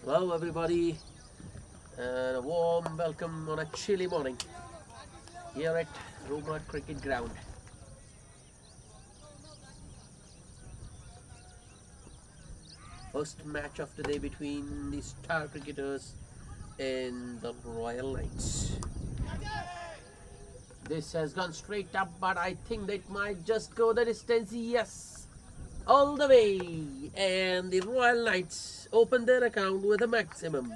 Hello everybody, and a warm welcome on a chilly morning here at Ruma Cricket Ground. First match of the day between the star cricketers and the Royal Knights. This has gone straight up, but I think that might just go the distance. Yes, all the way. And the Royal Knights open their account with a maximum.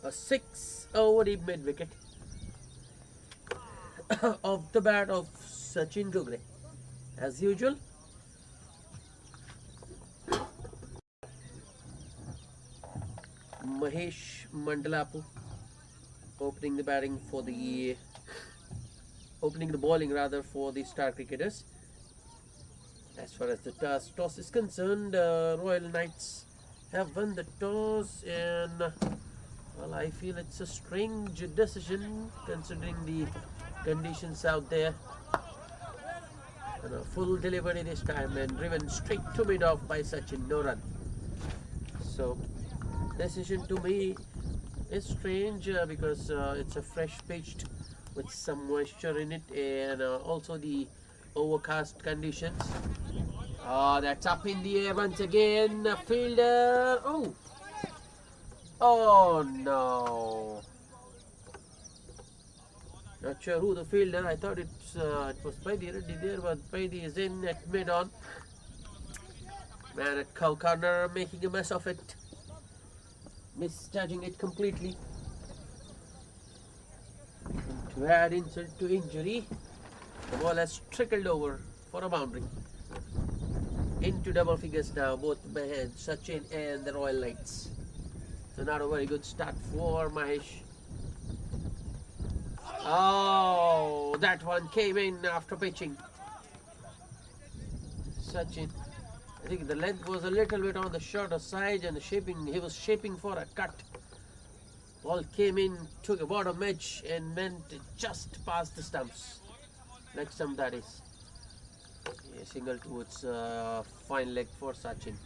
A 6 over the mid wicket of the bat of Sachin Gugre. As usual, Mahesh Mandalapu opening the bowling rather for the star cricketers. As far as the toss is concerned, Royal Knights have won the toss, and well, I feel it's a strange decision considering the conditions out there. And a full delivery this time and driven straight to mid-off by Sachin, no run. So decision to me is strange because it's a fresh pitched with some moisture in it, and also the overcast conditions. That's up in the air once again. Fielder. Oh no. Not sure who the fielder. I thought it was Paidi already there, but Paidi is in at mid-on. Man at cow corner making a mess of it. Misjudging it completely. And to add insult to injury, the ball has trickled over for a boundary. Into double figures now, both Mahesh, Sachin and the Royal Knights. So not a very good start for Mahesh. Oh, that one came in after pitching. Sachin, I think the length was a little bit on the shorter side, and he was shaping for a cut. Ball came in, took a bottom edge and went just past the stumps. Next stump, that is. A single towards fine leg for Sachin.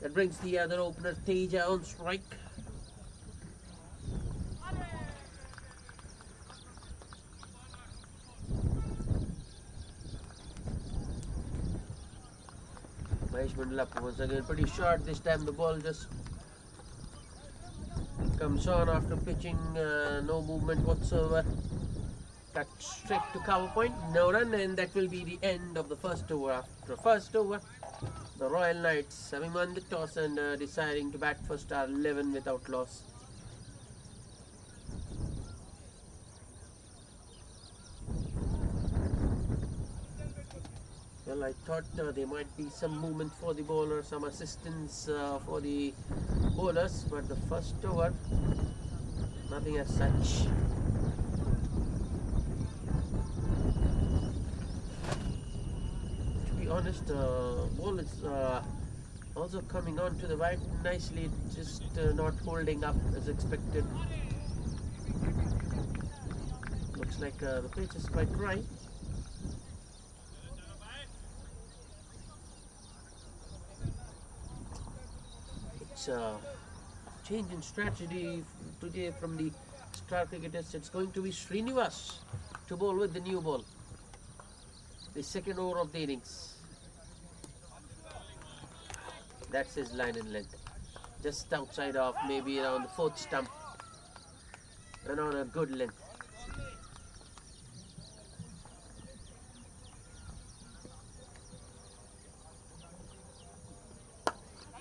That brings the other opener Teja on strike. Mahesh Mandalapu once again pretty short. This time the ball just comes on after pitching, no movement whatsoever. Cut straight to cover point, no run, and that will be the end of the first over. After first over, the Royal Knights having won the toss and deciding to bat first are 11 without loss. Well, I thought there might be some movement for the bowler, some assistance for the bowlers, but the first over, nothing as such. To be honest, ball is also coming on to the right nicely, just not holding up as expected. Looks like the pitch is quite dry. Change in strategy today from the star cricketers. It's going to be Srinivas to bowl with the new ball. The second over of the innings. That's his line and length. Just outside of maybe around the fourth stump. And on a good length.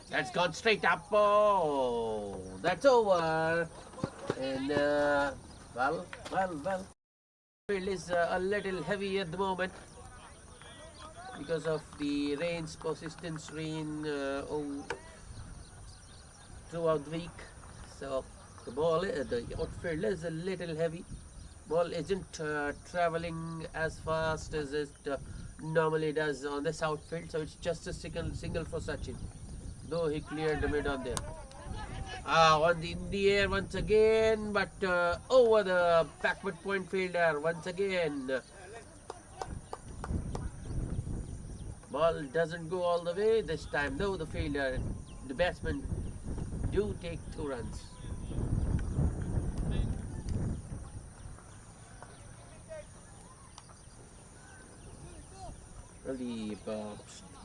That's gone straight up. Oh, that's over. And well. Field is a little heavy at the moment because of the rain's persistence rain throughout the week. So the ball, the outfield is a little heavy. Ball isn't traveling as fast as it normally does on this outfield. So it's just a single for Sachin. Though he cleared the mid on there. In the air once again, but over the backward point fielder once again. Ball doesn't go all the way this time, though the fielder the batsmen do take 2 runs. Well, the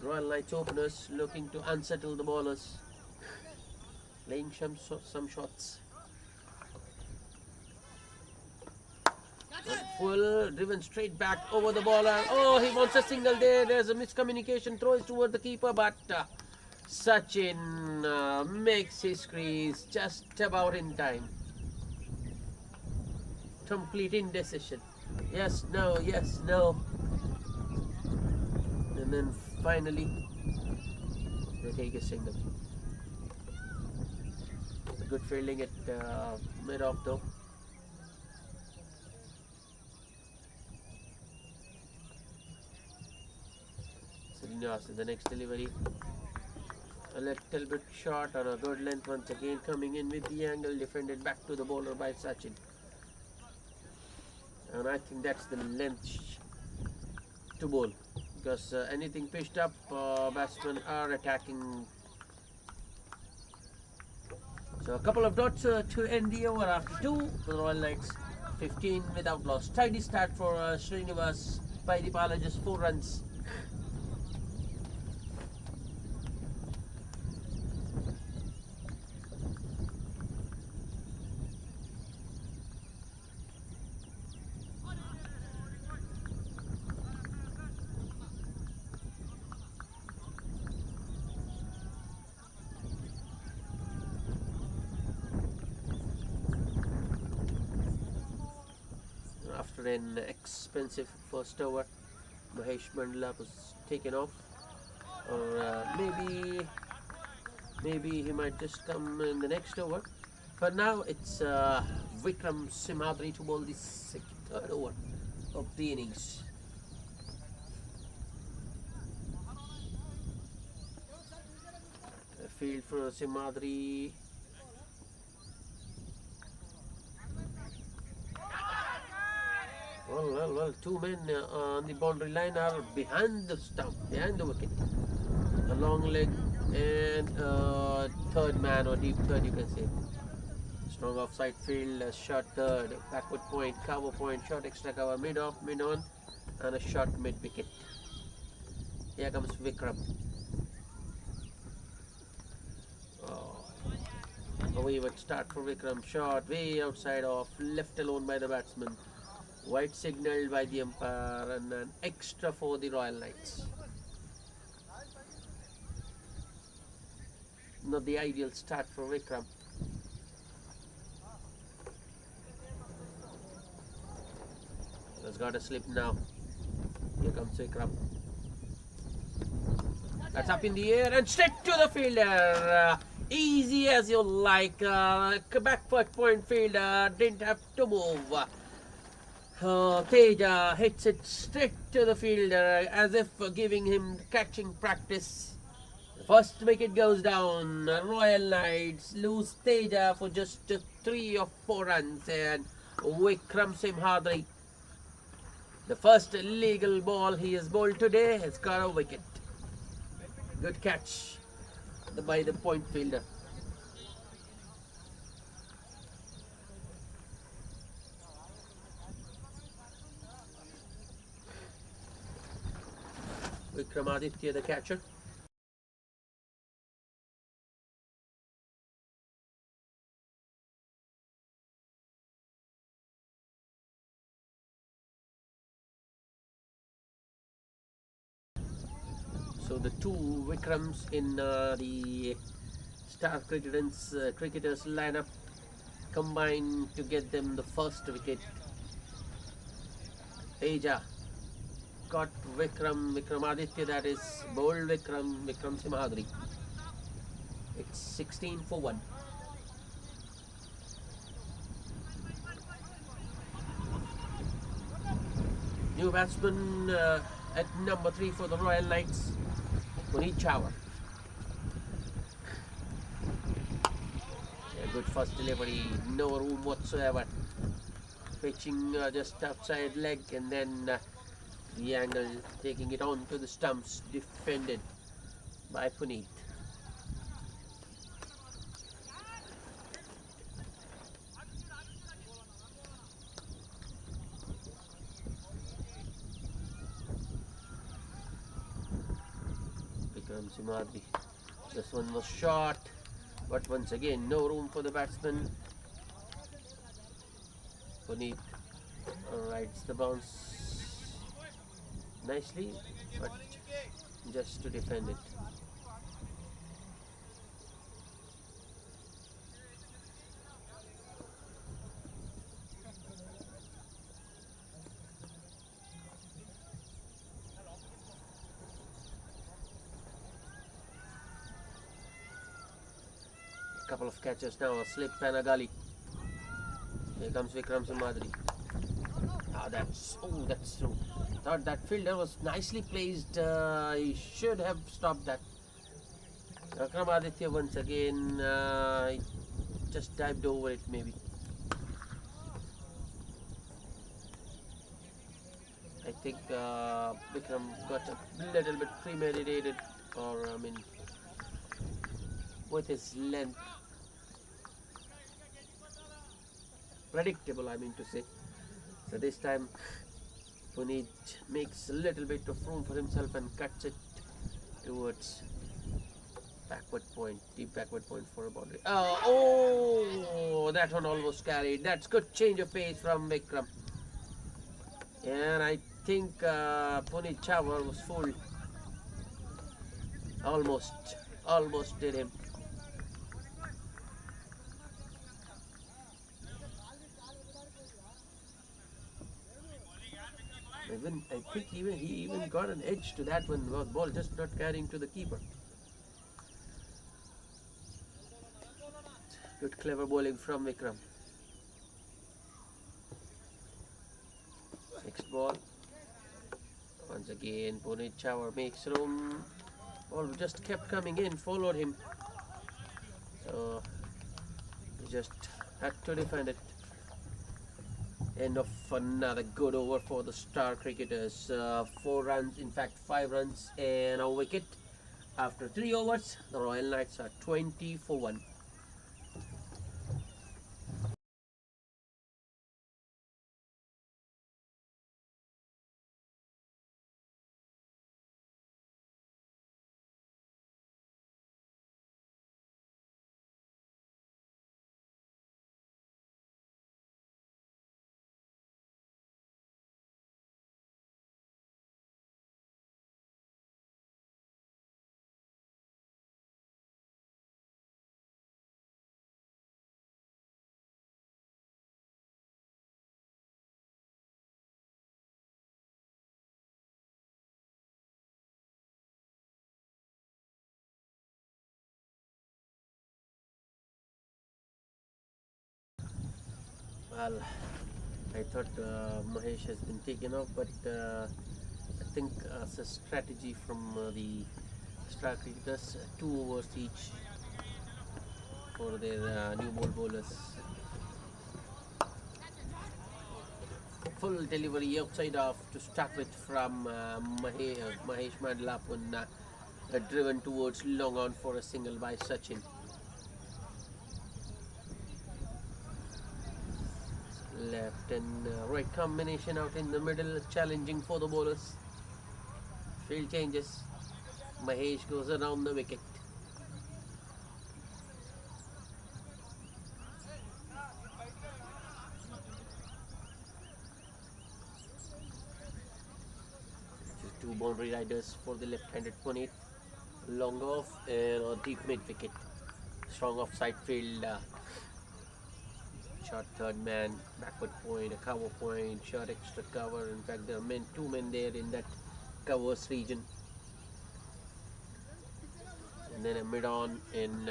Royal Knights openers looking to unsettle the bowlers, laying some shots. Full driven straight back over the bowler. Oh, he wants a single there. There's a miscommunication. Throws toward the keeper, but Sachin makes his crease just about in time. Complete indecision. Yes, no, yes, no. And then finally, they take a single. Good fielding at mid-off though. Srinivas in the next delivery. A little bit short on a good length once again, coming in with the angle, defended back to the bowler by Sachin. And I think that's the length to bowl, because anything pitched up, batsmen are attacking. So a couple of dots to end the over after 2 for the Royal Knights. 15 without loss. Tidy start for Srinivas by the Pala, just 4 runs. After an expensive first over, Mahesh Mandla was taken off, or maybe he might just come in the next over. For now, it's Vikram Simhadri to bowl the 3rd over of the innings. A field for Simhadri. Well, 2 men on the boundary line are behind the stump, behind the wicket. A long leg and 3rd man, or deep 3rd you can say. Strong offside field, a short 3rd, backward point, cover point, short extra cover, mid-off, mid-on, and a short mid-wicket. Here comes Vikram. Oh. A wayward start for Vikram, short, way outside off, left alone by the batsman. White signalled by the umpire, and an extra for the Royal Knights. Not the ideal start for Vikram. Has got a slip now. Here comes Vikram. That's up in the air and straight to the fielder. Easy as you like. Back foot point fielder didn't have to move. Teja hits it straight to the fielder as if giving him catching practice. The first wicket goes down. Royal Knights lose Teja for just 3 or 4 runs, and Vikram Simhadri, the first legal ball he has bowled today, has got a wicket. Good catch by the point fielder. Vikramaditya, the catcher. So the 2 Vikrams in the star cricketers lineup combine to get them the first wicket. Teja got Vikramaditya, that is bowled Vikram Simhadri. It's 16 for 1. New batsman at number 3 for the Royal Knights, Puneet Chawar. A good first delivery, no room whatsoever. Pitching just outside leg, and then the angle, taking it on to the stumps, defended by Puneet. Vikram Simadri. This one was short, but once again, no room for the batsman. Puneet rides the bounce nicely, but just to defend it. Couple of catches now, a slip and a gully. Here comes Vikram Simadri. That's through. Thought that fielder was nicely placed. He should have stopped that. Vikramaditya once again just dived over it maybe. I think Vikram got a little bit premeditated, or I mean, with his length. Predictable, I mean to say. So this time Puneet makes a little bit of room for himself and cuts it towards backward point, deep backward point for a boundary. Oh, that one almost carried. That's good change of pace from Vikram. And I think Puneet Chawar was fooled. Almost did him. I think he even got an edge to that one. The ball just not carrying to the keeper. Good clever bowling from Vikram. Next ball. Once again, Puneet Chawar makes room. Ball just kept coming in, followed him. So he just had to defend it. End of another good over for the star cricketers. 4 runs, in fact 5 runs and a wicket. After 3 overs, the Royal Knights are 20 for 1. Well, I thought Mahesh has been taken off, but I think as a strategy from the star cricketers, 2 overs each for their new ball bowlers. Full delivery outside off to start with from Mahesh Madlapun, driven towards long on for a single by Sachin. Left and right combination out in the middle, challenging for the bowlers. Field changes. Mahesh goes around the wicket. Just 2 boundary riders for the left-handed Puneet. Long off and a deep mid wicket. Strong offside field. Short third man, backward point, a cover point, short extra cover. In fact, there are 2 men there in that covers region. And then a mid on in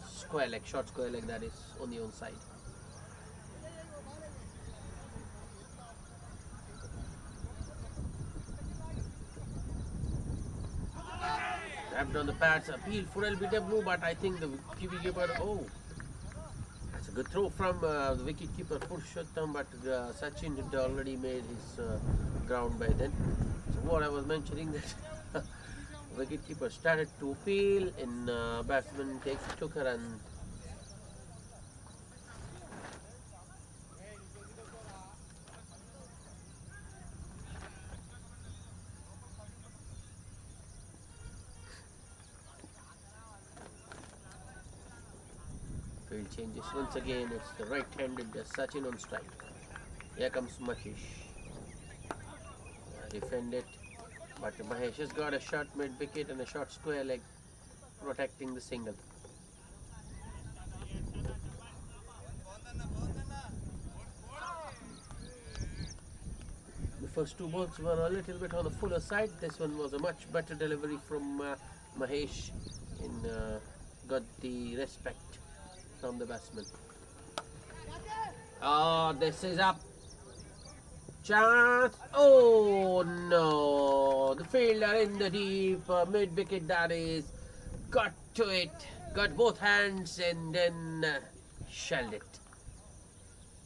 square leg, short square leg, that is on the onside. Tapped on the pads, appeal for LBW, but I think the keeper. Oh, that's a good throw from the wicket keeper Purushottam, but Sachin had already made his ground by then. So what I was mentioning that wicketkeeper started to appeal and batsman took a run. Field changes. Once again, it's the right-handed Sachin on strike. Here comes Mahesh. Defended, but Mahesh has got a short mid-wicket and a short square leg protecting the single. The first two balls were a little bit on the fuller side. This one was a much better delivery from Mahesh and got the respect from the batsman. Oh, this is up. Chance. Oh no. The fielder in the deep mid wicket, that is. Got to it. Got both hands and then shelled it.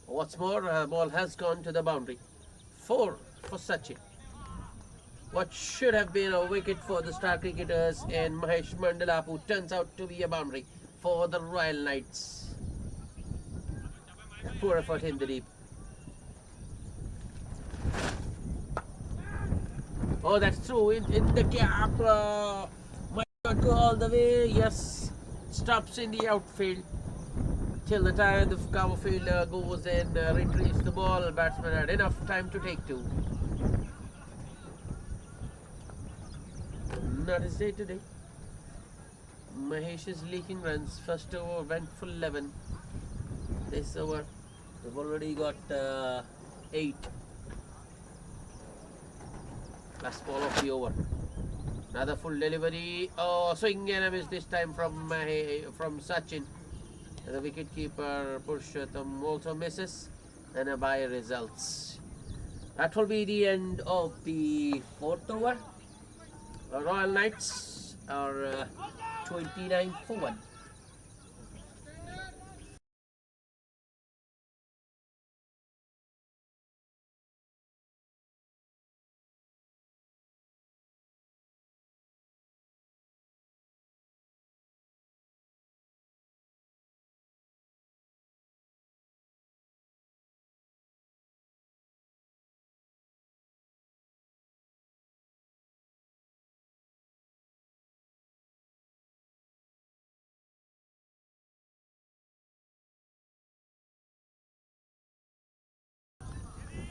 What's more, ball has gone to the boundary. 4 for Sachin. What should have been a wicket for the star cricketers and Mahesh Mandalapu turns out to be a boundary for the Royal Knights. Poor effort in the deep. Oh, that's true. In the gap. Might not go all the way. Yes. Stops in the outfield. Till the time the cover fielder goes and retrieves the ball. Batsman had enough time to take 2. Not his day today. Mahesh is leaking runs. First over went full 11. This over, we've already got 8. Last ball of the over. Another full delivery. Oh, swing and a miss this time from Sachin. The wicketkeeper Purushottam also misses, and a bye results. That will be the end of the 4th over. The Royal Knights are 29 for 1.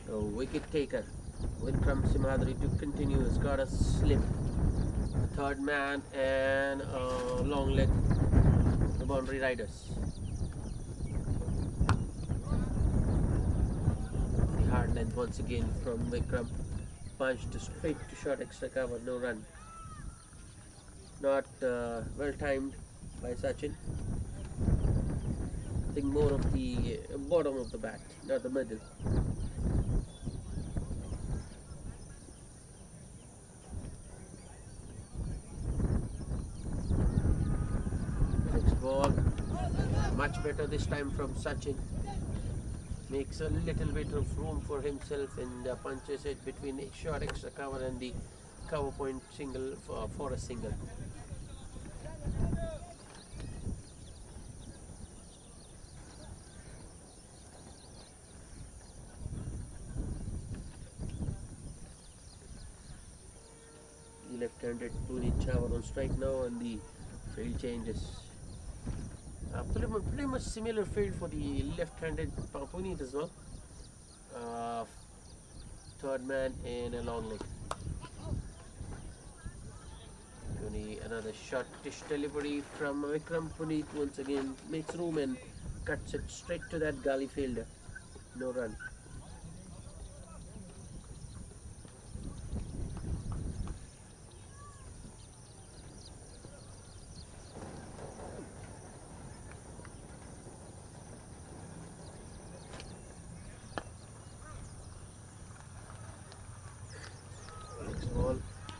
So wicket taker Vikram Simhadri to continue has got a slip. Third man and a long leg. The boundary riders. The hard length once again from Vikram. Punched straight to short extra cover, no run. Not well timed by Sachin. I think more of the bottom of the bat, not the middle. Ball much better this time from Sachin. Makes a little bit of room for himself and punches it between short extra cover and the cover point single for a single. The left-handed Puneet Chawar on strike now, and the field changes. Pretty much similar field for the left-handed Puneet as well. Third man and a long leg. Another shortish delivery from Vikram. Puneet once again makes room and cuts it straight to that gully fielder. No run.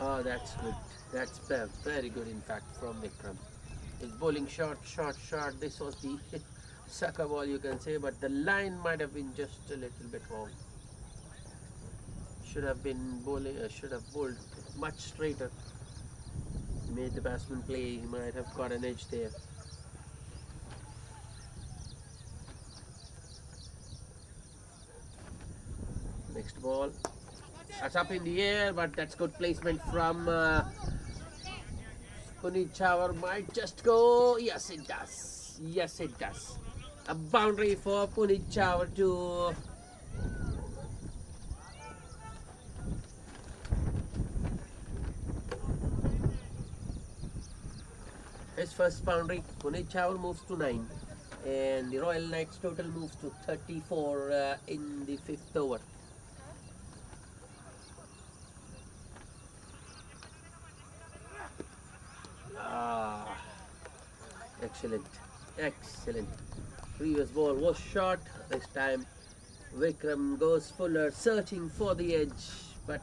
Oh, that's good. That's very good, in fact, from Vikram. He's bowling short. This was the sucker ball, you can say, but the line might have been just a little bit wrong. Should have been bowling. Should have bowled much straighter. Made the batsman play. He might have got an edge there. Next ball. That's up in the air, but that's good placement from Puneet Chawar. Might just go. Yes, it does. Yes, it does. A boundary for Puneet Chawla to his first boundary. Puneet Chawla moves to 9, and the Royal Knights total moves to 34 in the 5th over. Excellent, excellent. Previous ball was short. This time Vikram goes fuller, searching for the edge, but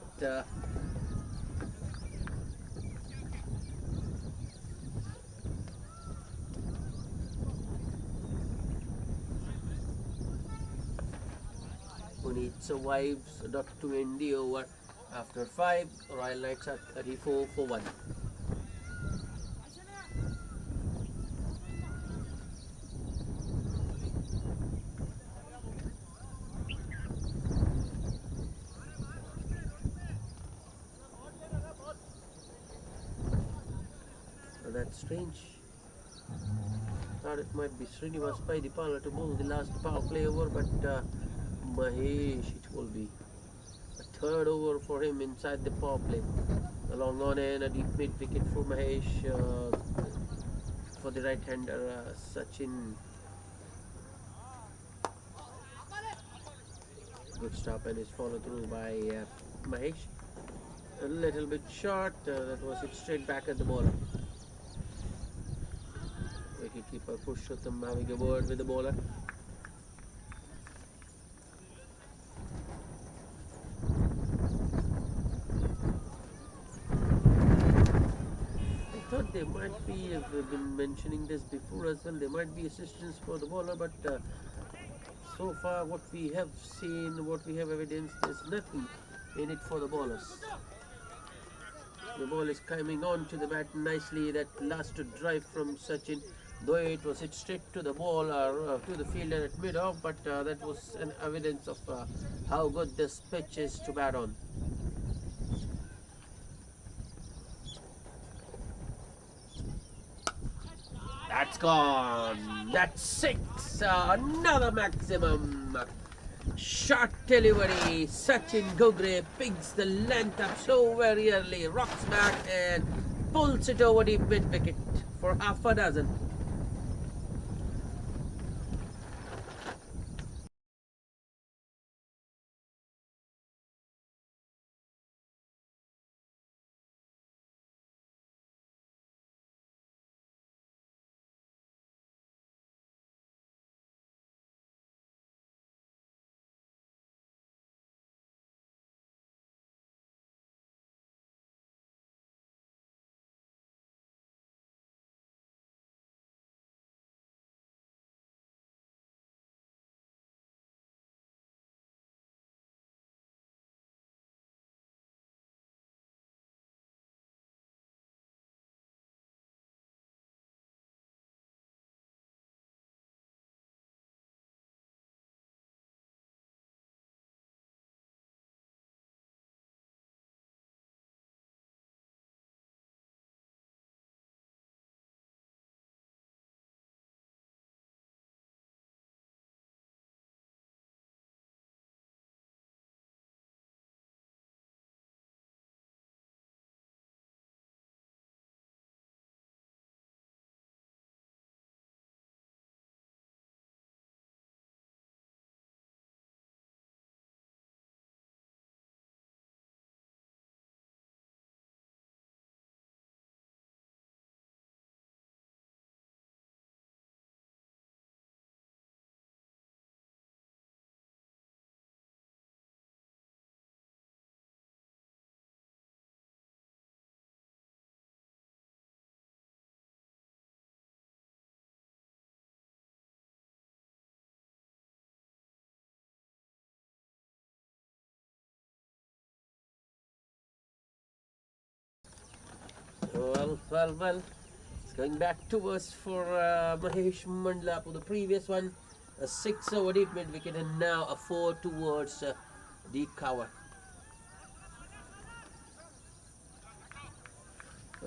Puneet survives not to end the over. After 5, Royal Knights are 34 for 1. That's strange. Thought it might be Srinivas Paidipala to bowl the last power play over, but Mahesh, it will be a third over for him inside the power play. A long on and a deep mid wicket for Mahesh, for the right-hander Sachin. Good stop and is followed through by Mahesh. A little bit short, that was it straight back at the bowler. Wicketkeeper Purushottam having a word with the bowler. I thought there might be, I've been mentioning this before as well, there might be assistance for the bowler, but so far what we have seen, what we have evidenced, there's nothing in it for the bowlers. The ball is coming on to the bat nicely. That last drive from Sachin, though it was hit straight to the ball or to the fielder at mid-off, but that was an evidence of how good this pitch is to bat on. That's gone. That's 6. Another maximum. Short delivery. Sachin Gogre picks the length up so very early, rocks back and pulls it over the mid wicket for half a dozen. Well. It's going back to us for Mahesh Mandla for the previous one. A 6 over deep mid wicket and now a 4 towards the cover.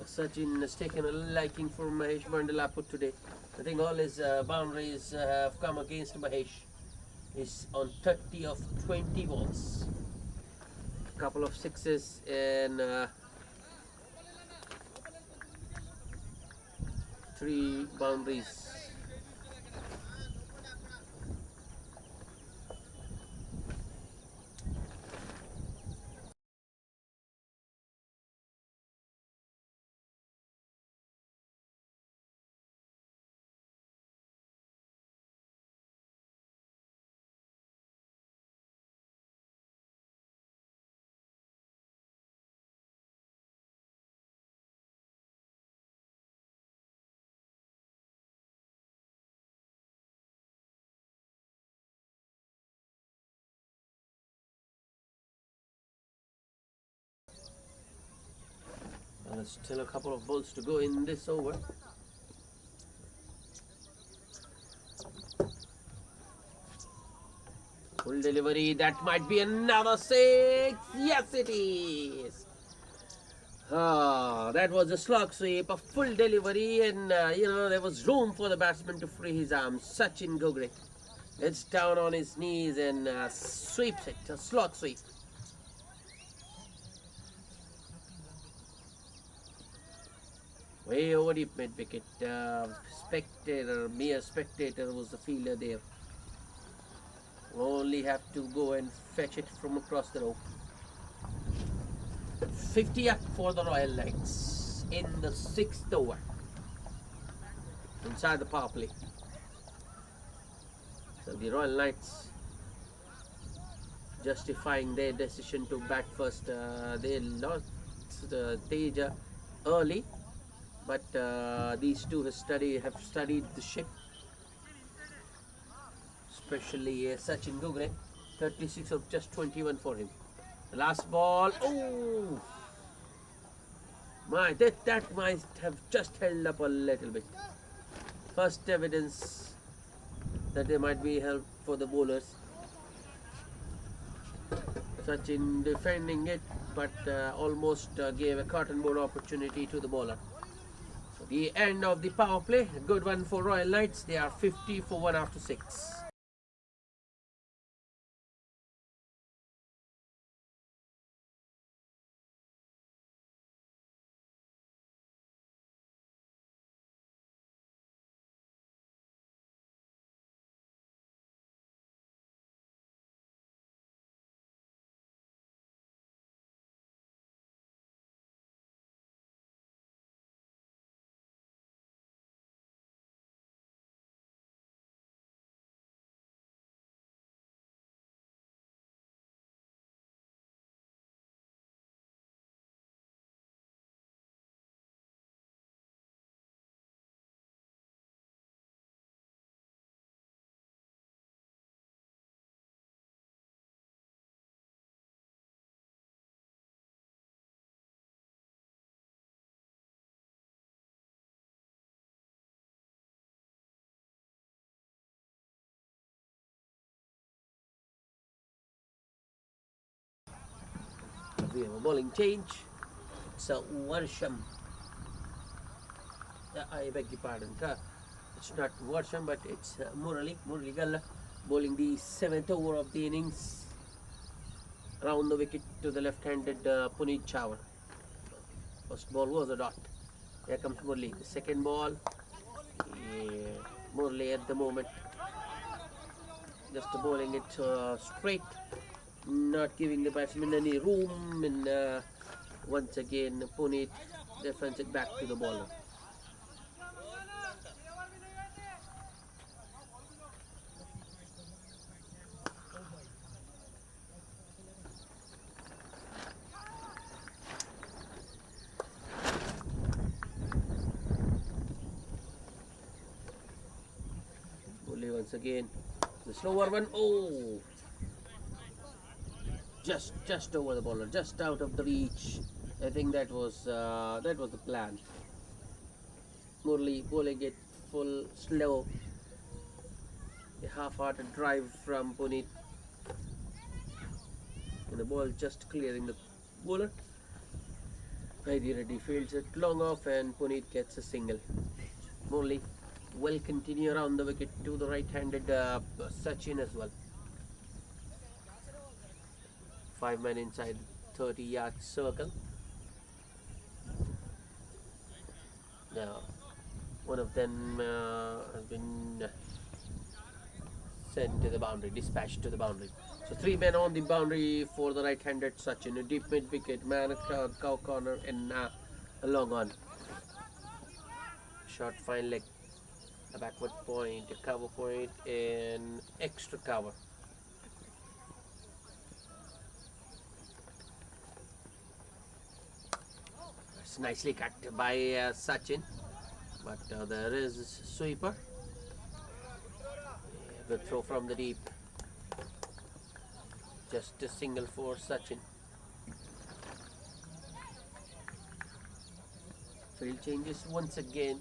Sachin has taken a liking for Mahesh Mandalapur today. I think all his boundaries have come against Mahesh. He's on 30 of 20 balls. A couple of sixes and 3 boundaries. There's still a couple of balls to go in this over. Full delivery, that might be another 6. Yes, it is. That was a slog sweep, a full delivery, and there was room for the batsman to free his arms. Sachin Gogre gets down on his knees and sweeps it, a slog sweep. Way over deep mid wicket. Mere spectator was the fielder there. Only have to go and fetch it from across the rope. 50 up for the Royal Knights in the 6th over. Inside the power play. So the Royal Knights justifying their decision to bat first. They lost Teja early, but these two have studied the ship. Especially Sachin Gogre, 36 of just 21 for him. The last ball, oh my, that might have just held up a little bit. First evidence that there might be help for the bowlers. Sachin defending it, but almost gave a cotton ball opportunity to the bowler. So the end of the power play, a good one for Royal Knights. They are 50 for 1 after 6. We have a bowling change. It's a Varsham. I beg your pardon. It's not Varsham, but it's Murali Galla bowling the 7th over of the innings. Around the wicket to the left-handed Puneet Chawar. First ball was a dot. Here comes Murli. The second ball, Murli at the moment just bowling it straight, not giving the batsman any room, and once again Puneet defends it back to the bowler. Once again, the slower one. Oh, just over the bowler, just out of the reach. I think that was the plan. Murli bowling it full slow. A half-hearted drive from Puneet, and the ball just clearing the bowler. Heidi Reddy fields it long off and Puneet gets a single. Murli will continue around the wicket to the right-handed Sachin as well. 5 men inside 30-yard circle. Now, one of them has been sent to the boundary, dispatched to the boundary. So 3 men on the boundary for the right-handed Sachin. A deep mid-wicket, man at cow corner and a long on. Short fine leg, a backward point, a cover point and extra cover. It's nicely cut by Sachin, but there is sweeper. The throw from the deep. Just a single for Sachin. Field changes once again.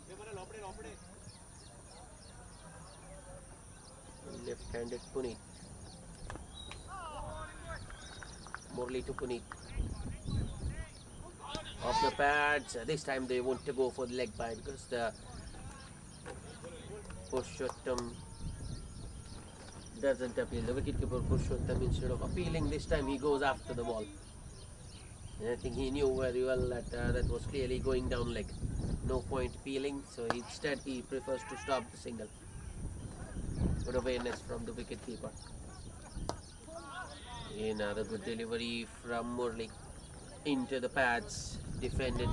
Left-handed Puneet. Murli to Puneet. Off the pads. This time they want to go for the leg bye because the Purushottam doesn't appeal. The wicketkeeper Purushottam, instead of appealing, this time he goes after the ball. And I think he knew very well that that was clearly going down leg. No point appealing, so instead he prefers to stop the single. Good awareness from the wicketkeeper. Another good delivery from Murli into the pads, defended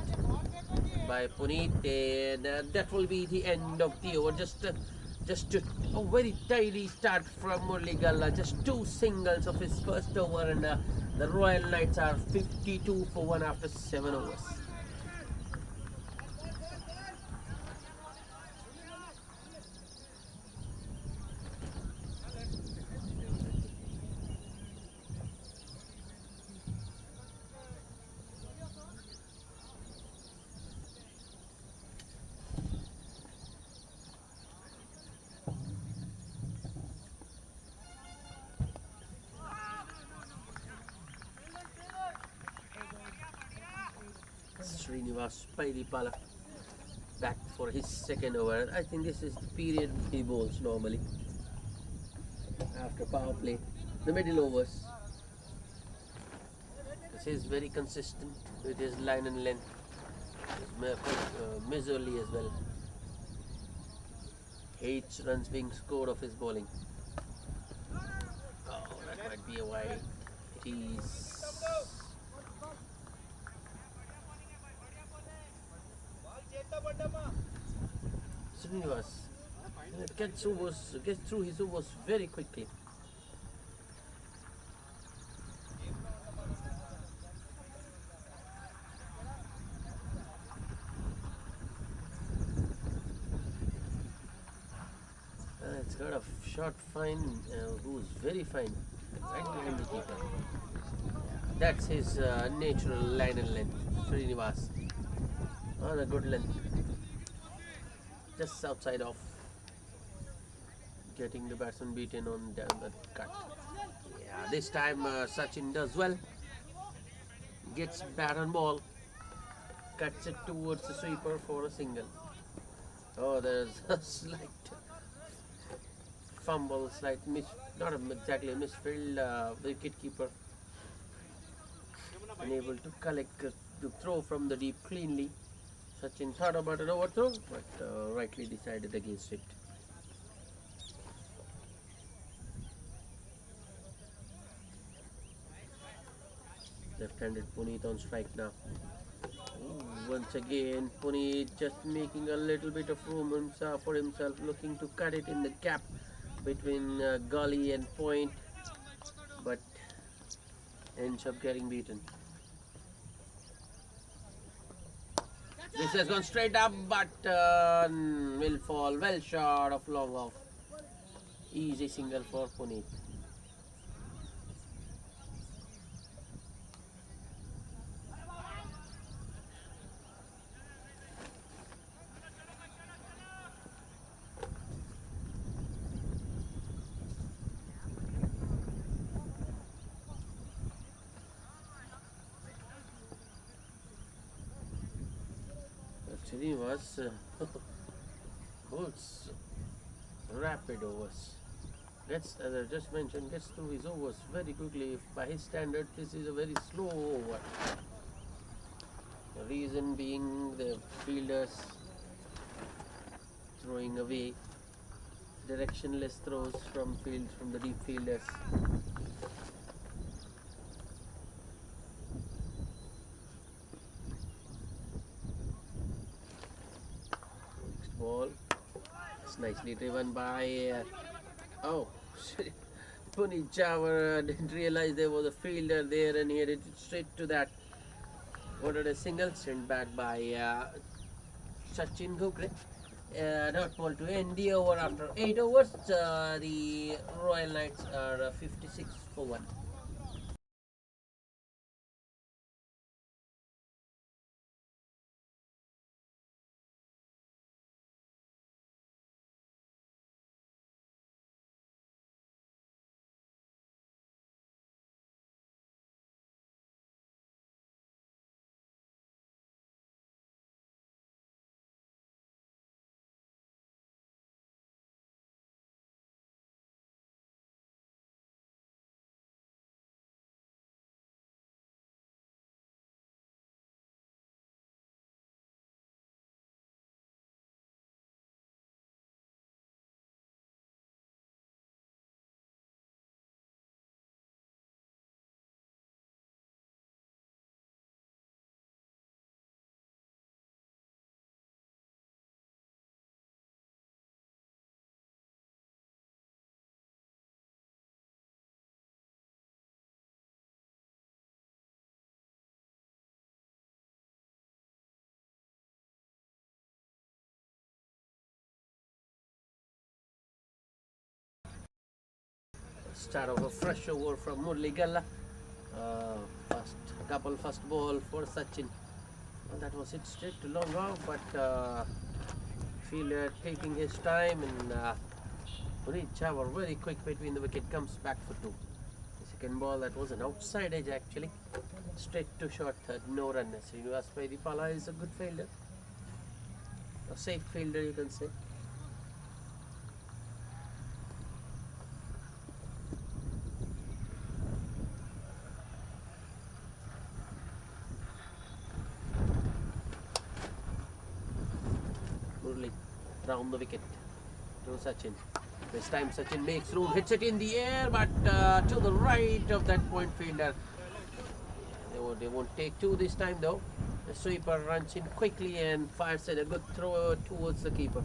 by Puneet, and that will be the end of the over. Just a very tidy start from Murli Galla. Just 2 singles of his first over, and the Royal Knights are 52 for 1 after 7 overs. Srinivas Paidipala back for his second over. I think this is the period he bowls normally after power play. The middle overs. This is very consistent with his line and length. Miserly as well. 8 runs being scored of his bowling. Oh, that might be a wide. It is. Srinivas gets through his overs very quickly. It's got a short fine, who's very fine, right behind the keeper. That's his natural line and length, Srinivas. On a good length. Just outside of getting the batsman beaten on the cut. Yeah, this time Sachin does well. Gets bat on ball. Cuts it towards the sweeper for a single. Oh, there's a slight fumble, slight miss, not exactly a misfield. Wicketkeeper unable to collect the throw from the deep cleanly. Sachin thought about an overthrow, but rightly decided against it. Left-handed Puneet on strike now. Once again, Puneet just making a little bit of room for himself, looking to cut it in the gap between gully and point, but ends up getting beaten. This has gone straight up, but will fall well short of long off. Easy single for Puneet. Srinivas bowls rapid overs. Gets, as I just mentioned, gets through his overs very quickly. By his standard, this is a very slow over. The reason being the fielders throwing away directionless throws from the deep fielders. Next ball. It's nicely driven by oh Puneet Jawar didn't realize there was a fielder there and he hit it straight to that. Ordered a single, sent back by Sachin Gogre. Dot ball to end the over after 8 overs. The Royal Knights are 56 for 1. Start of a fresh over from Murli Galla. First ball for Sachin. Well, that was hit straight to long off, but fielder taking his time and Puneet Jawar very quick between the wicket, comes back for 2. The second ball, that was an outside edge actually. Straight to short third, no run. Srinivas Paidipala is a good fielder. A safe fielder, you can say. Round the wicket to Sachin. This time Sachin makes room, hits it in the air, but to the right of that point fielder. They won't take 2 this time though. The sweeper runs in quickly and fires a good throw towards the keeper.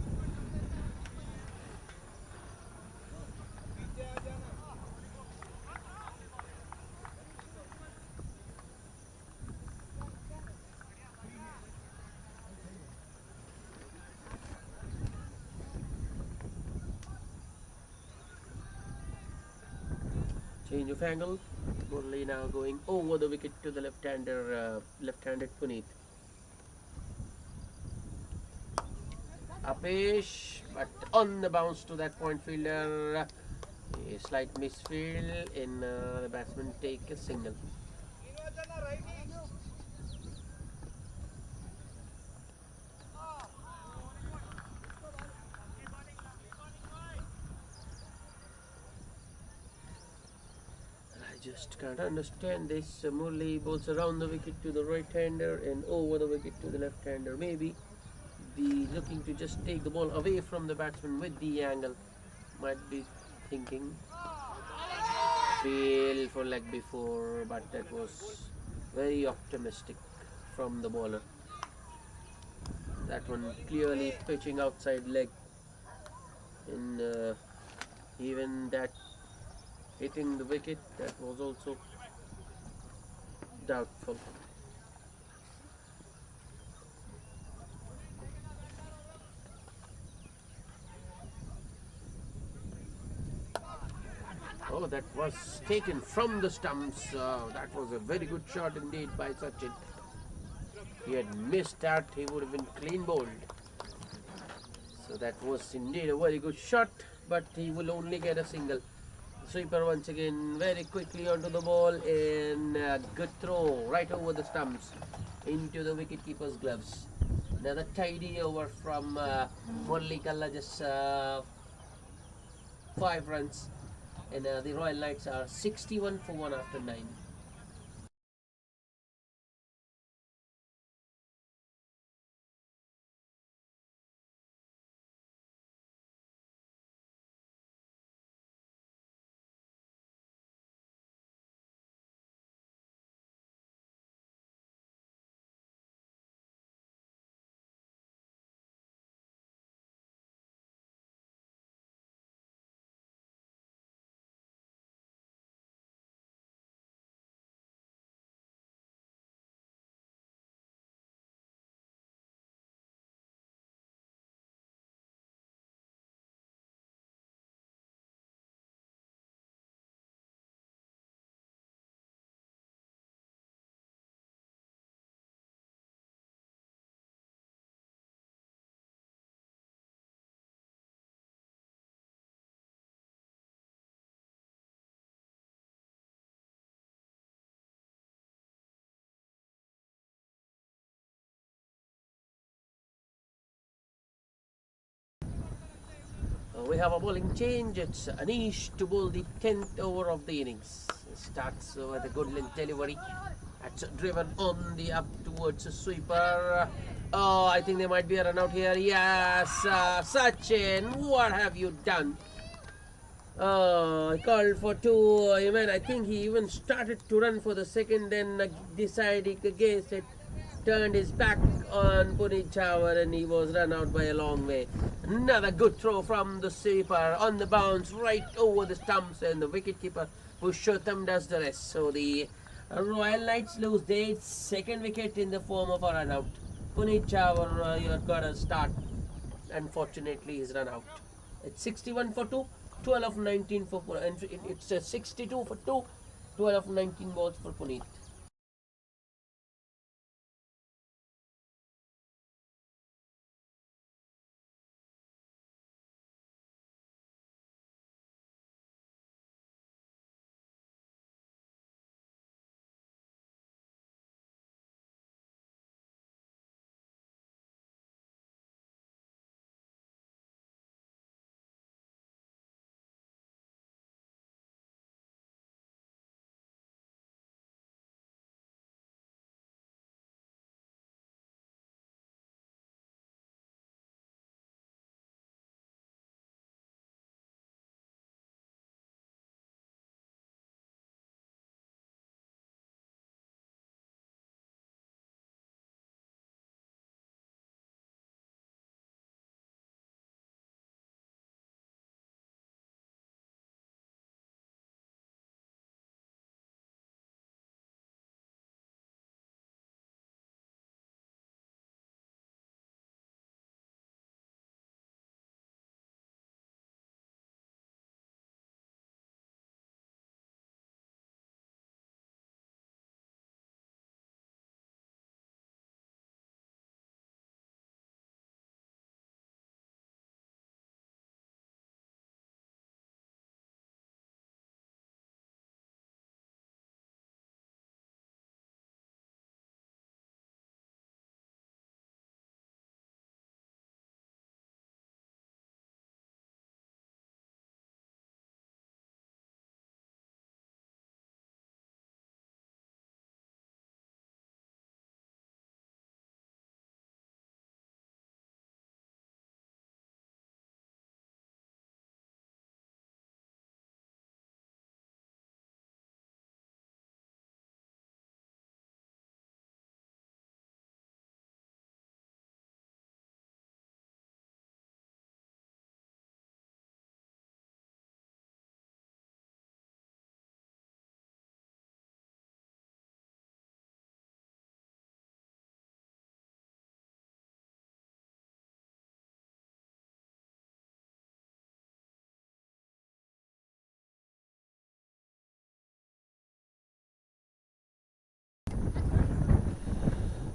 Change of angle. Murli now going over the wicket to the left-handed Puneet. Apesh, but on the bounce to that point fielder. A slight misfield in the batsman take a single. Just can't understand this. Murli bowls around the wicket to the right-hander and over the wicket to the left-hander. Maybe looking to just take the ball away from the batsman with the angle. Might be thinking fail for leg before, but that was very optimistic from the bowler. That one clearly pitching outside leg, and even that hitting the wicket, that was also doubtful. Oh, that was taken from the stumps. That was a very good shot indeed by Sachin. He had missed that, he would have been clean bowled. So that was indeed a very good shot, but he will only get a single. Sweeper once again very quickly onto the ball, and good throw right over the stumps into the wicketkeeper's gloves. Another tidy over from Murali Kalla, just 5 runs. And the Royal Knights are 61 for 1 after 9. We have a bowling change. It's Anish to bowl the 10th over of the innings. Starts with a good length delivery. That's driven on the up towards a sweeper. Oh, I think there might be a run out here. Yes, Sachin, what have you done? He called for 2. I think he even started to run for the second, then decided against it. Turned his back on Puneet Chawar and he was run out by a long way. Another good throw from the sweeper on the bounce right over the stumps, and the wicketkeeper Purushottam does the rest. So the Royal Knights lose their 2nd wicket in the form of a run out. Puneet Chawar, you got a start. Unfortunately, he's run out. It's 61 for 2, 12 of 19 for Puneet. It's 62 for 2, 12 of 19 balls for Puneet.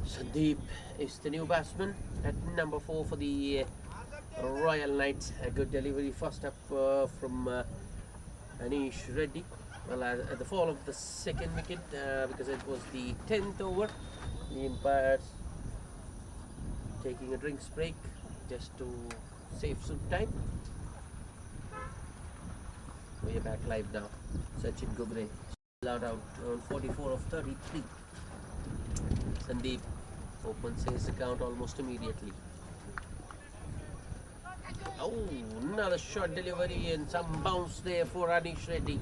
Sandeep is the new batsman at number 4 for the Royal Knights. A good delivery first up from Anish Reddy. Well, at the fall of the 2nd wicket, because it was the 10th over, the umpires taking a drinks break just to save some time. We are back live now. Sachin Gugre allowed out on 44 of 33. Sandeep opens his account almost immediately. Oh, another short delivery and some bounce there for Anish Reddy.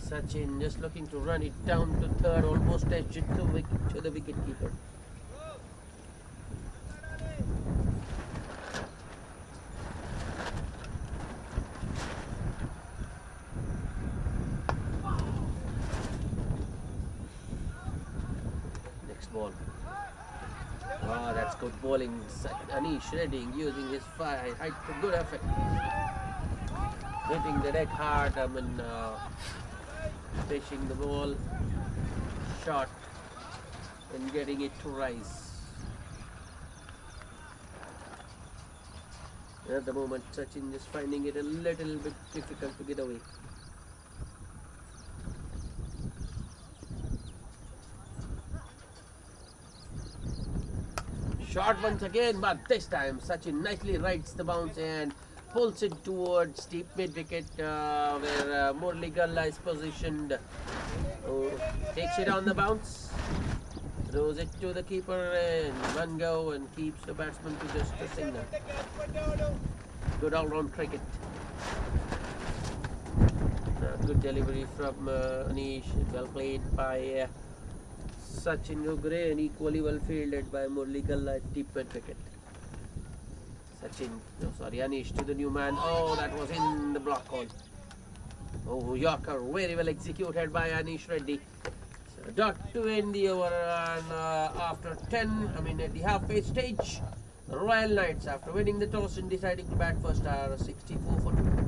Sachin just looking to run it down to third, almost edged it to the wicket keeper. Next ball. Oh, that's good bowling. Anish Reddy using his height to good effect. Hitting the deck hard, pitching the ball short and getting it to rise. At the moment, Sachin just finding it a little bit difficult to get away. Short once again, but this time Sachin nicely rides the bounce and pulls it towards deep mid-wicket where Murli Galla is positioned. Oh, takes it on the bounce, throws it to the keeper and one go and keeps the batsman to just a single. Good all-round cricket. Good delivery from Anish, well played by Sachin Gugre and equally well fielded by Murli Galla at deep mid-wicket. Anish to the new man. Oh, that was in the block hole. Oh, Yorker, very well executed by Anish Reddy. So, dot to end the over and after 10, at the halfway stage, the Royal Knights, after winning the toss and deciding to bat first, are 64 for 2.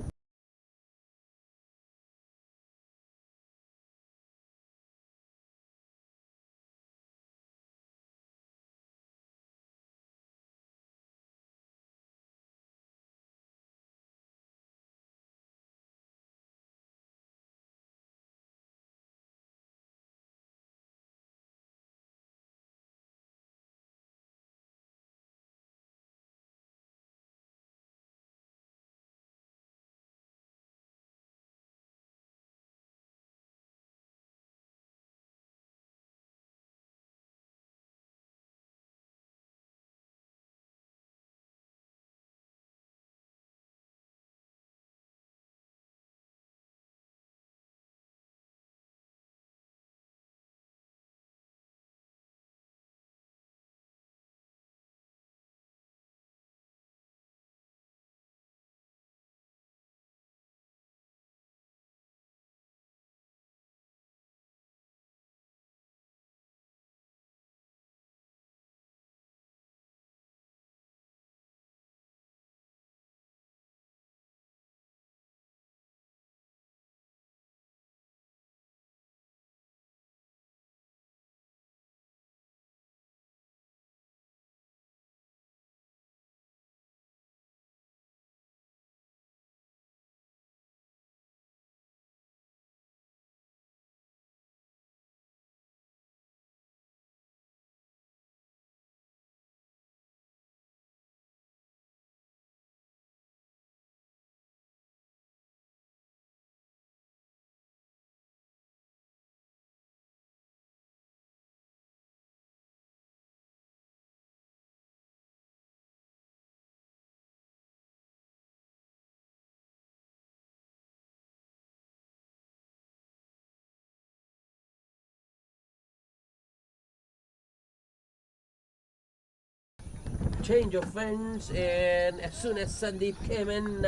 Change of ends, and as soon as Sandeep came in,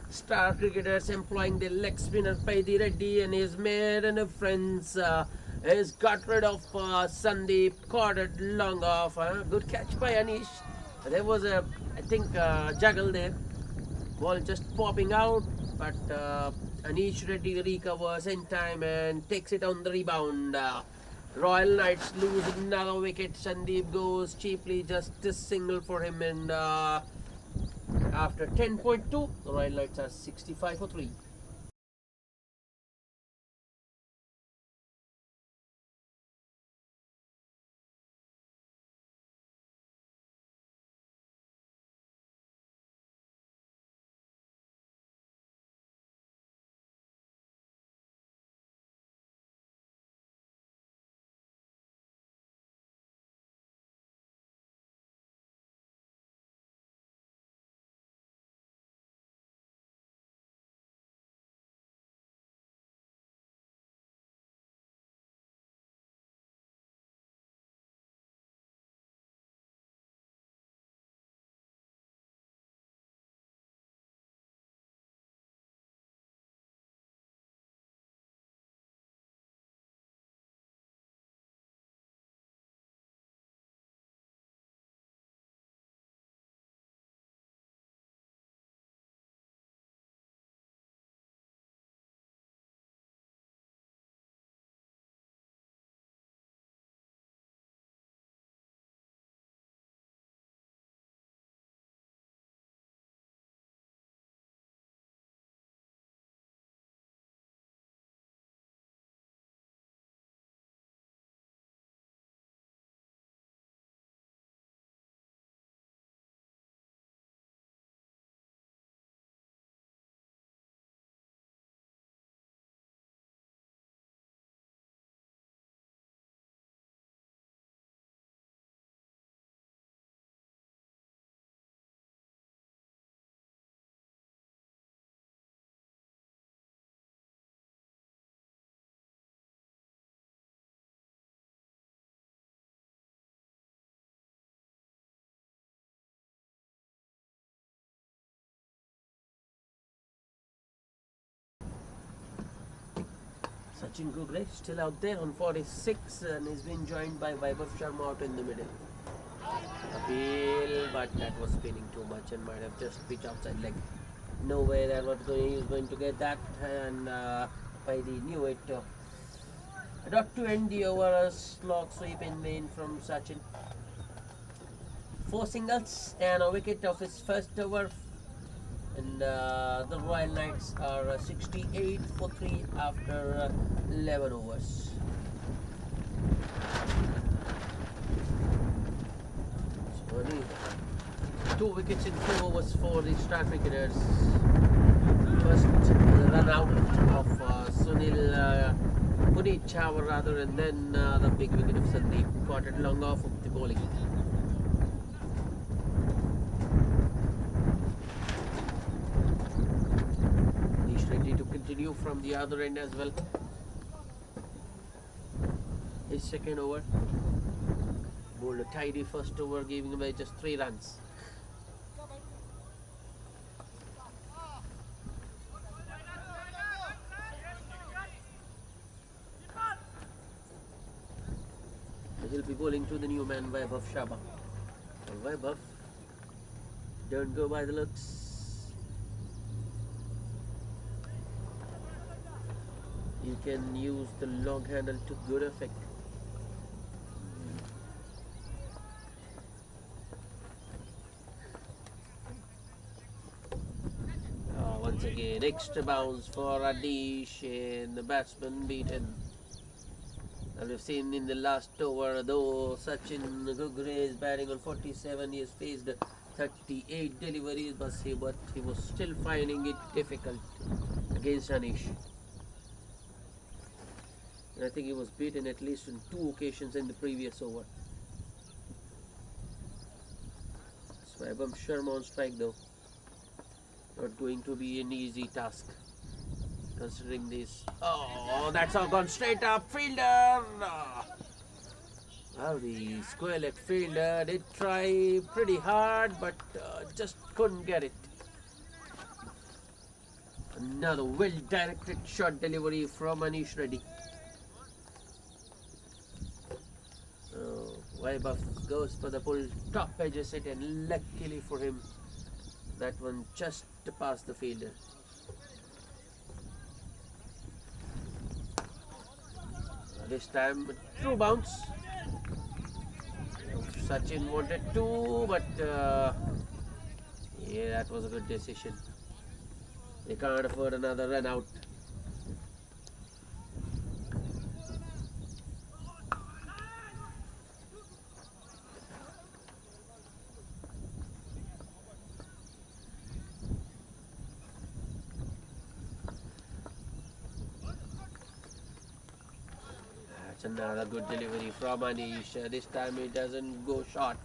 star cricketers employing the leg spinner Paidi Reddy and his men and friends has got rid of Sandeep, caught it long off. Good catch by Anish. There was a, I think, juggle there. Ball just popping out, but Anish Reddy recovers in time and takes it on the rebound. Royal Knights lose another wicket. Sandeep goes cheaply, just a single for him, and after 10.2, the Royal Knights are 65 for 3. Sachin Gugre still out there on 46 and he's been joined by Vaibhav Sharma out in the middle. Appeal, but that was spinning too much and might have just pitched outside leg. No way that he was going to get that, and Paidi knew it. Not to end the over, a slog sweep in main from Sachin. 4 singles and a wicket of his first over, and the Royal Knights are 68 for 3 after 11 overs. So only 2 wickets in 4 overs for the star cricketers. First run out of Sunil Puneet Chawar rather, and then the big wicket of Sandeep caught it long off of the bowling. He's ready to continue from the other end as well. His second over. Bowled a tidy first over, giving away just 3 runs. He'll be bowling to the new man, Vaibhav Sharma. And Vaibhav, don't go by the looks. You can use the long handle to good effect. Once again, extra bounce for Adish, and the batsman beaten. And we've seen in the last over, though Sachin Gugre is batting on 47, he has faced 38 deliveries, but he was still finding it difficult against Anish. And I think he was beaten at least on 2 occasions in the previous over. Vaibhav Sharma on strike though. Not going to be an easy task, considering this. Oh, that's all gone straight up. Fielder! Well, the square leg fielder did try pretty hard, but just couldn't get it. Another well-directed shot delivery from Anish Reddy. Vaibhav goes for the full top edge of it, and luckily for him, that one just past the fielder. This time true bounce. Sachin wanted to, but yeah, that was a good decision. They can't afford another run out. Another good delivery from Anish. This time it doesn't go short.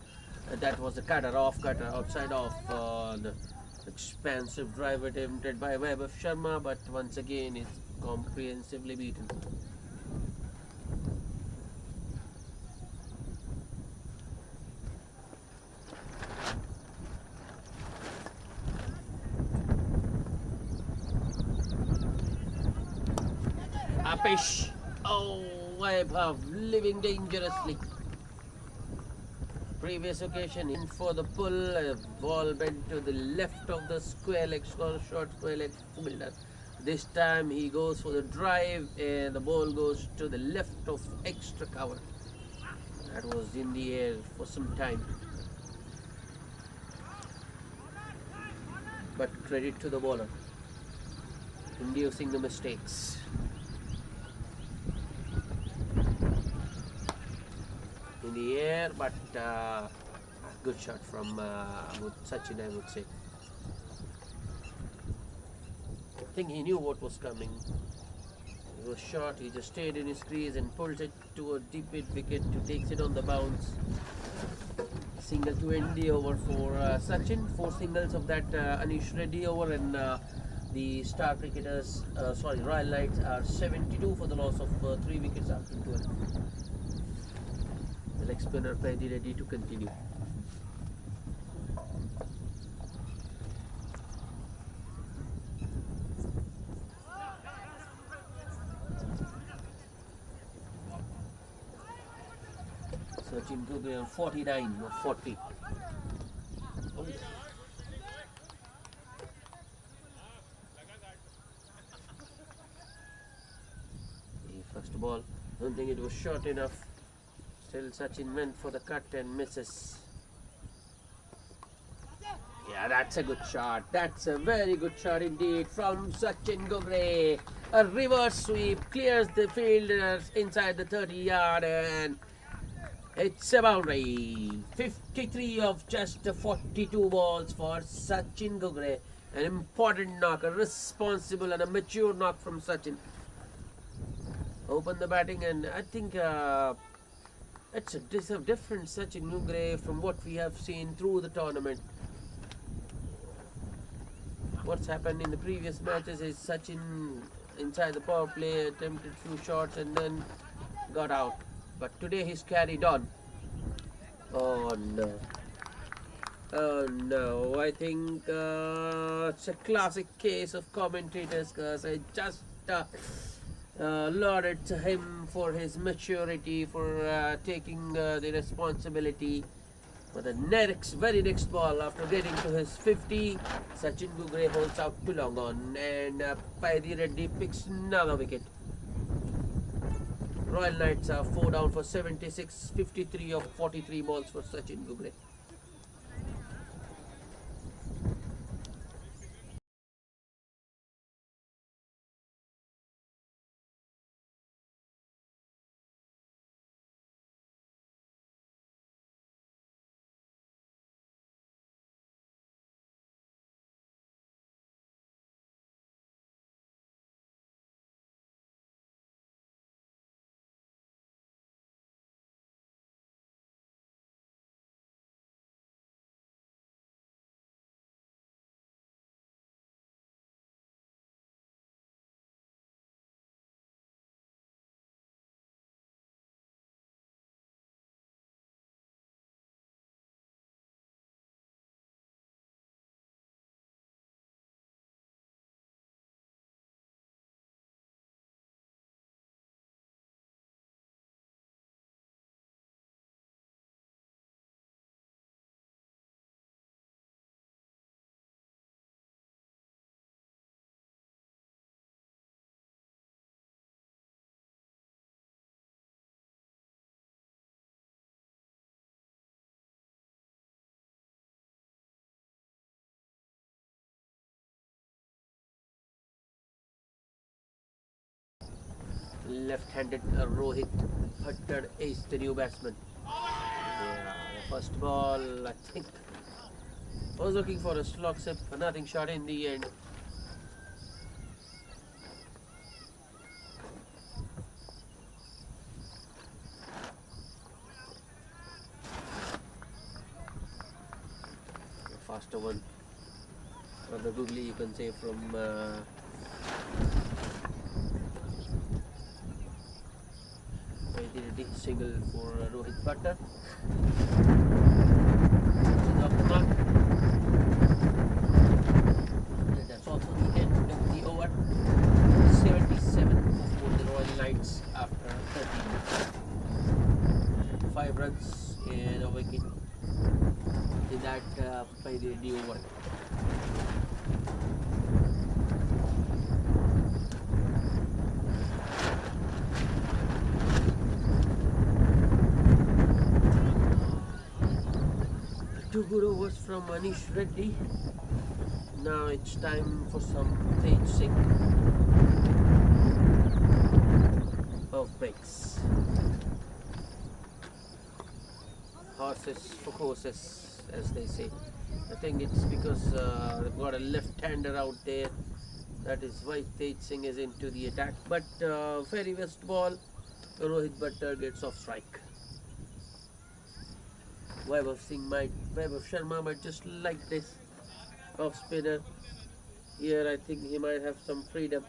That was a cutter, off cutter, outside off. The expansive drive attempted by Vaibhav Sharma, but once again it's comprehensively beaten. Apish. Oh, Vaibhav living dangerously. Previous occasion in for the pull, a ball bent to the left of the square leg, short square leg fielder. This time he goes for the drive and the ball goes to the left of extra cover. That was in the air for some time. But credit to the bowler, inducing the mistakes. In the air, but good shot from Sachin, I would say. I think he knew what was coming. It was short, he just stayed in his crease and pulled it to a deep mid wicket to take it on the bounce. Single to end the over for Sachin. 4 singles of that Anish Reddy over, and the star cricketers, Royal Knights are 72 for the loss of 3 wickets after 12. The leg spinner plenty ready to continue. Sachin Gugre on 49 or 40. Oh. The first ball, don't think it was short enough. Still Sachin went for the cut and misses. Yeah, that's a good shot. That's a very good shot indeed from Sachin Gugre. A reverse sweep clears the fielders inside the 30-yard and it's a boundary. 53 of just 42 balls for Sachin Gugre. An important knock, a responsible and a mature knock from Sachin. Open the batting and I think it's a different Sachin Gugre from what we have seen through the tournament. What's happened in the previous matches is Sachin inside the power play attempted few shots and then got out. But today he's carried on. Oh no. Oh no. I think it's a classic case of commentators because I just lauded to him for his maturity, for taking the responsibility. But the very next ball, after getting to his 50, Sachin Gugre holds out too long on and Paidi Reddy picks another wicket. Royal Knights are 4 down for 76, 53 of 43 balls for Sachin Gugre. Left-handed Rohit Bhattar is the new batsman. Yeah, the first ball, I think, I was looking for a slog sip, but nothing shot in the end. A faster one, rather googly, you can say, from single for Rohit Bhattar. And that's also the end of the over. 77 for the Royal Knights after 13. 5 runs and a wicket in that by the over. Two good overs from Manish Reddy. Now it's time for some Tej Singh of breaks. Horses for courses, as they say. I think it's because they've got a left-hander out there. That is why Tej Singh is into the attack. But very best ball, Rohit Bhattar gets off strike. Vaibhav Sharma might just like this off spinner. Here I think he might have some freedom.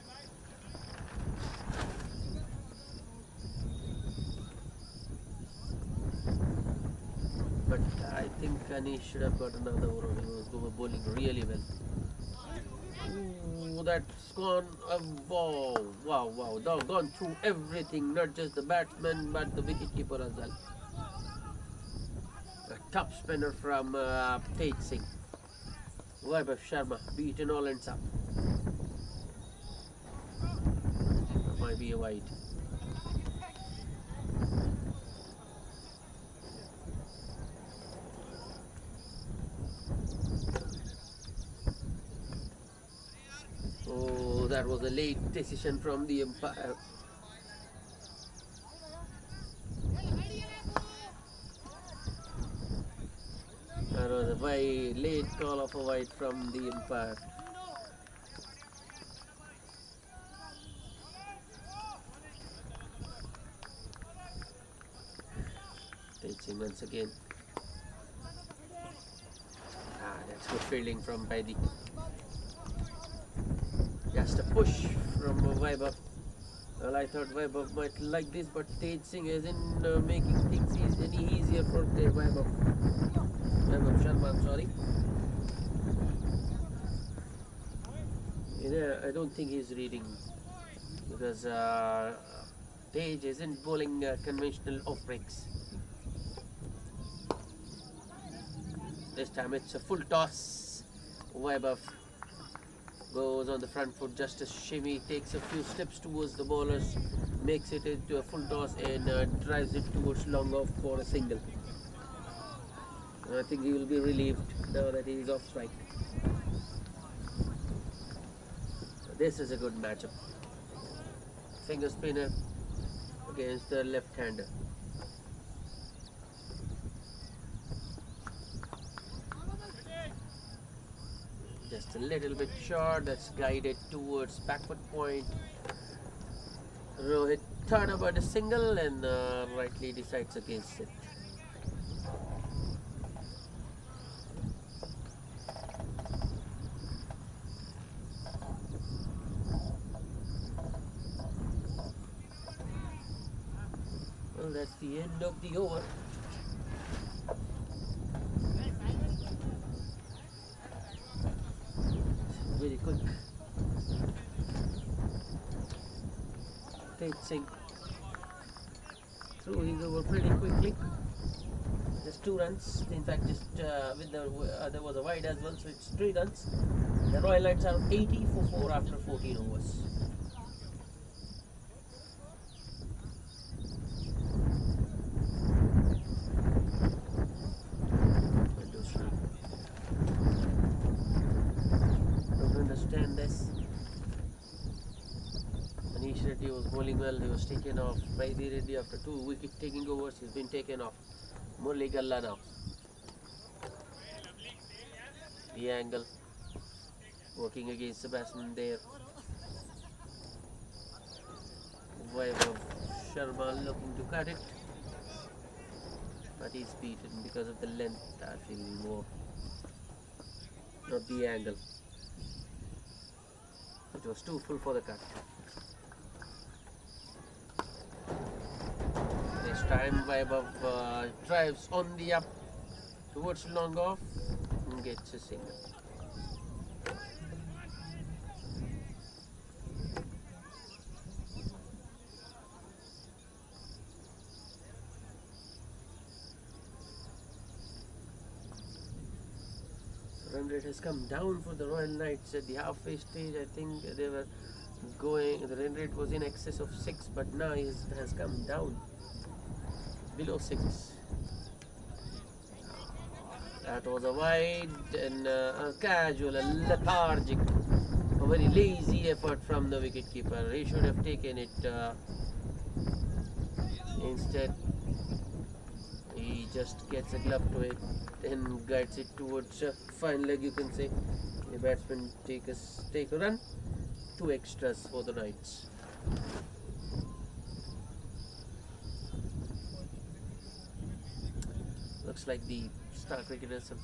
But I think Anish should have got another over. He was bowling really well. Ooh, that's gone. Wow. Now gone through everything, not just the batsman but the wicketkeeper as well. top spinner from Tej Singh. Vaibhav Sharma beaten all ends up. That might be a wide. Oh, that was a late decision from the umpire. That was a very late call of a wide from the umpire. Touching once again. That's good fielding from Baidi. Just a push from Vaibhav. Well, I thought Vaibhav might like this, but Tej Singh isn't making things any easier for Vaibhav. Vaibhav Sharma, I'm sorry. I don't think he's reading because Tej isn't bowling conventional off breaks. This time it's a full toss. Vaibhav goes on the front foot, just a shimmy, takes a few steps towards the bowlers, makes it into a full toss and drives it towards long off for a single. I think he will be relieved now that he is off strike. This is a good matchup. Finger spinner against the left-hander. Just a little bit short, that's guided towards backward point. Rohit thought about a single and rightly decides against it. Well, that's the end of the over. Very quick. Tej Singh threw his over pretty quickly. Just 2 runs. In fact, just with there was a wide as well, so it's 3 runs. The Royal Knights are 80 for 4 after 14 overs. He was bowling well, he was taken off. Baidi Reddy after 2 wicket taking overs, he's been taken off. Murli Galla now. The angle working against the batsman there. Vaibhav Sharma looking to cut it, but he's beaten because of the length, I feel more, not the angle. It was too full for the cut. This time Vaibhav drives on the up towards long off and gets a single. Run rate has come down for the Royal Knights at the halfway stage. I think they were going, the run rate was in excess of 6, but now it has come down below 6. That was a wide and a casual, a lethargic, a very lazy effort from the wicketkeeper. He should have taken it. Instead, he just gets a glove to it and guides it towards a fine leg, you can say. The batsmen take a run, 2 extras for the Knights. Looks like the star cricketers have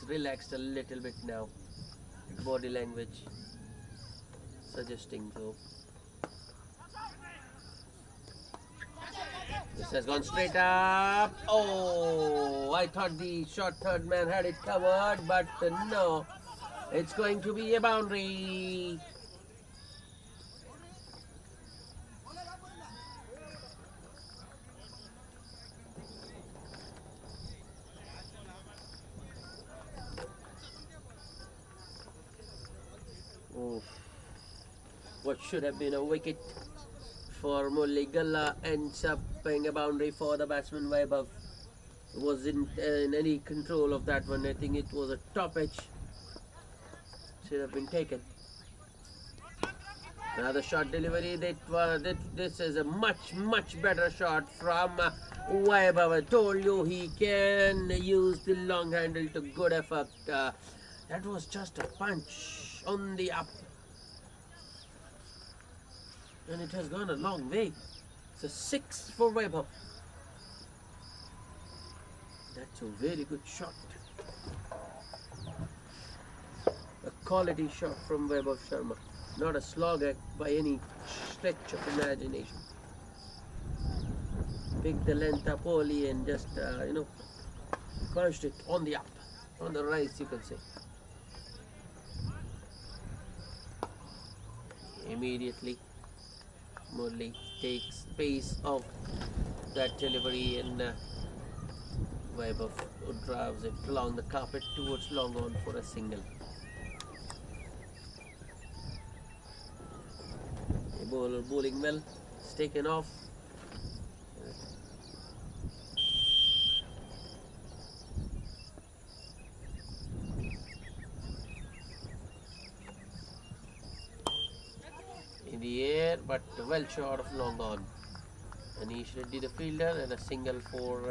relaxed a little bit now. Body language suggesting so. This has gone straight up. Oh, I thought the short third man had it covered, but no. It's going to be a boundary. what should have been a wicket for Murli. Galla ends up paying a boundary for the batsman. Vaibhav wasn't in any control of that one. I think it was a top edge. Should have been taken. Another shot delivery. This is a much better shot from Vaibhav. I told you he can use the long handle to good effect. That was just a punch on the up. And it has gone a long way. It's a 6 for Vaibhav. That's a very good shot. A quality shot from Vaibhav Sharma. Not a slog by any stretch of imagination. Picked the length up early and just, punched it on the up. On the rise, you can say. Immediately, Murli takes pace of that delivery and Vaibhav drives it along the carpet towards long on for a single. A bowler bowling well, it's taken off. In the air, but well short of long on. Anish Reddy the fielder, and a single for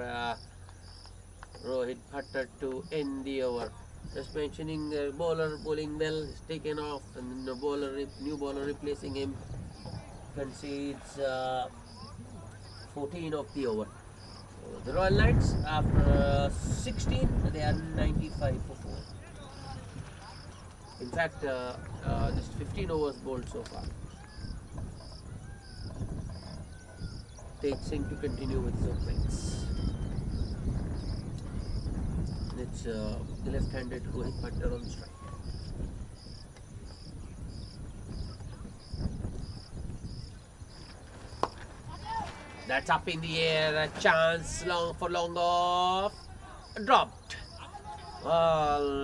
Rohit Bhattar to end the over. Just mentioning the bowler bowling well is taken off, and the new bowler replacing him concedes 14 of the over. So the Royal Knights, after 16, they are 95 for 4. In fact, just 15 overs bowled so far. Tej Singh to continue with his openings. It's the left-handed Rohit Bhattar on strike. That's up in the air, a chance long off, dropped. Well,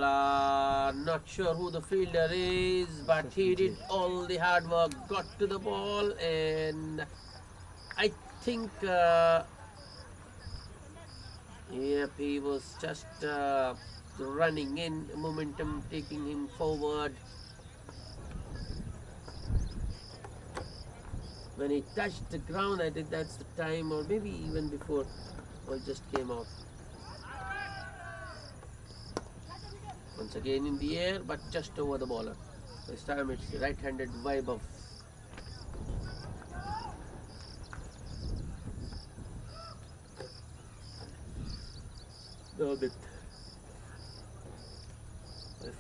not sure who the fielder is, but he did all the hard work, got to the ball, and I think, he was just running in, momentum taking him forward. When he touched the ground, I think that's the time, or maybe even before, ball just came out. Once again in the air, but just over the bowler. This time it's the right-handed Vaibhav. With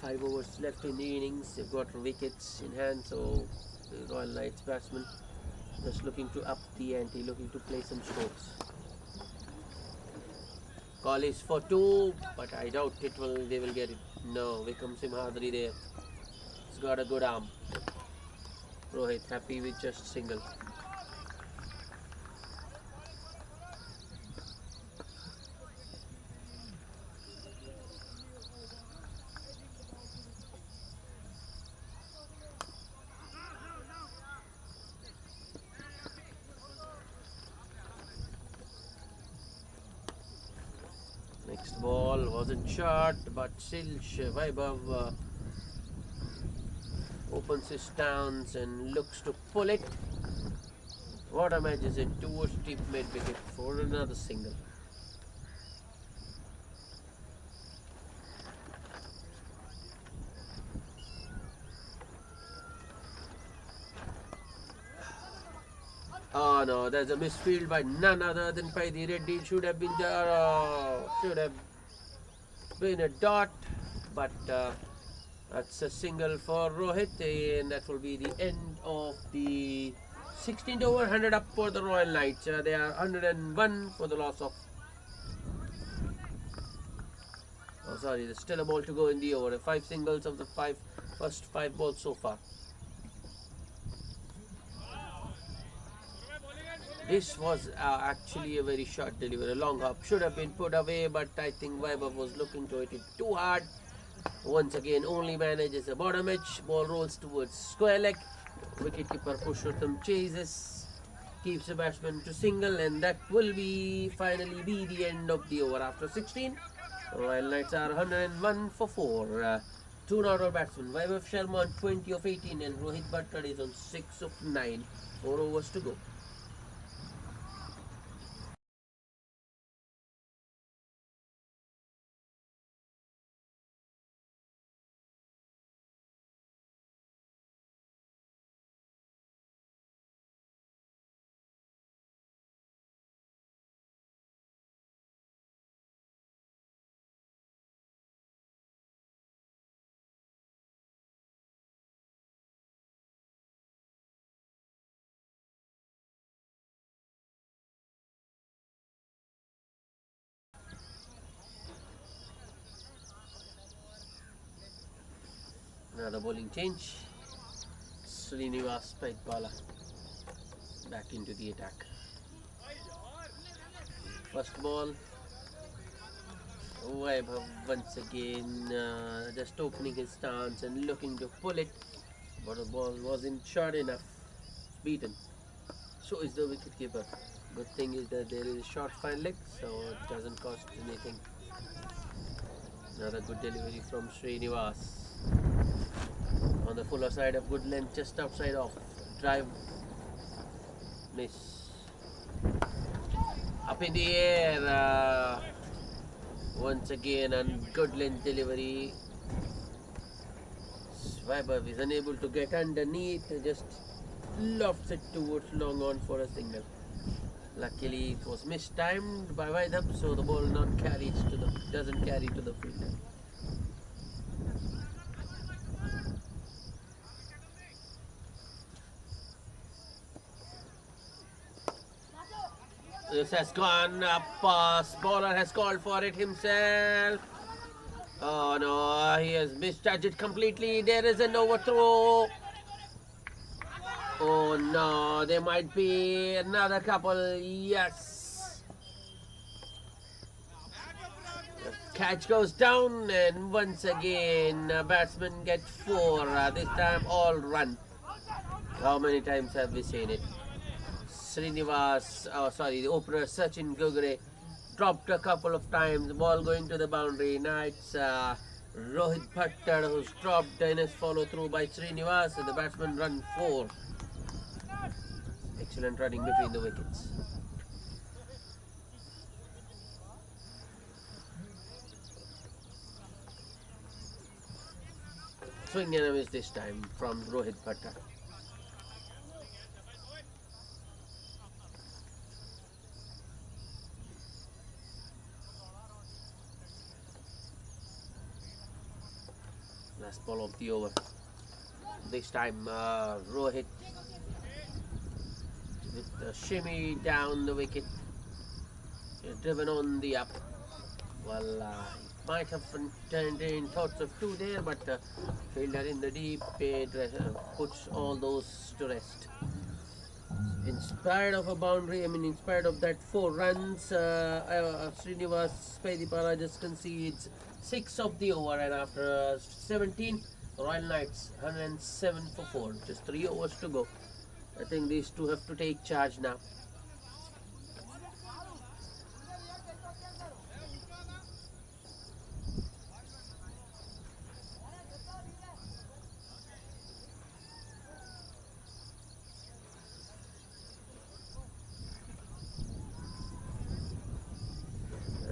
5 overs left in the innings, they've got wickets in hand, so the Royal Knights batsman just looking to up the ante, looking to play some strokes. Call is for 2, but I doubt they will get it. No, Vikram Simhadri there. He's got a good arm. Rohit happy with just single. Next ball wasn't short, but still Vaibhav opens his stance and looks to pull it. What a match is it towards deep mid wicket for another single. Oh no, there's a misfield by none other than Paidi Reddy. Should have been there, should have been a dot, but that's a single for Rohit, and that will be the end of the 16th over. 100 up for the Royal Knights. They are 101 for the loss of. Oh, sorry, there's still a ball to go in the over. 5 singles of the first 5 balls so far. This was actually a very short delivery. A long hop should have been put away, but I think Vaibhav was looking to hit it too hard. Once again, only manages a bottom edge. Ball rolls towards square leg. Wicketkeeper Purushottam chases, keeps the batsman to single, and that will be finally be the end of the over. After 16, Royal Knights are 101 for 4. Two not-out batsmen, Vaibhav Sharma on 20 of 18 and Rohit Bhattad is on 6 of 9. 4 overs to go. Another bowling change. Srinivas Paidpala back into the attack. First ball. Vaibhav once again just opening his stance and looking to pull it, but the ball wasn't short enough. Beaten. So is the wicketkeeper. Good thing is that there is a short fine leg, so it doesn't cost anything. Another good delivery from Srinivas. On the fuller side of good length, just outside off. Drive. Miss. Up in the air. Once again, on good length delivery. Vaibhav is unable to get underneath. Just lofts it towards long on for a single. Luckily, it was mistimed by Vaibhav, so the ball doesn't carry to the fielder. This has gone up. Bowler has called for it himself. Oh no, he has misjudged it completely. There is an overthrow. Oh no, there might be another couple. Yes. The catch goes down, and once again, batsman gets 4. This time, all run. How many times have we seen it? The opener Sachin Gugre dropped a couple of times. Ball going to the boundary. Now it's Rohit Bhattad who's dropped and is followed through by Srinivas, and the batsman run 4. Excellent running between the wickets. Swing and a miss this time from Rohit Bhattad. Last ball of the over. This time Rohit with the shimmy down the wicket, driven on the up. Well, might have turned in thoughts of 2 there, but fielder in the deep puts all those to rest. In spite of a boundary, in spite of that 4 runs, Srinivas Paidpala just concedes 6 of the over, and after 17, Royal Knights 107 for 4. Just 3 overs to go. I think these two have to take charge now.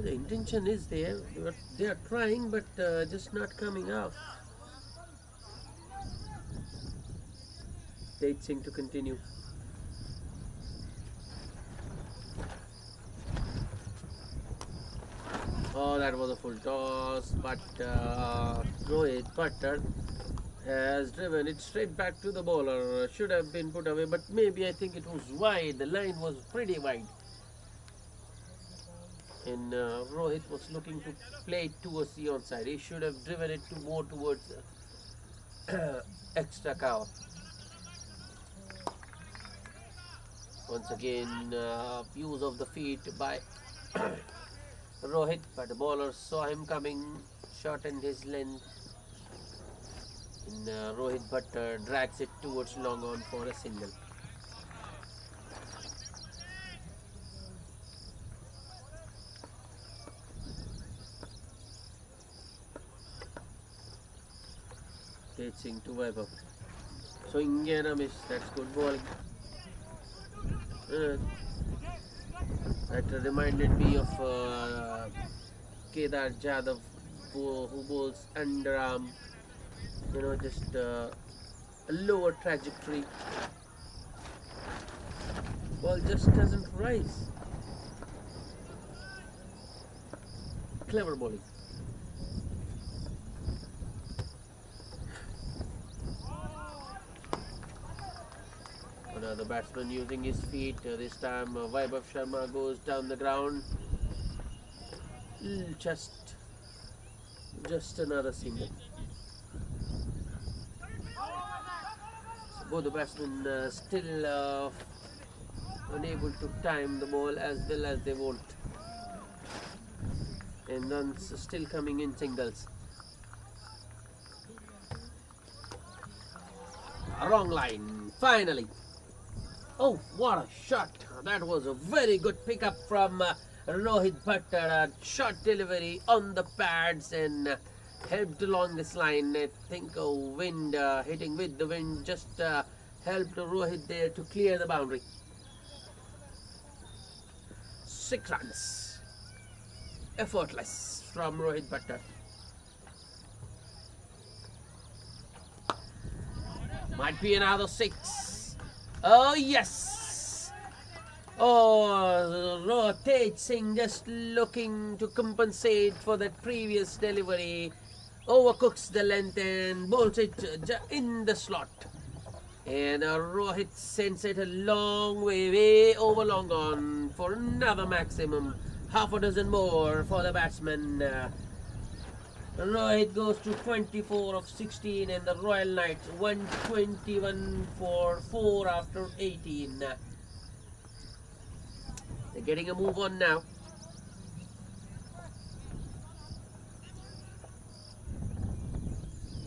The intention is there. They are trying, but just not coming out. Dating to continue. Oh, that was a full toss, but Rohit Bhattad has driven it straight back to the bowler. Should have been put away, but maybe I think it was wide. The line was pretty wide. And Rohit was looking to play it towards the onside. He should have driven it more towards extra cover. Once again, use of the feet by Rohit, but the bowler saw him coming, shortened his length. And Rohit Bhatt drags it towards long on for a single. Catching to Vaibhav. Swing and a miss. That's good bowling. That reminded me of Kedar Jadhav, who bowls underarm. Just a lower trajectory. Ball just doesn't rise. Clever bowling. Another batsman using his feet. This time Vaibhav Sharma goes down the ground. Just another single. So both the batsmen still unable to time the ball as well as they want. And runs still coming in singles. Wrong line. Finally. Oh, what a shot. That was a very good pickup from Rohit Bhatt. A short delivery on the pads and helped along this line. I think a wind hitting with the wind just helped Rohit there to clear the boundary. 6 runs. Effortless from Rohit Bhatt. Might be another 6. Oh, yes. Oh, Tej Singh just looking to compensate for that previous delivery. Overcooks the length and bowls it in the slot. And Rohit sends it a long way over long on for another maximum. Half a dozen more for the batsman. Rohit goes to 24 of 16 and the Royal Knights 121 for 4 after 18. They're getting a move on now.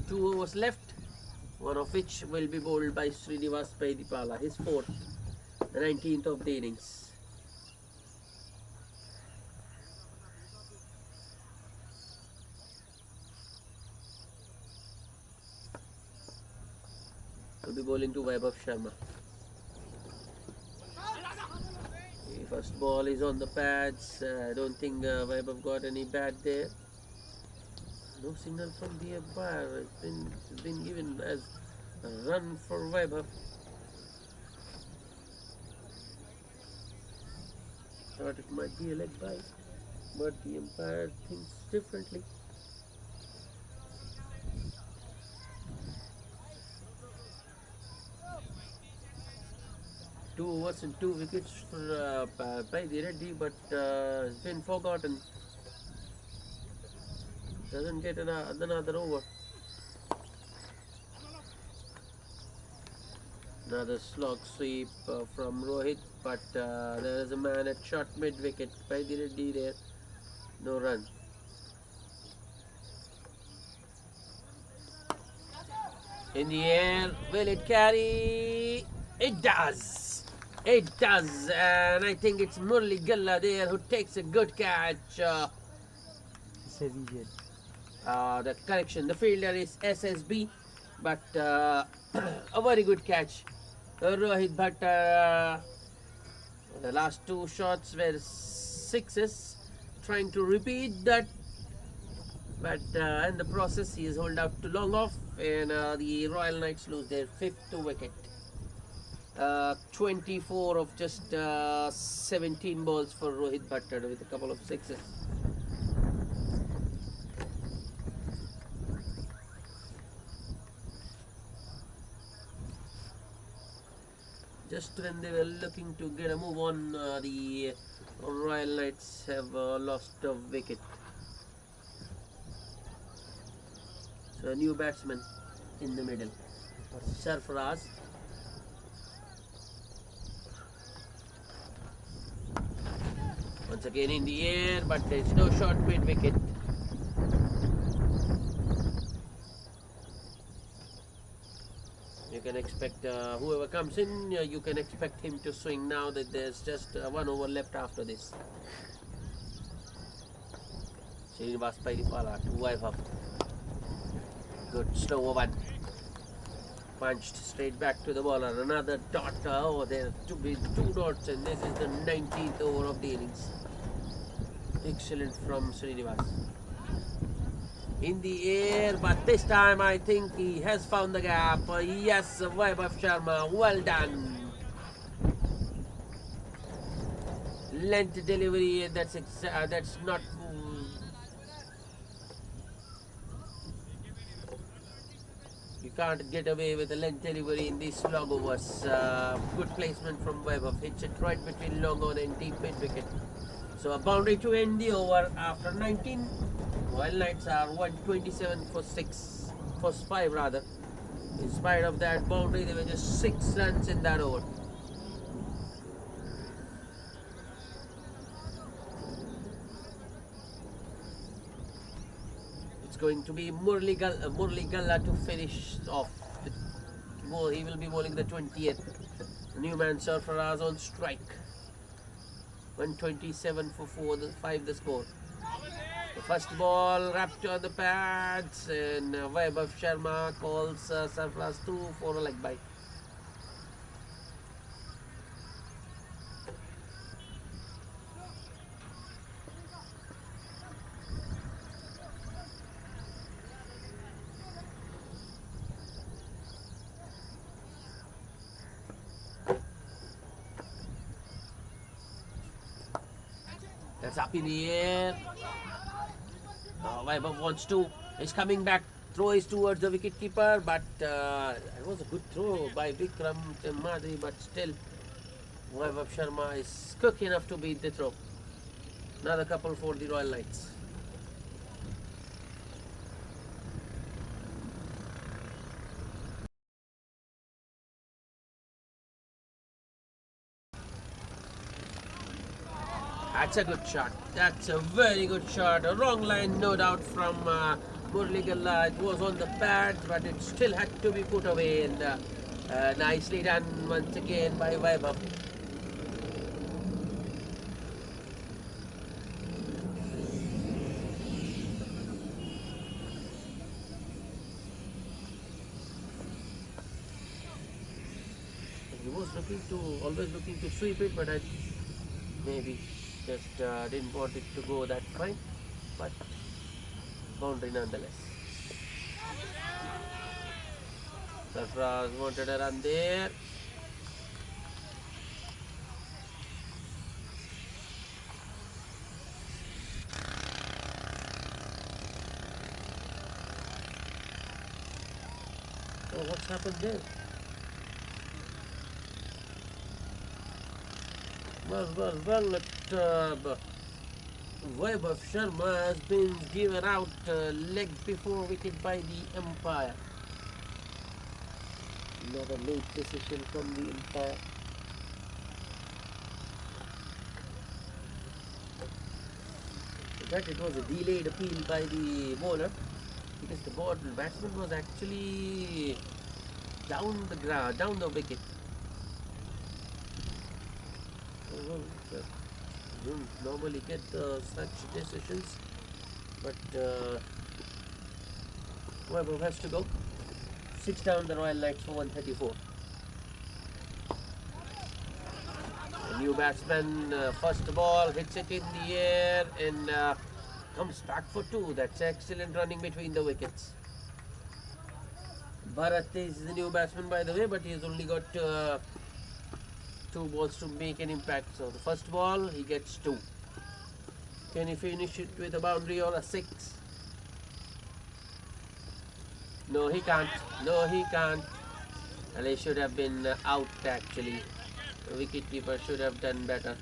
Two overs left, one of which will be bowled by Srinivas Paidipala, his 4th, the 19th of the innings. Will be bowling to Vaibhav Sharma. The first ball is on the pads. I don't think Vaibhav got any bat there. No signal from the umpire. It's been given as a run for Vaibhav. Thought it might be a leg bite, but the umpire thinks differently. Two overs and 2 wickets for Paidi Reddy, but it's been forgotten. Doesn't get another over. Another slog sweep from Rohit, but there is a man at short mid wicket. Paidi Reddy there, no run. In the air, will it carry? It does. It does, and I think it's Murli Galla there who takes a good catch. That correction, the fielder is SSB, but a very good catch. Rohit Bhatt, the last 2 shots were 6s, trying to repeat that, but in the process he is hauled out to long off, and the Royal Knights lose their 5th wicket. 24 of just 17 balls for Rohit Bhatt with a couple of 6s. Just when they were looking to get a move on, the Royal Knights have lost a wicket. So a new batsman in the middle, Sarfaraz. Once again in the air, but there's no short mid wicket. can expect whoever comes in, you can expect him to swing now that there's just 1 over left after this. Srinivas Paidipala to Vaibhav. Good slow one. Punched straight back to the bowler. Another dot. Oh, there to be 2 dots, and this is the 19th over of the innings. Excellent from Srinivas. In the air, but this time I think he has found the gap. Yes, Vaibhav Sharma, well done. Length delivery, that's not. You can't get away with a length delivery in these long overs. Good placement from Vaibhav. Hits it right between long on and deep mid wicket. So a boundary to end the over after 19. Royal Knights are 127 for 5 rather. In spite of that boundary, there were just 6 runs in that over. It's going to be Murli Galla to finish off. He will be bowling the 20th. Newman Sarfaraz on strike. 127 for 5 the score. The first ball wrapped on the pads, and Vaibhav Sharma calls Sarfaraz 2 for a leg bite. That's up in the air. Vaibhav wants to. He's coming back. Throw is towards the wicketkeeper, but it was a good throw by Vikram Madri, but still Vaibhav Sharma is quick enough to beat the throw. Another couple for the Royal Knights. That's a good shot. That's a very good shot. A wrong line, no doubt, from Murli Galla. It was on the pads, but it still had to be put away. And nicely done once again by Vaibhav. He was always looking to sweep it, but maybe just didn't want it to go that fine, but boundary nonetheless. Sarfaraz wanted a run there. Oh, what's happened there? Well, Vaibhav Sharma has been given out leg before wicket by the umpire. Not a late decision from the umpire. In fact, it was a delayed appeal by the bowler because the batsman was actually down the wicket. Don't normally get such decisions, but Vaibhav has to go. 6 down the Royal Knights for 134. A new batsman, first ball, hits it in the air and comes back for 2. That's excellent running between the wickets. Bharat is the new batsman, by the way, but he's only got 2 balls to make an impact. So the first ball, he gets 2. Can he finish it with a boundary or a 6? No, he can't. And he should have been out actually. The wicketkeeper should have done better,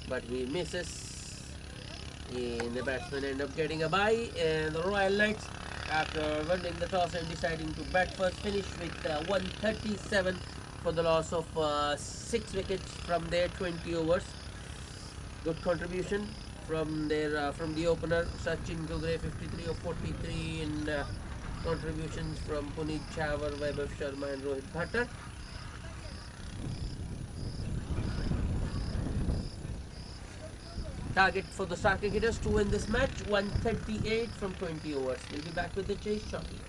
but he misses. And the batsmen end up getting a bye, and the Royal Knights, after winning the toss and deciding to bat first, finish with 137 for the loss of 6 wickets from their 20 overs. Good contribution from the opener Sachin Gugre, 53 of 43, and Contributions from Puneet Chawar, Vaibhav Sharma and Rohit Bhatter. Target for the Star Cricketers to win this match, 138 from 20 overs. We'll be back with the chase shortly.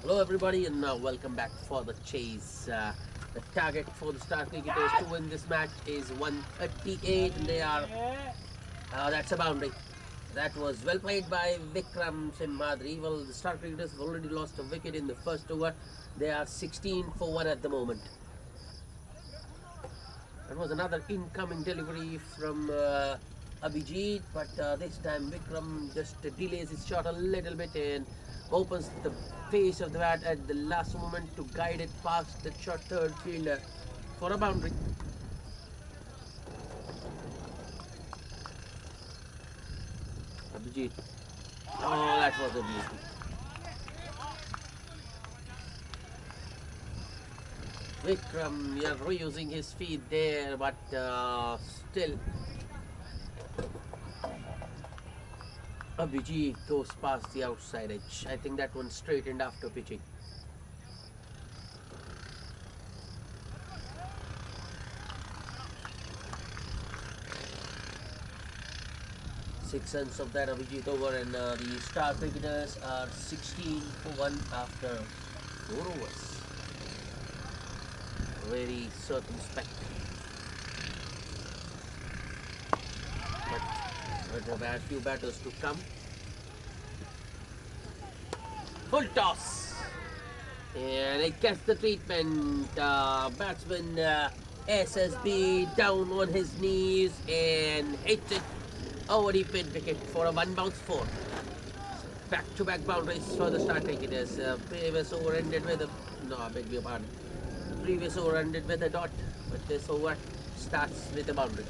Hello everybody and welcome back for the chase. The target for the Star Cricketers to win this match is 138 and they are, that's a boundary. That was well played by Vikram Simhadri. Well, the Star Cricketers have already lost a wicket in the first over. They are 16 for 1 at the moment. That was another incoming delivery from Abhijit, but this time Vikram just delays his shot a little bit and opens the face of the bat at the last moment to guide it past the short third fielder for a boundary. Abhijit. Oh, that was a beauty. Vikram, yeah, reusing his feet there, but still Abhijit goes past the outside edge. I think that one straightened after pitching. Six runs of that Abhijit over, and the Star Cricketers are 16 for 1 after 4 overs. Very circumspect. But a few batters to come. Full toss. And it gets the treatment. Batsman SSB down on his knees and hits it over the mid wicket for a 1 bounce 4. Back-to-back boundaries for the Star Cricketers. Previous over ended with a... No, I beg your pardon. The previous over ended with a dot, but this over starts with a boundary.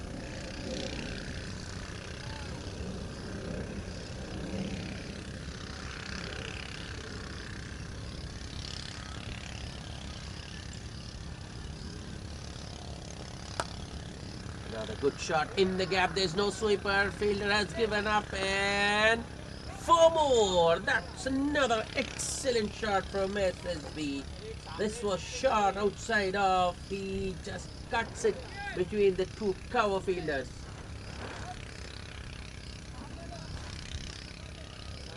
Another good shot in the gap. There's no sweeper. Fielder has given up and 4 more. That's another excellent shot from SSB. This was shot outside off. He just cuts it between the 2 cover fielders.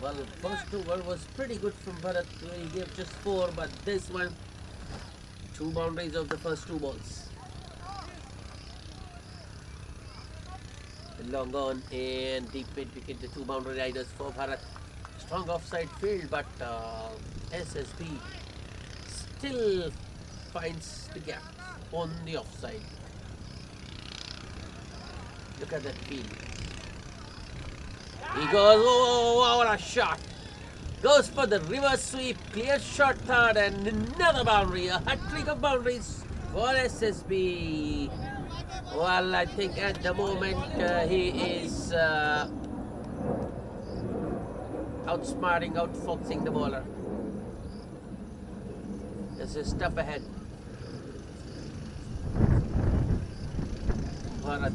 Well, the first over was pretty good from Bharat. He gave just 4, but this one, 2 boundaries of the first 2 balls. Long on and deep mid wicket, the 2 boundary riders for Bharat. Strong offside field, but SSB still finds the gap on the offside. Look at that field. He goes, oh, what a shot. Goes for the reverse sweep, clear shot third and another boundary. A hat-trick of boundaries for SSB. Well, I think at the moment he is outsmarting, outfoxing the bowler. There's a step ahead. Bharat.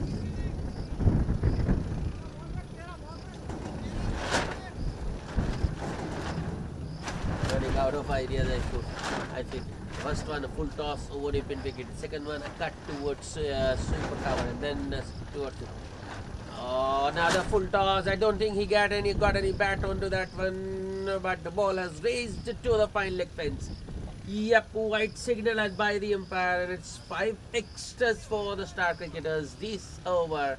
Running out of ideas, I think. First one a full toss over the pin wicket. Second one a cut towards sweeper cover, and then towards it. Oh, another full toss. I don't think he got any bat onto that one, but the ball has raised to the fine leg fence. Yep, white signal by the umpire, and it's 5 extras for the Star Cricketers this over.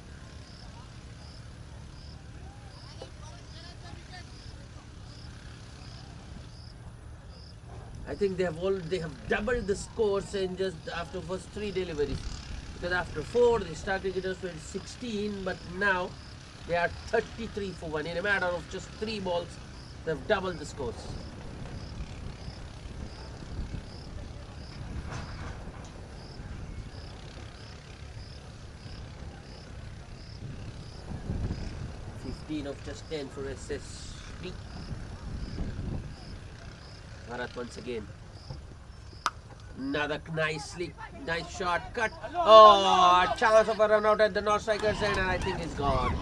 I think they have doubled the scores in just after first 3 deliveries. Because after 4, the Star Cricketers were 16, but now they are 33 for 1. In a matter of just 3 balls, they've doubled the scores. Of just 10 for SSB. Bharat once again. Another nice shot cut. Oh, a chance of a run out at the North striker's end, and I think he's gone.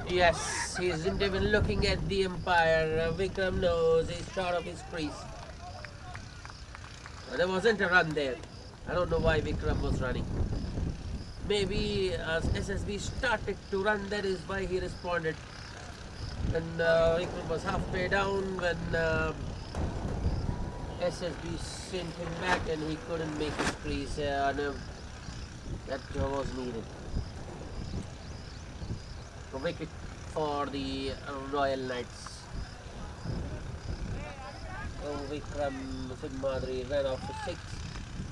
Yes, he isn't even looking at the umpire. Vikram knows he's short of his crease. There wasn't a run there. I don't know why Vikram was running. Maybe as SSB started to run, that is why he responded. And Vikram was halfway down when SSB sent him back and he couldn't make his crease. No, that was needed. A wicket for the Royal Knights. Vikram Madri ran out for 6,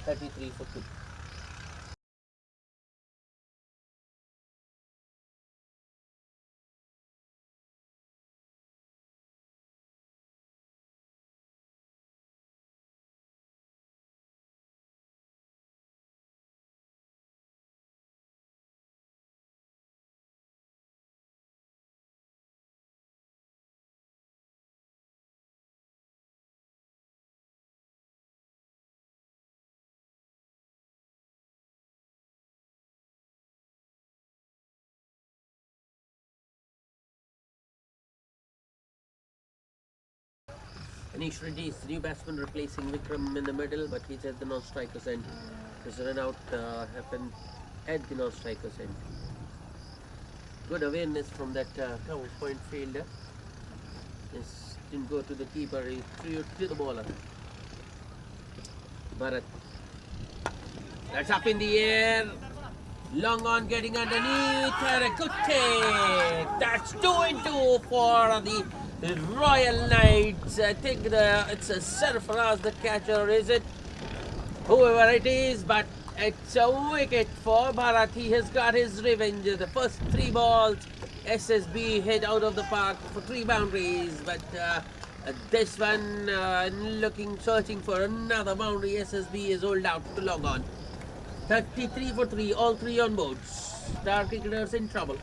33 for 2. Anish Reddy is the new batsman replacing Vikram in the middle, but he's at the non-striker's end. His run out happened at the non-striker's end. Good awareness from that cover point fielder. This didn't go to the keeper, he threw it to the bowler. Bharat. That's up in the air. Long on getting underneath and a good take. That's 2-2 for the Royal Knights. I think it's a Sarfaraz, the catcher, is it? Whoever it is, but it's a wicket for Bharat. He has got his revenge. The first 3 balls, SSB hit out of the park for 3 boundaries, but this one searching for another boundary. SSB is rolled out to log on. 33 for 3, all 3 on boards. Star cricketers in trouble.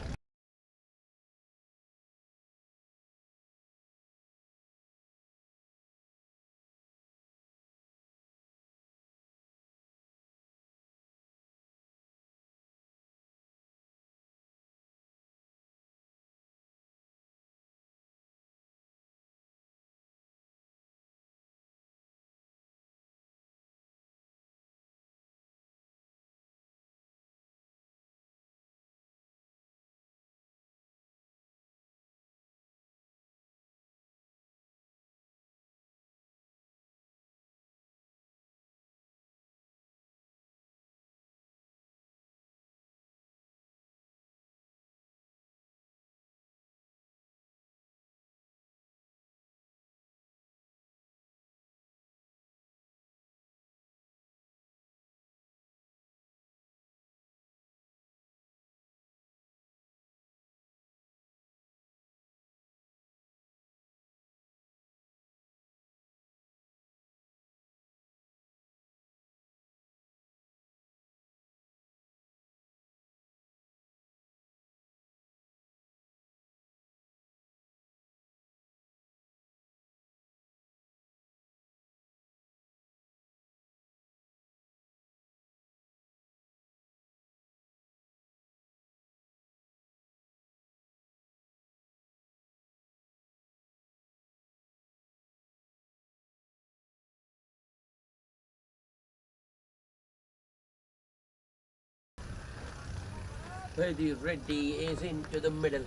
Reddy is into the middle.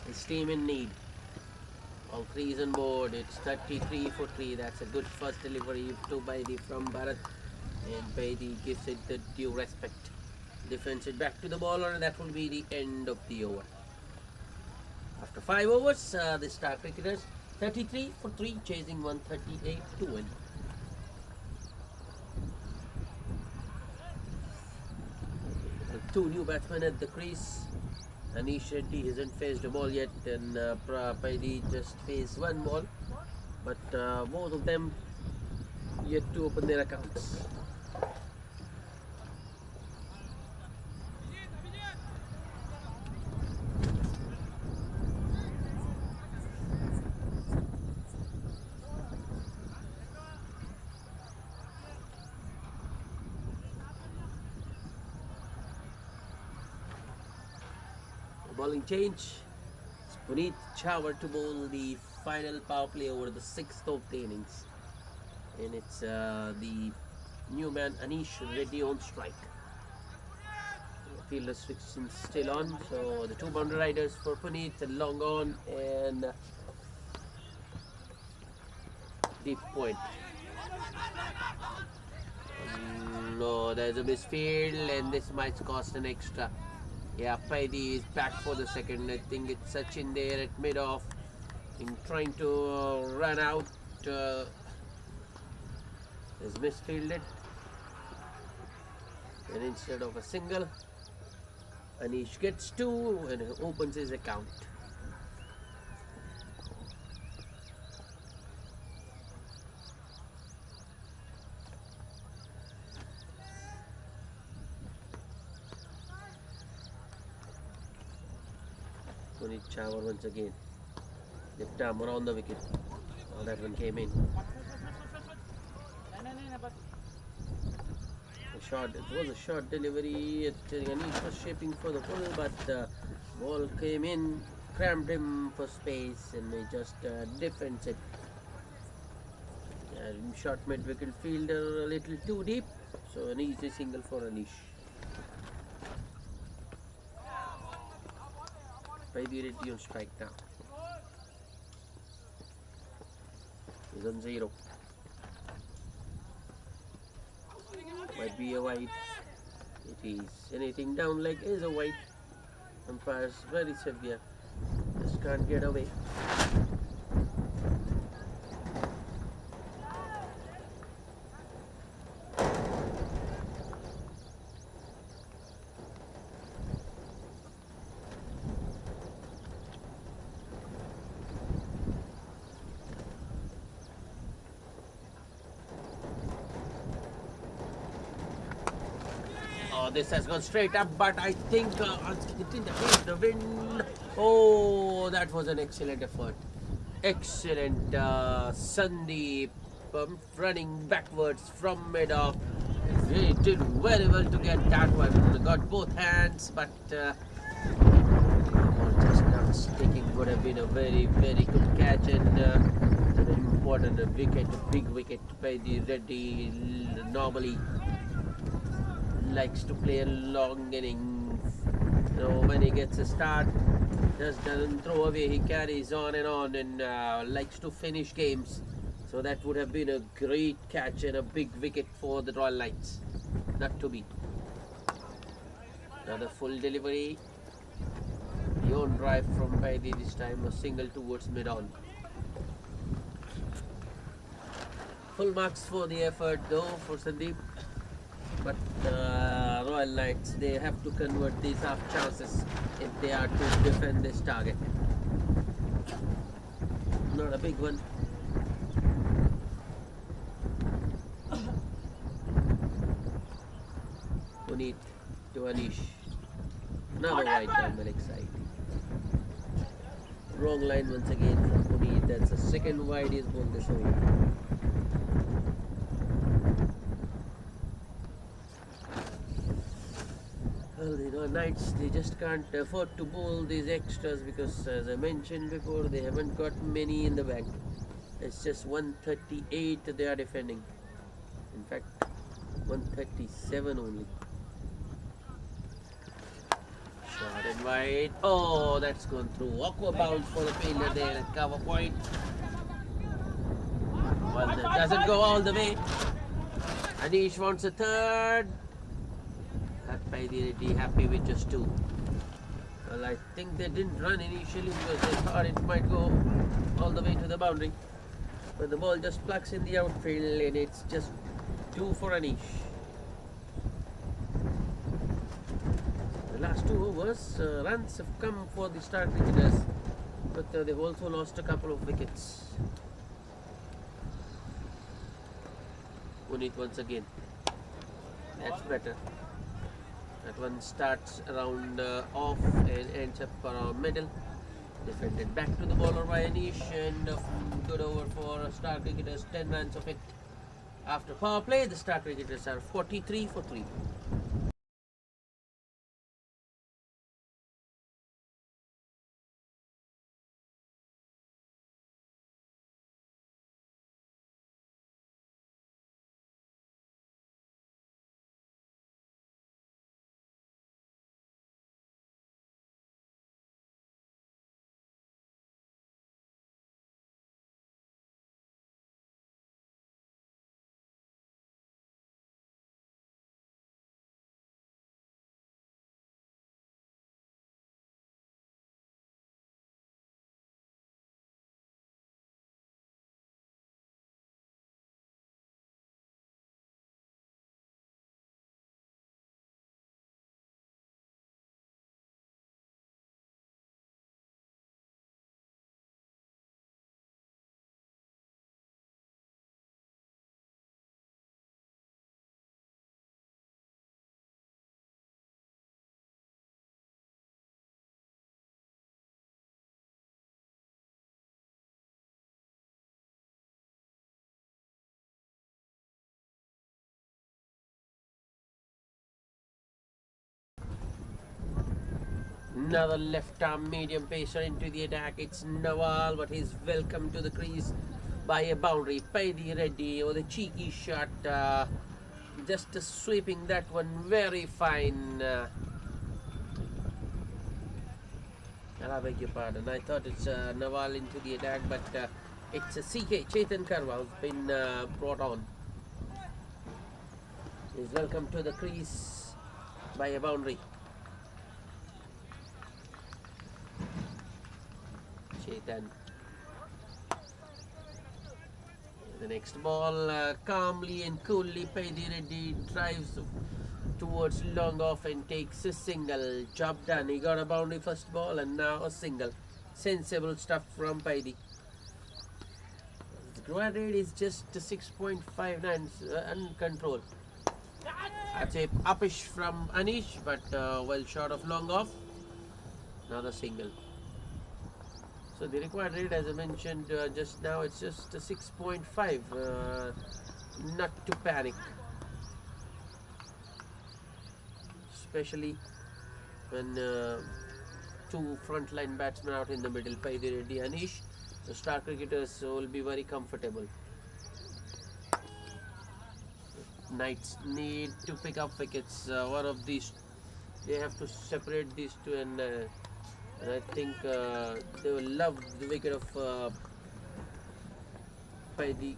His team in need. All 3s on board. It's 33 for 3. That's a good first delivery to Baidi from Bharat. And Baidi gives it the due respect. Defends it back to the bowler, and that will be the end of the over. After 5 overs, the Star cricketers 33 for 3, chasing 138 to win. Two new batsmen at the crease. Anish Reddy hasn't faced a ball yet, and Paidi just faced 1 ball, but both of them yet to open their accounts. Bowling change. It's Puneet Chawar to bowl the final power play over the 6th of the innings. And it's the new man Anish Reddy on strike. Field restrictions still on, so the 2 boundary riders for Puneet, long on, and deep point. No, there's a misfield, and this might cost an extra. Yeah, Paidi is back for the second. I think it's Sachin there at mid-off, trying to run out. Is misfielded, and instead of a single, Anish gets two and opens his account. Puneet Chawar once again. Left arm around the wicket. Oh, that one came in. It was a short delivery. Anish was shaping for the pull, but ball came in, crammed him for space, and they just defends it. Short mid wicket fielder a little too deep, so an easy single for Anish. Maybe Reddy on strike now. He's on 0. Might be a wide. It is. Anything down leg is a wide. Umpire's very severe. Just can't get away. This has gone straight up, but I think it didn't hit the wind. Oh, that was an excellent effort. Excellent. Sandeep running backwards from mid-off. He did very well to get that one. Got both hands, but just not sticking. Would have been a very, very good catch and an important wicket, a big wicket by the Reddy. Normally likes to play a long innings. When he gets a start, just doesn't throw away. He carries on and likes to finish games. So that would have been a great catch and a big wicket for the Royal Knights. Not to beat. Another full delivery. The own drive from Baidi this time, a single towards mid-on. Full marks for the effort though for Sandeep. But Royal Knights, they have to convert these half chances if they are to defend this target. Not a big one. Puneet to Anish. Another wide down the leg side. Wrong line once again from Puneet. That's the second wide he's bowled this over. Well, Knights, they just can't afford to bowl these extras because, as I mentioned before, they haven't got many in the bank. It's just 138 they are defending. In fact, 137 only. Short and wide. Oh, that's gone through. Awkward bounce for the fielder there at cover point. Well, that doesn't go all the way. Anish wants a third. Reddy happy with just 2. Well, I think they didn't run initially because they thought it might go all the way to the boundary. But the ball just plucks in the outfield and it's just 2 for Anish. The last 2 overs, runs have come for the star cricketers, but they've also lost a couple of wickets. Puneet once again. That's better. That one starts around off and ends up around middle. Defended back to the bowler by Anish and good over for Star Cricketers. 10 runs of it. After power play, the Star Cricketers are 43 for 3. Another left arm medium pacer into the attack. It's Nawal, but he's welcomed to the crease by a boundary. Paidi Reddy with a cheeky shot. Just sweeping that one very fine. I beg your pardon. I thought it's Nawal into the attack, but it's a CK Chetan Karwa who's been brought on. He's welcome to the crease by a boundary. Chetan. The next ball, calmly and coolly, Paidi Reddy drives towards long off and takes a single. Job done. He got a boundary first ball and now a single. Sensible stuff from Paidi. The ground rate is just 6.59 uncontrolled. I'd say uppish from Anish, but well short of long off. Another single. So the required rate, as I mentioned just now, it's just 6.5. Not to panic, especially when two frontline batsmen out in the middle, Paidi Reddy and Anish. The star cricketers will be very comfortable. Knights need to pick up wickets. One of these, they have to separate these two, and I think they will love the wicket of Paidi.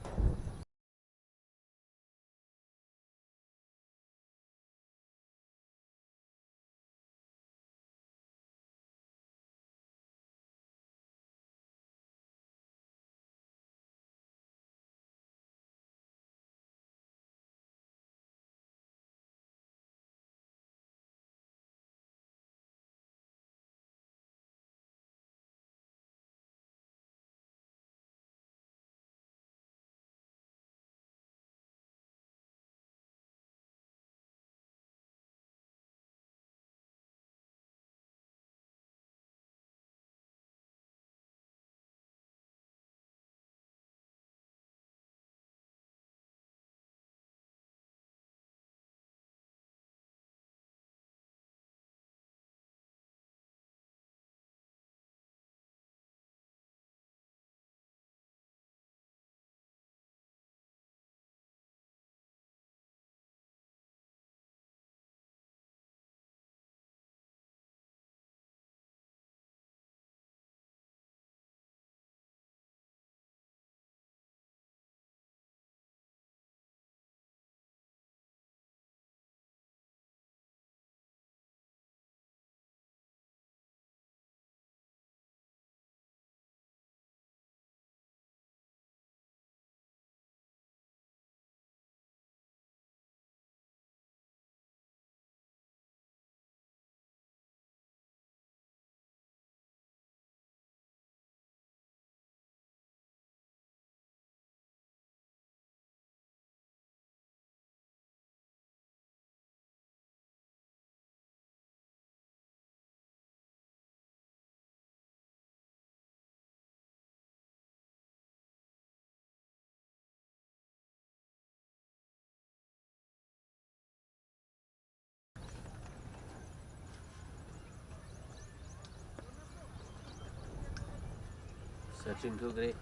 Sachin Kugre.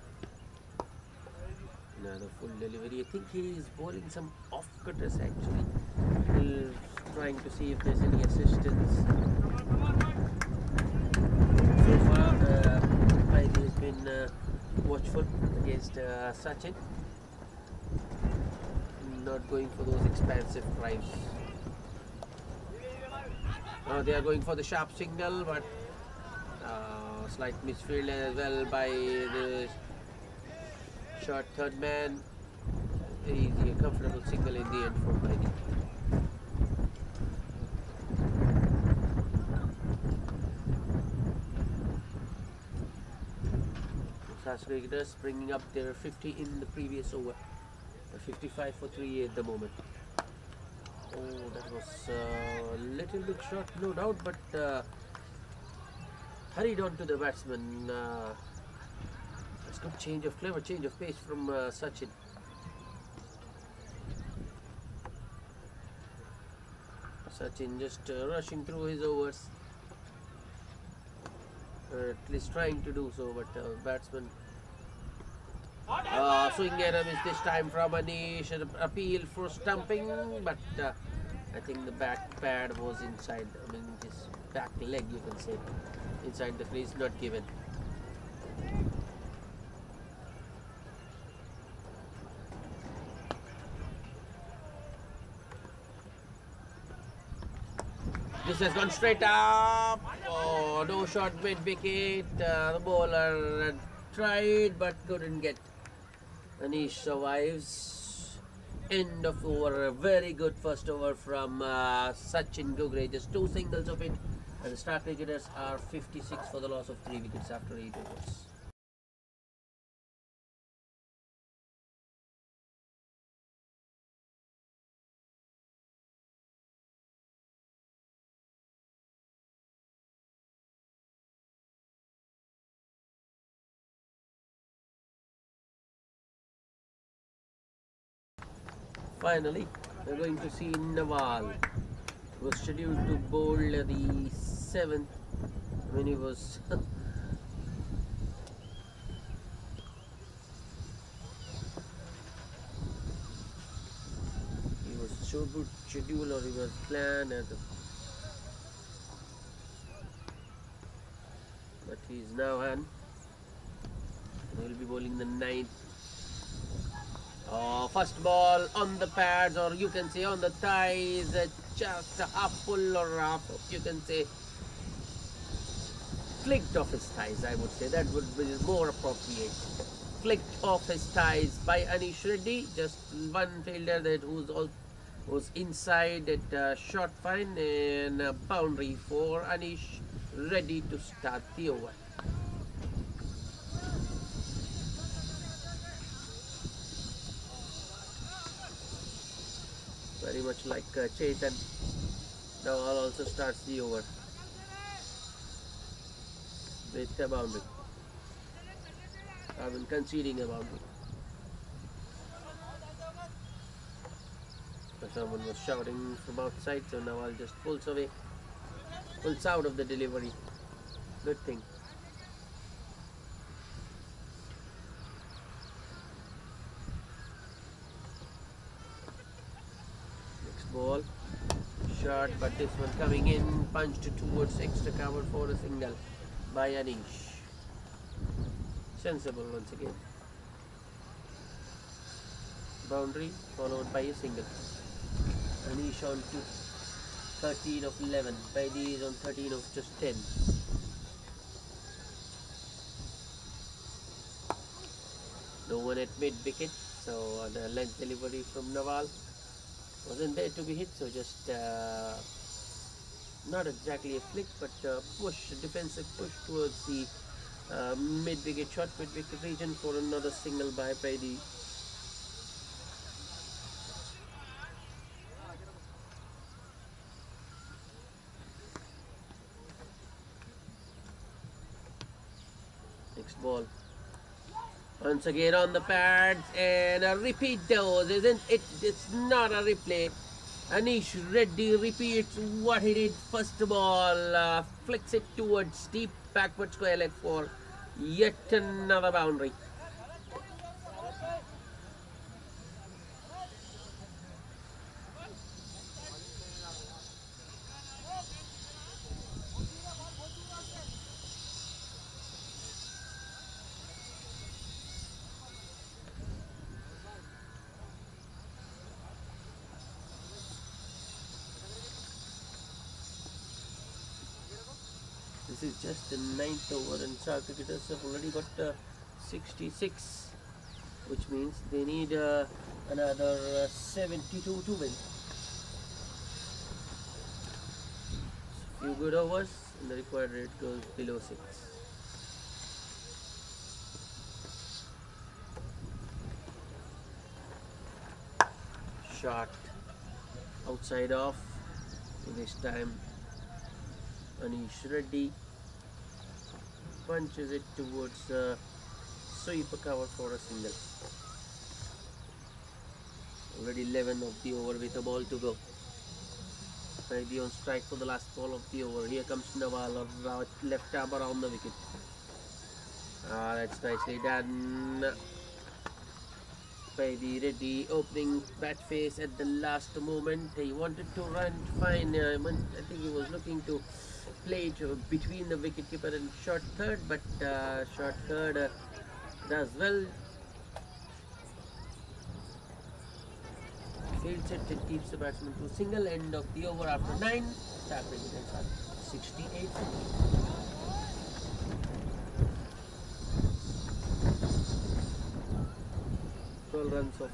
Another full delivery. I think he is bowling some off-cutters actually. He's trying to see if there's any assistance. So far, Paidi has been watchful against Sachin. Not going for those expansive drives. They are going for the sharp single, but slight misfield as well by the short third man. Very easy, a comfortable single in the end for Paidi. Cricketers bringing up their 50 in the previous over. 55 for 3 at the moment. Oh, that was a little bit short, no doubt, but hurried on to the batsman. That's good change of clever change of pace from Sachin. Sachin just rushing through his overs. at least trying to do so, but batsman swing error is this time from Anish. An appeal for stumping, but I think the back pad was inside. I mean, his back leg, you can say, inside the crease, not given. This has gone straight up. Oh, no shot mid wicket. The bowler tried but couldn't get. Anish survives. End of over. A very good first over from Sachin Gugre. Just 2 singles of it. And the Star Cricketers are 56 for the loss of 3 wickets after 8 overs. Finally, we're going to see Nawal. He was scheduled to bowl the 7th when he was he was scheduled or he was planned but he's now on. He'll be bowling the 9th. First ball on the pads, or you can say on the thighs, just a half pull or half, you can say, flicked off his thighs. I would say that would be more appropriate. Flicked off his thighs by Anish Reddy. Just one fielder that was inside at short fine, and a boundary for Anish Reddy to start the over. Very much like Chetan. Nawal also starts the over with a boundary. I mean, conceding a boundary. Someone was shouting from outside, so Nawal just pulls away, pulls out of the delivery. Good thing. Ball shot, but this one coming in, punched towards extra cover for a single by Anish. Sensible once again. Boundary followed by a single. Anish on to 13 of 11. Baidi is on 13 of just 10. No one at mid wicket, so the length delivery from Nawal wasn't there to be hit, so just not exactly a flick, but push, defensive push towards the mid-wicket shot, mid-wicket region for another single by Baidi. Next ball. Once again on the pads, and a repeat dose, isn't it? It's not a replay. Anish Reddy repeats what he did first ball, flicks it towards deep backward square leg for yet another boundary. This is just the 9th over, and Star Cricketers have already got 66, which means they need another 72 to win. Few good overs, and the required rate goes below 6. Shot outside off. This time Anish Reddy punches it towards sweeper cover for a single. Already 11 of the over with a ball to go. Maybe on strike for the last ball of the over. Here comes Nawal, left arm around the wicket. That's nicely done by the Reddy, opening bat face at the last moment. He wanted to run fine. I think he was looking to play it between the wicketkeeper and short third, but short third does well. Fields it and keeps the batsman to single. End of the over after 9. Star cricketers are 68. 12 runs of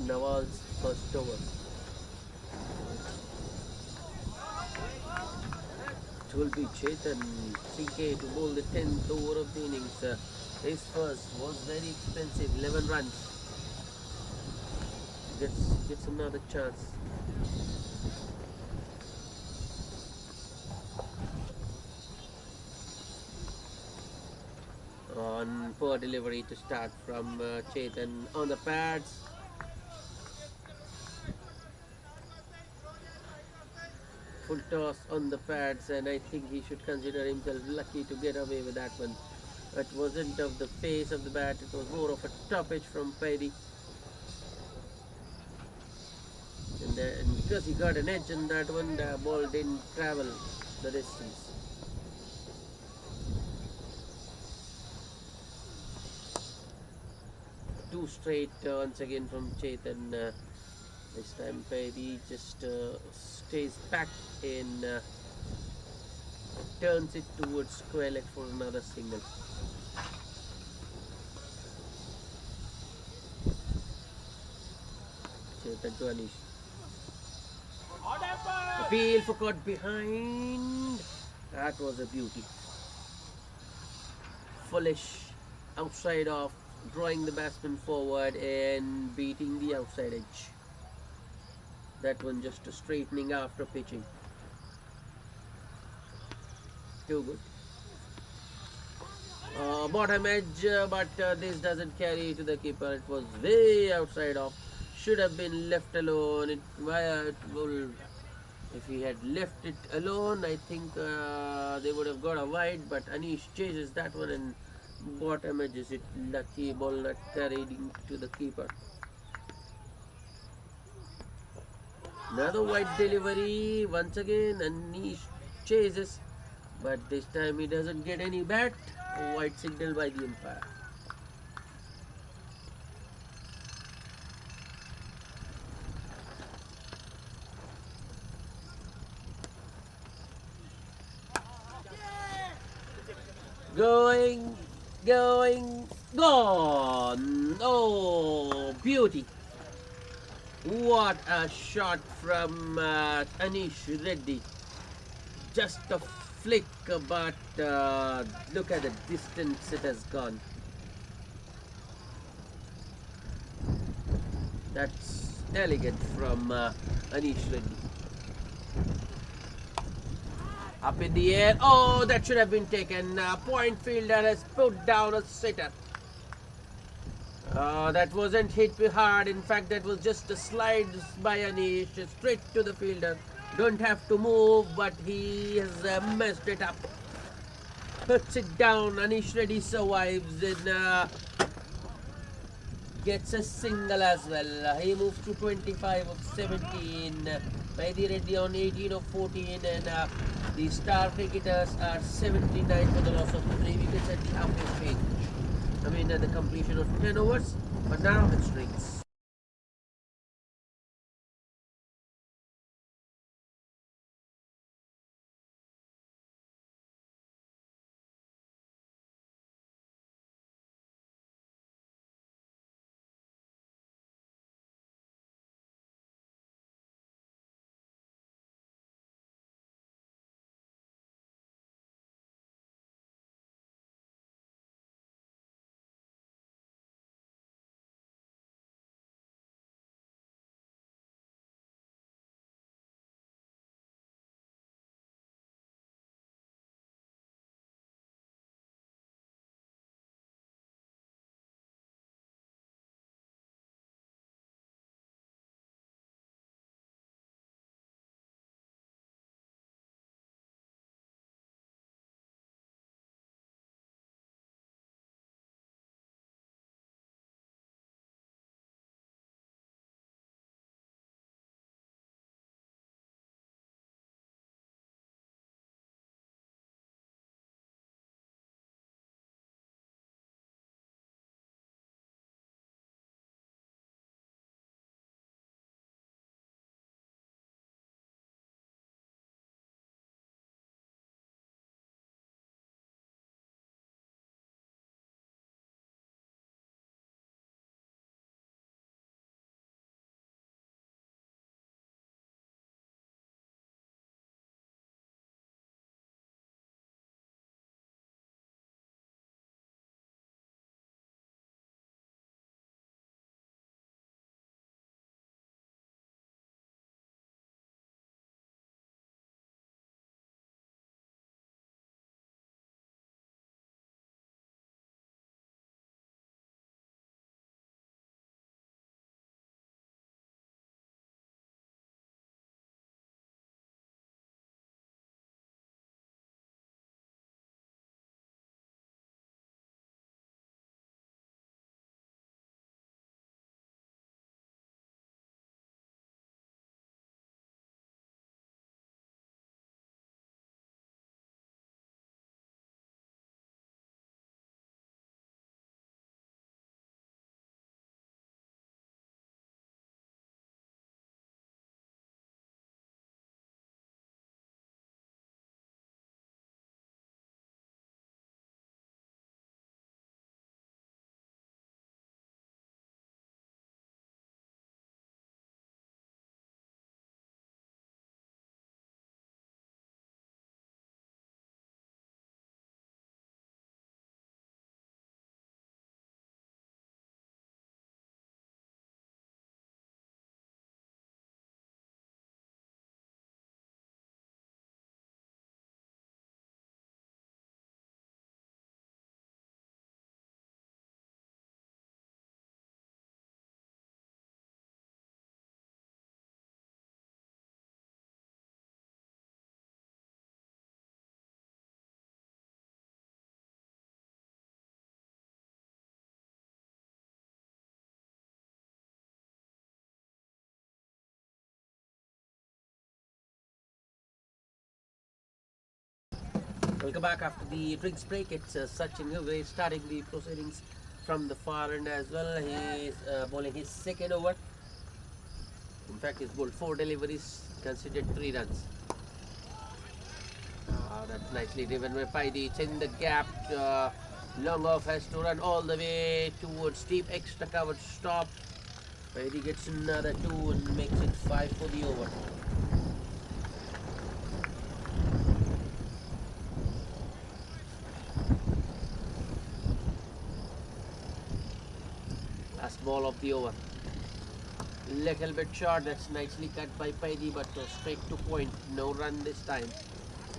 Nawal's first over. It will be Chetan CK to bowl the 10th over of the innings. His first was very expensive, 11 runs. Gets another chance. On poor delivery to start from Chetan on the pads. Full toss on the pads, and I think he should consider himself lucky to get away with that one. It wasn't of the face of the bat, it was more of a toppage from Paddy. And because he got an edge on that one, the ball didn't travel the distance. Two straight once again from Chetan. This time Paddy just stays back and turns it towards square leg for another single. Chetan to Anish. Appeal for caught behind. That was a beauty. Foolish outside off, drawing the batsman forward and beating the outside edge. That one just straightening after pitching. Too good. Bottom edge, but this doesn't carry to the keeper. It was way outside off. Should have been left alone. If he had left it alone, I think they would have got a wide, but Anish chases that one and bottom edges it. Lucky ball not carried to the keeper. Another wide delivery. Once again, Anish chases, but this time he doesn't get any bat. A wide signal by the umpire. Going, gone. Oh, beauty. What a shot from Anish Reddy. Just a flick, but look at the distance it has gone. That's elegant from Anish Reddy. Up in the air. Oh, that should have been taken. Point fielder has put down a sitter. That wasn't hit hard. In fact, that was just a slide by Anish straight to the fielder. Don't have to move, but he has messed it up. Puts it down. Anish Reddy survives and gets a single as well. He moves to 25 of 17. Paddy Reddy on 18 of 14, and the Star cricketers are 79 for the loss of 3 wickets at the halfway stage. I mean, at the completion of 10 overs, but now it strings. Welcome back after the drinks break. It's Sachin Gilgray starting the proceedings from the far end as well. He is bowling his second over. In fact, he's bowled 4 deliveries, considered 3 runs. That's nicely driven by Paidi. It's in the gap. Long off has to run all the way towards deep extra covered stop. Paidi gets another 2 and makes it 5 for the over. Last ball of the over. Little bit short. That's nicely cut by Paidi, but straight to point. No run this time.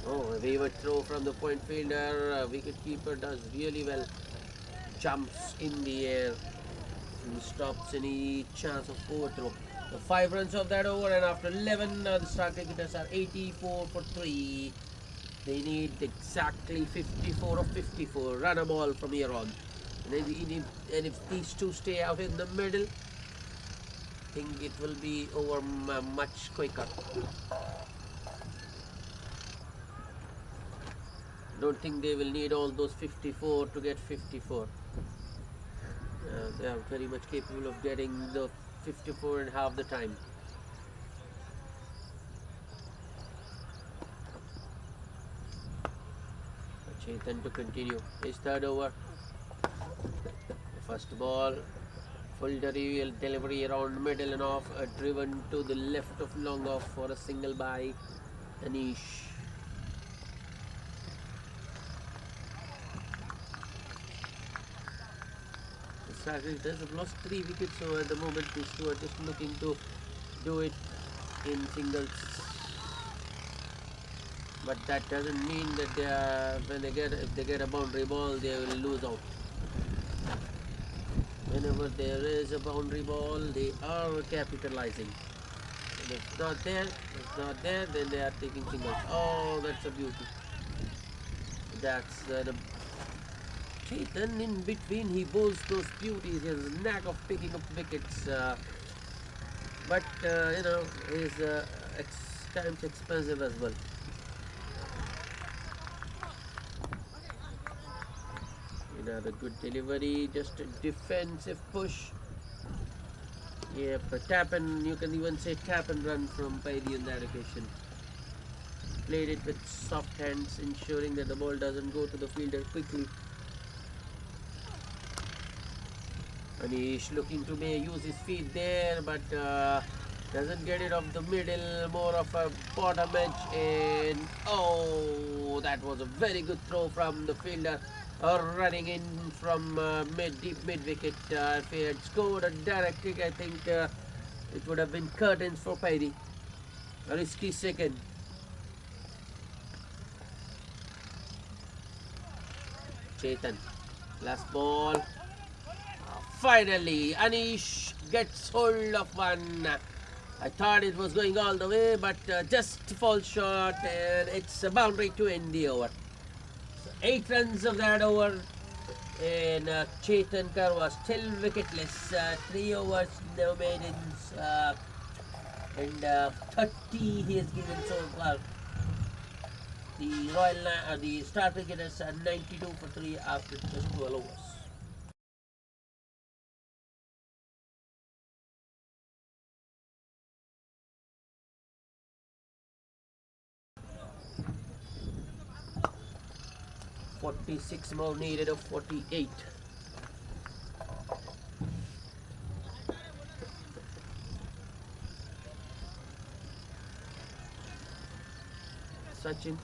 Oh, a wayward throw from the point fielder. Wicket keeper does really well. Jumps in the air. He stops any chance of overthrow. The 5 runs of that over, and after 11, the Star Cricketers are 84 for 3. They need exactly 54 of 54. Run a ball from here on. And if these two stay out in the middle, I think it will be over much quicker. Don't think they will need all those 54 to get 54. They are very much capable of getting the 54 in half the time. Chetan to continue his third over. First ball, full delivery around middle and off, driven to the left of long off for a single by Anish. The Star Cricketers have lost 3 wickets, so at the moment these two are just looking to do it in singles. But that doesn't mean that they are, if they get a boundary ball, they will lose out. Whenever there is a boundary ball, they are capitalizing. And if it's not there, then they are taking singles. Oh, that's a beauty. That's the Chetan in between. He bowls those beauties. He has a knack of picking up wickets. But you know, he's times expensive as well. Another good delivery, just a defensive push. Yep, a tap and you can even say tap and run from Paidi on that occasion. Played it with soft hands, ensuring that the ball doesn't go to the fielder quickly. Anish looking to use his feet there, but doesn't get it off the middle, more of a bottom edge, and oh, that was a very good throw from the fielder. Running in from deep mid wicket. If he had scored a direct kick, I think it would have been curtains for Paidi. A risky second. Chetan, last ball. Finally, Anish gets hold of one. I thought it was going all the way, but just falls short, and it's a boundary to end the over. 8 runs of that over, and Chetan Kar was still wicketless. 3 overs, no maidens, and 30 he has given so far. The Star Cricketers are 92 for 3 after just 12 overs. .46 more needed of 48. Sachin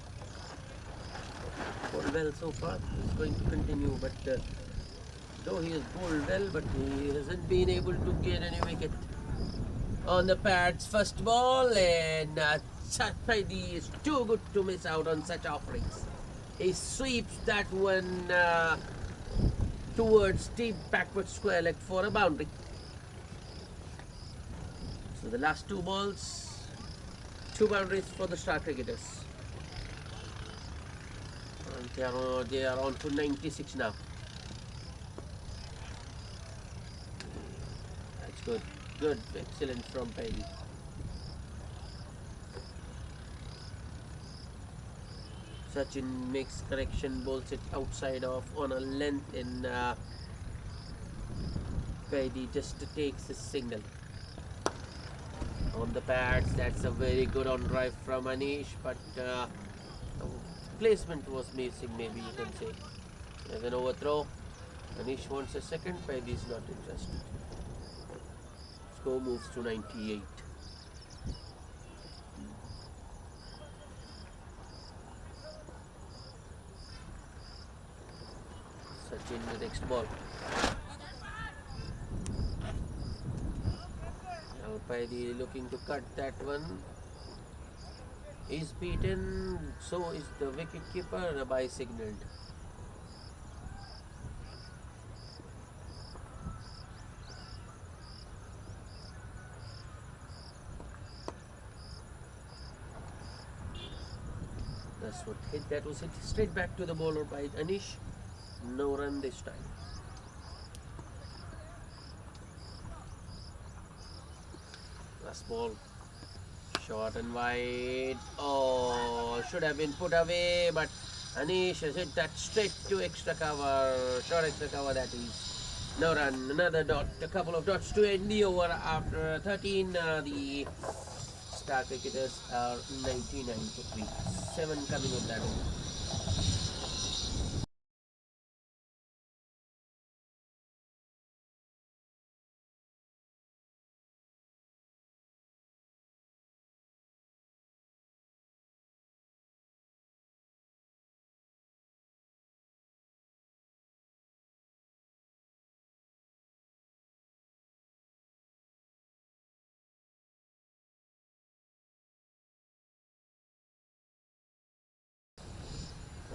bowled well so far. He's going to continue, but though he has bowled well, but he hasn't been able to get any wicket on the pads. First ball, and Paidi is too good to miss out on such offerings. He sweeps that one towards deep backward square leg for a boundary. So the last 2 balls, 2 boundaries for the Star Cricketers. And they are on to 96 now. That's good. Good, excellent from Paidi. Sachin makes correction, bowls it outside off on a length, and Paidi just takes a single on the pads. That's a very good on drive from Anish, but placement was missing, maybe you can say. As an overthrow, Anish wants a second, Paidi is not interested. Score moves to 98. Sachin the next ball. Now Paidi looking to cut that one. Is beaten, so is the wicket keeper by signalled. That's what hit. That was hit straight back to the bowler by Anish. No run this time. Last ball. Short and wide. Oh, should have been put away, but Anish has hit that straight to extra cover. Short extra cover, that is. No run. Another dot. A couple of dots to end the over after 13. The Star cricketers are 99 for 3. 7 coming on that over.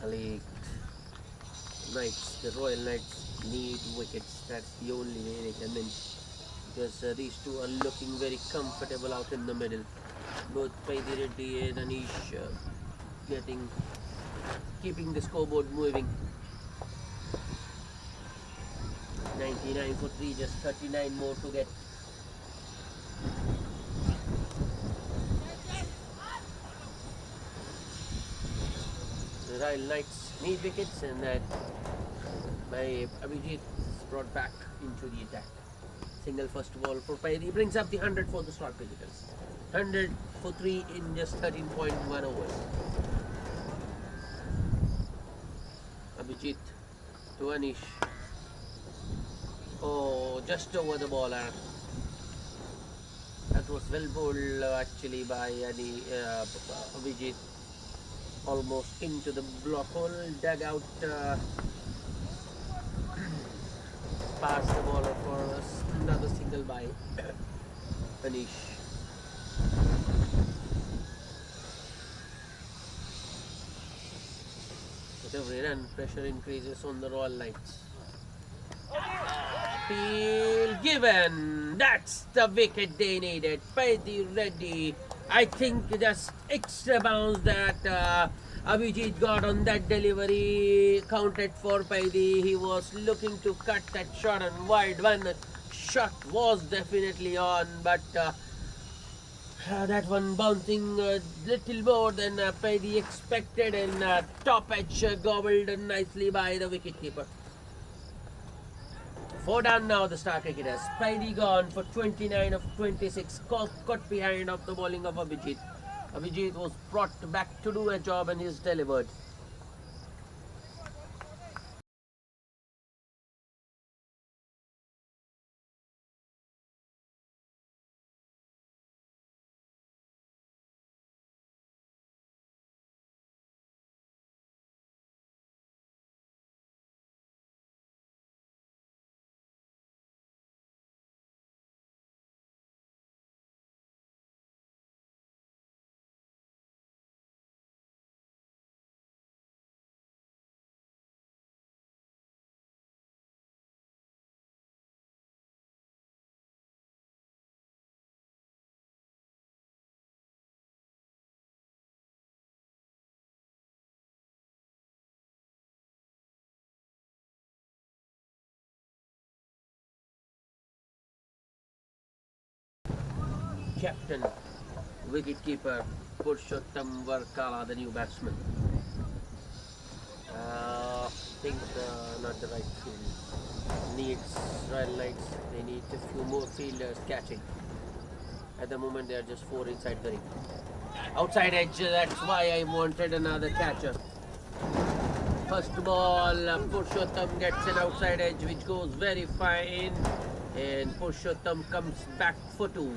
Ali Knights, the Royal Knights need wickets. That's the only way they can win. Because these two are looking very comfortable out in the middle. Both Paidi Reddy and Anish keeping the scoreboard moving. 99 for 3, just 39 more to get. The Royal Knights need wickets, and that by Abhijit is brought back into the attack. Single first ball for Paidi brings up the 100 for the Star cricketers. 100 for 3 in just 13.1 overs. Abhijit to Anish. Oh, just over the bowler. That was well bowled actually by Abhijit. Almost into the block hole, dug out past the bowler for another single by Anish. With every run, pressure increases on the Royal Knights. Field given. That's the wicket they needed. Paidi Reddy. I think just extra bounce that Abhijit got on that delivery counted for Paidi. He was looking to cut that shot and wide. One shot was definitely on, but that one bouncing a little more than Paidi expected, and top edge gobbled nicely by the wicketkeeper. 4 down now, the Star cricketers. Paidi gone for 29 of 26. Caught behind of the bowling of Abhijit. Abhijit was brought back to do a job and he's delivered. Captain, wicketkeeper Purushottam Varkala, the new batsman. think not the right field. Needs Royal Knights. They need a few more fielders catching. At the moment, they are just 4 inside the ring. Outside edge. That's why I wanted another catcher. First ball, Purushottam gets an outside edge, which goes very fine, and Purushottam comes back for 2.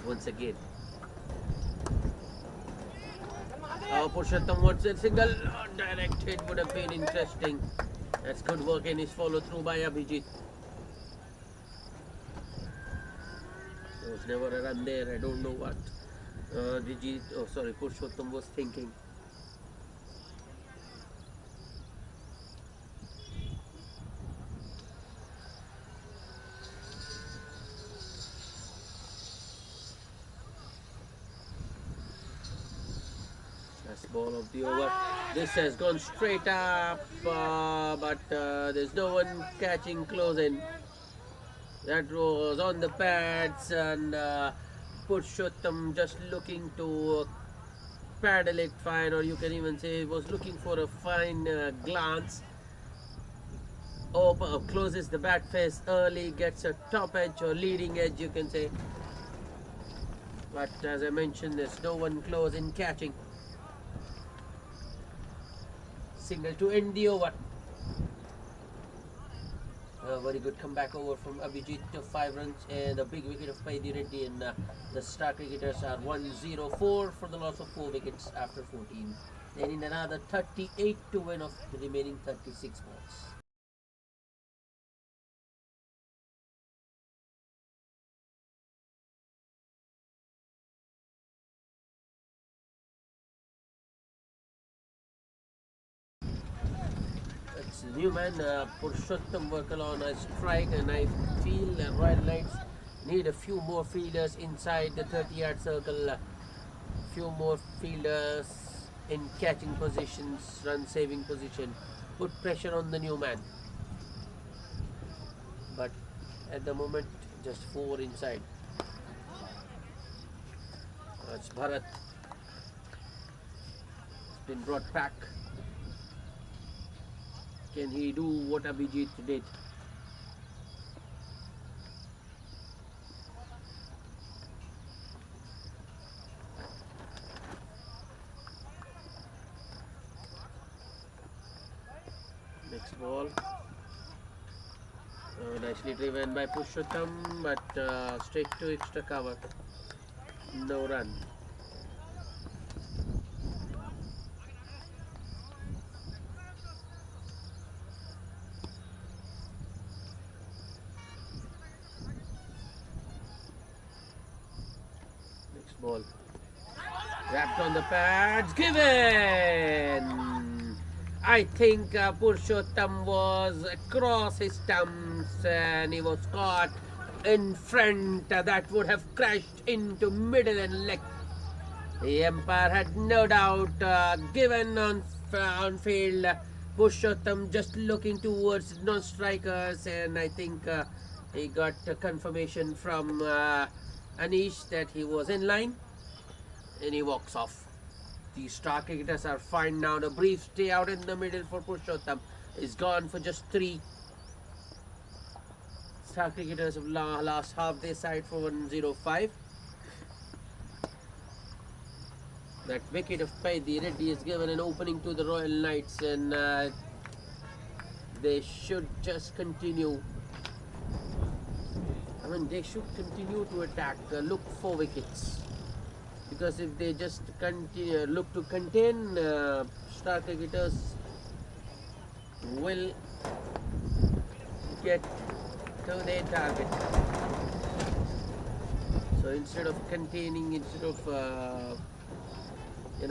Once again. Purushottam wants a single. Direct hit would have been interesting. That's good work and is followed through by Abhijit. There was never a run there. I don't know what Purushottam was thinking. Ball of the over. This has gone straight up, but there's no one catching close in. That was on the pads, and Purushottam just looking to paddle it fine, or you can even say he was looking for a fine glance. Closes the bat face early, gets a top edge or leading edge, you can say. But as I mentioned, there's no one close in catching. Single to end the over. A very good comeback over from Abhijit to 5 runs and a big wicket of Paidi Reddy, and the Star Cricketers are 104 for the loss of 4 wickets after 14. They need another 38 to win of the remaining 36 balls. New man Purushottam work on a strike, and I feel Royal Knights need a few more fielders inside the 30-yard circle, few more fielders in catching positions, run saving position, put pressure on the new man. But at the moment, just 4 inside. That's Bharat. It's been brought back. Can he do what Abhijit did? Next ball. Nicely driven by Purushottam, but straight to extra cover. No run. Ball wrapped on the pads, given. I think Purushottam was across his stumps and he was caught in front. That would have crashed into middle and leg. The umpire had no doubt. Given on field. Purushottam just looking towards non-strikers, and I think he got confirmation from Anish that he was in line, and he walks off. The Star Cricketers are fine now. The brief stay out in the middle for Purushottam is gone for just 3. Star Cricketers have last half their side for 105. That wicket of Paidi Reddy is given an opening to the Royal Knights, and they should just continue. I mean, they should continue to attack, look for wickets. Because if they just continue, look to contain, Star Cricketers will get to their target. So instead of containing, instead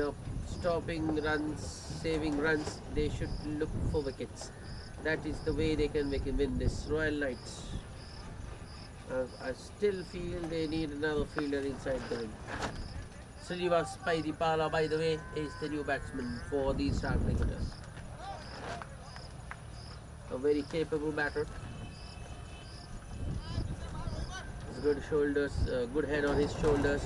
of stopping runs, saving runs, they should look for wickets. That is the way they can win this. Royal Knights, I still feel they need another fielder inside the ring. Srinivas Paidipala, by the way, is the new batsman for the Star Cricketers. A very capable batter. His good shoulders, good head on his shoulders.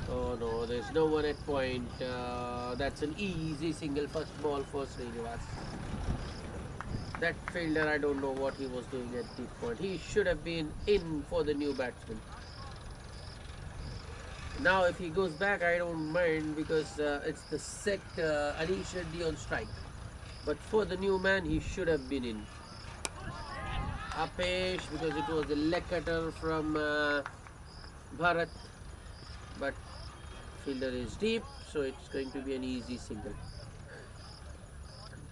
Oh no, there's no one at point. That's an easy single first ball for Srinivas. That fielder, I don't know what he was doing at this point. He should have been in for the new batsman. Now if he goes back, I don't mind, because it's the set Anish Reddy on strike. But for the new man, he should have been in. Apesh, because it was a leg cutter from Bharat. But fielder is deep, so it's going to be an easy single.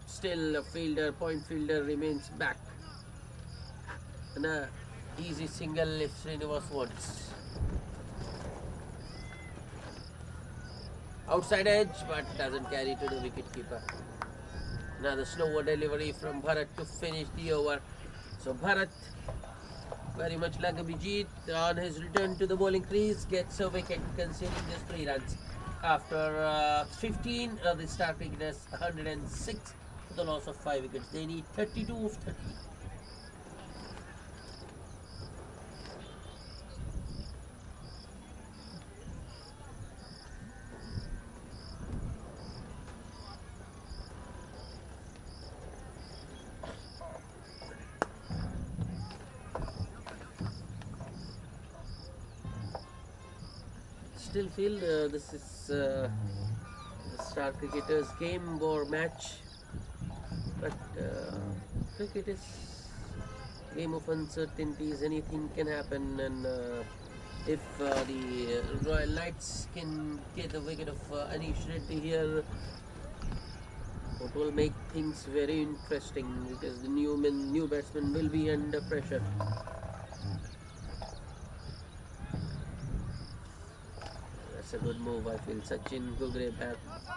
Still, a fielder, point fielder remains back. And a easy single if Srinivas wants. Outside edge, but doesn't carry to the wicket keeper. Another slower delivery from Bharat to finish the over. So Bharat, very much like Abhijit, on his return to the bowling crease, gets a wicket, conceding just 3 runs. After 15, the Star Cricketers 106 for the loss of 5 wickets. They need 32 of 30. Still feel this is the Star Cricketers game or match, but cricket is game of uncertainties. Anything can happen, and if the Royal Knights can get the wicket of Anish Reddy here, it will make things very interesting, because the new batsman will be under pressure. A good move, I feel. Sachin Gugre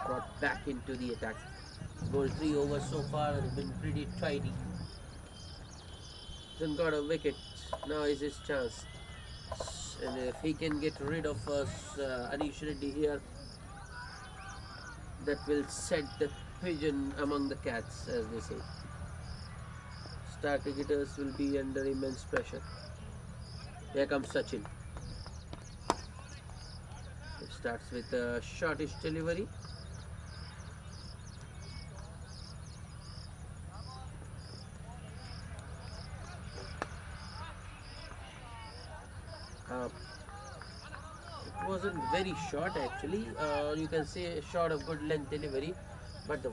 brought back into the attack. Bowled 3 overs so far and been pretty tidy. Hasn't got a wicket. Now is his chance. And if he can get rid of Anish Reddy here, that will set the pigeon among the cats, as they say. Star Cricketers will be under immense pressure. Here comes Sachin. Starts with a shortish delivery. It wasn't very short actually. You can say a shot of good length delivery, but the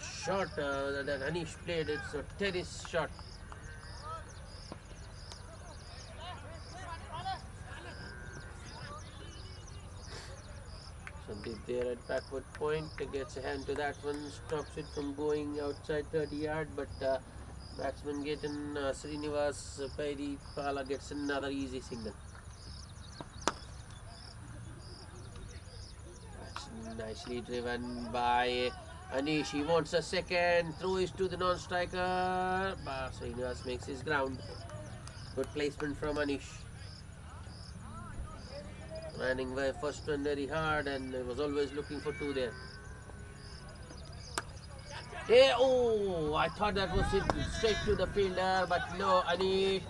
shot that Anish played, it's a terrace shot. Sandeep there at backward point, gets a hand to that one, stops it from going outside 30 yard, but batsman getting Srinivas Paidipala gets another easy single. That's nicely driven by Anish. He wants a second, throw is to the non-striker, but Srinivas makes his ground. Good placement from Anish. Running by first one very hard, and was always looking for 2 there. Hey, oh, I thought that was hit straight to the fielder, but no, Anish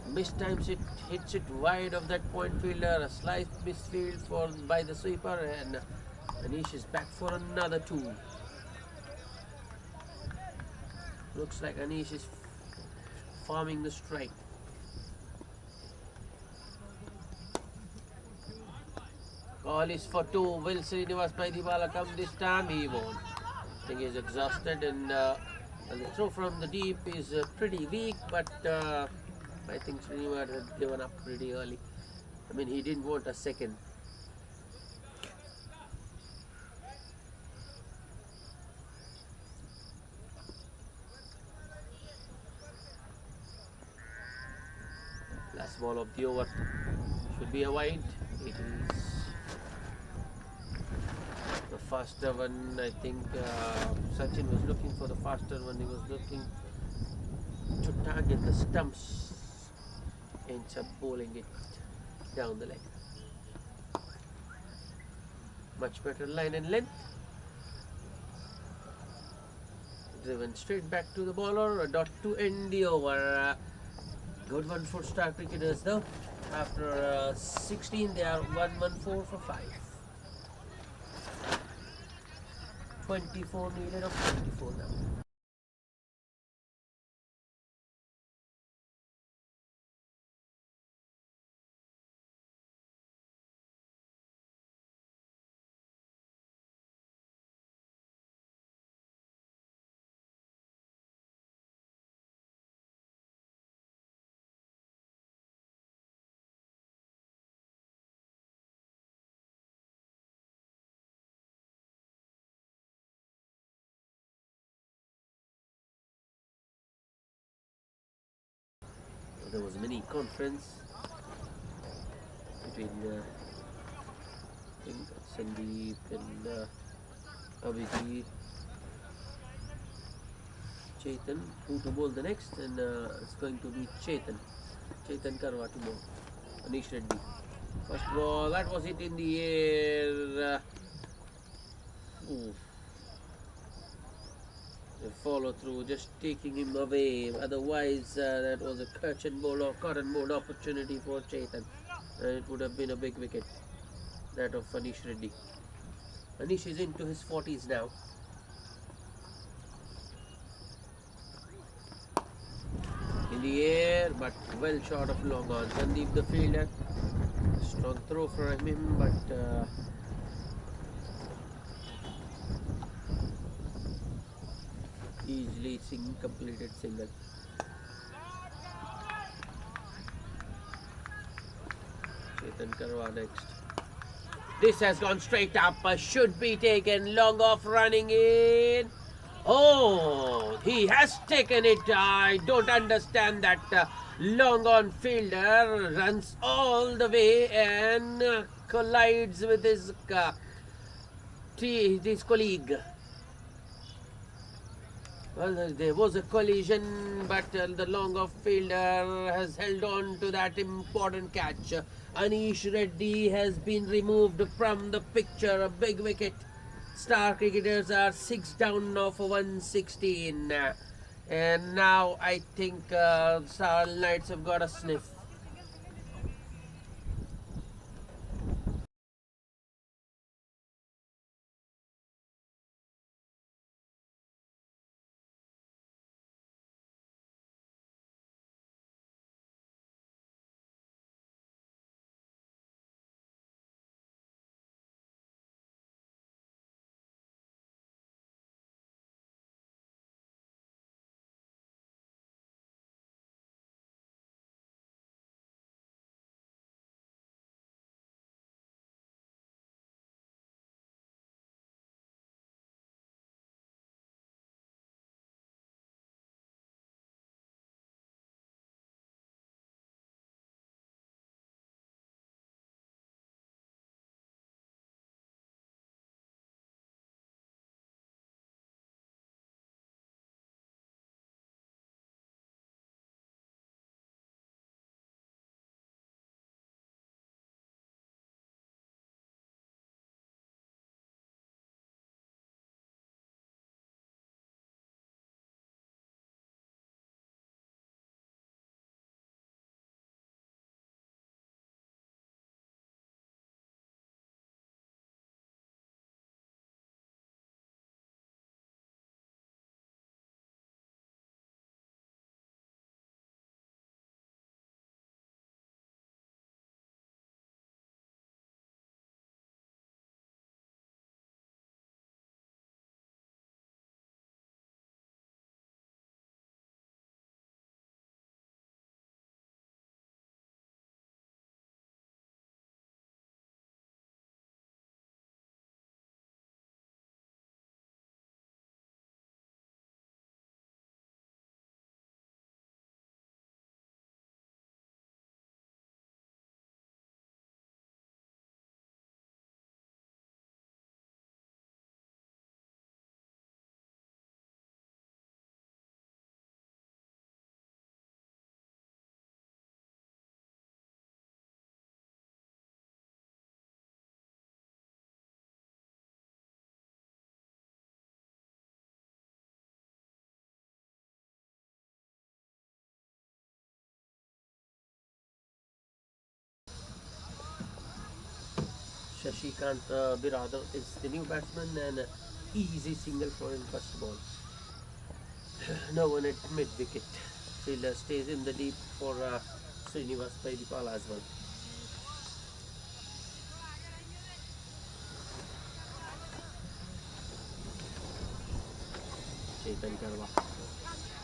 mistimes it, hits it wide of that point fielder. A slight misfield by the sweeper, and Anish is back for another 2. Looks like Anish is farming the strike. Call is for 2. Will Srinivas Paidipala come this time? He won't. I think he's exhausted, and the throw from the deep is pretty weak, but I think Srinivas had given up pretty early. I mean, he didn't want a second. Last ball of the over. Should be a wide. It is. faster one. I think Sachin was looking for the faster one. He was looking to target the stumps. Ends up bowling it down the leg. Much better line and length. Driven straight back to the bowler. A dot to end the over. Good one for star cricketers though. After 16, they are 114 for 5. 24 needed of 24 now. There was a mini conference between Sandeep and Abhijit, Chetan, who to bowl the next, and it's going to be Chetan Karwa to bowl. Anish Reddy. First ball, that was hit in the air. The follow through, just taking him away. Otherwise, that was a cotton ball opportunity for Chetan. And it would have been a big wicket, that of Anish Reddy. Anish is into his 40s now. In the air, but well short of long on. Sandeep the fielder. Strong throw from him, but easily completed single. Chetan Karwa next. This has gone straight up. Should be taken. Long off running in. Oh, he has taken it. I don't understand that. Long on fielder runs all the way and collides with his colleague. Well, there was a collision, but the long off fielder has held on to that important catch. Anish Reddy has been removed from the picture. A big wicket. Star cricketers are 6 down now for 116. And now I think Star Knights have got a sniff. Shashikant Biradar is the new batsman, and easy single for him first ball. No one at mid wicket. Fielder stays in the deep for Srinivas Paidipala as well. Chetan Karwa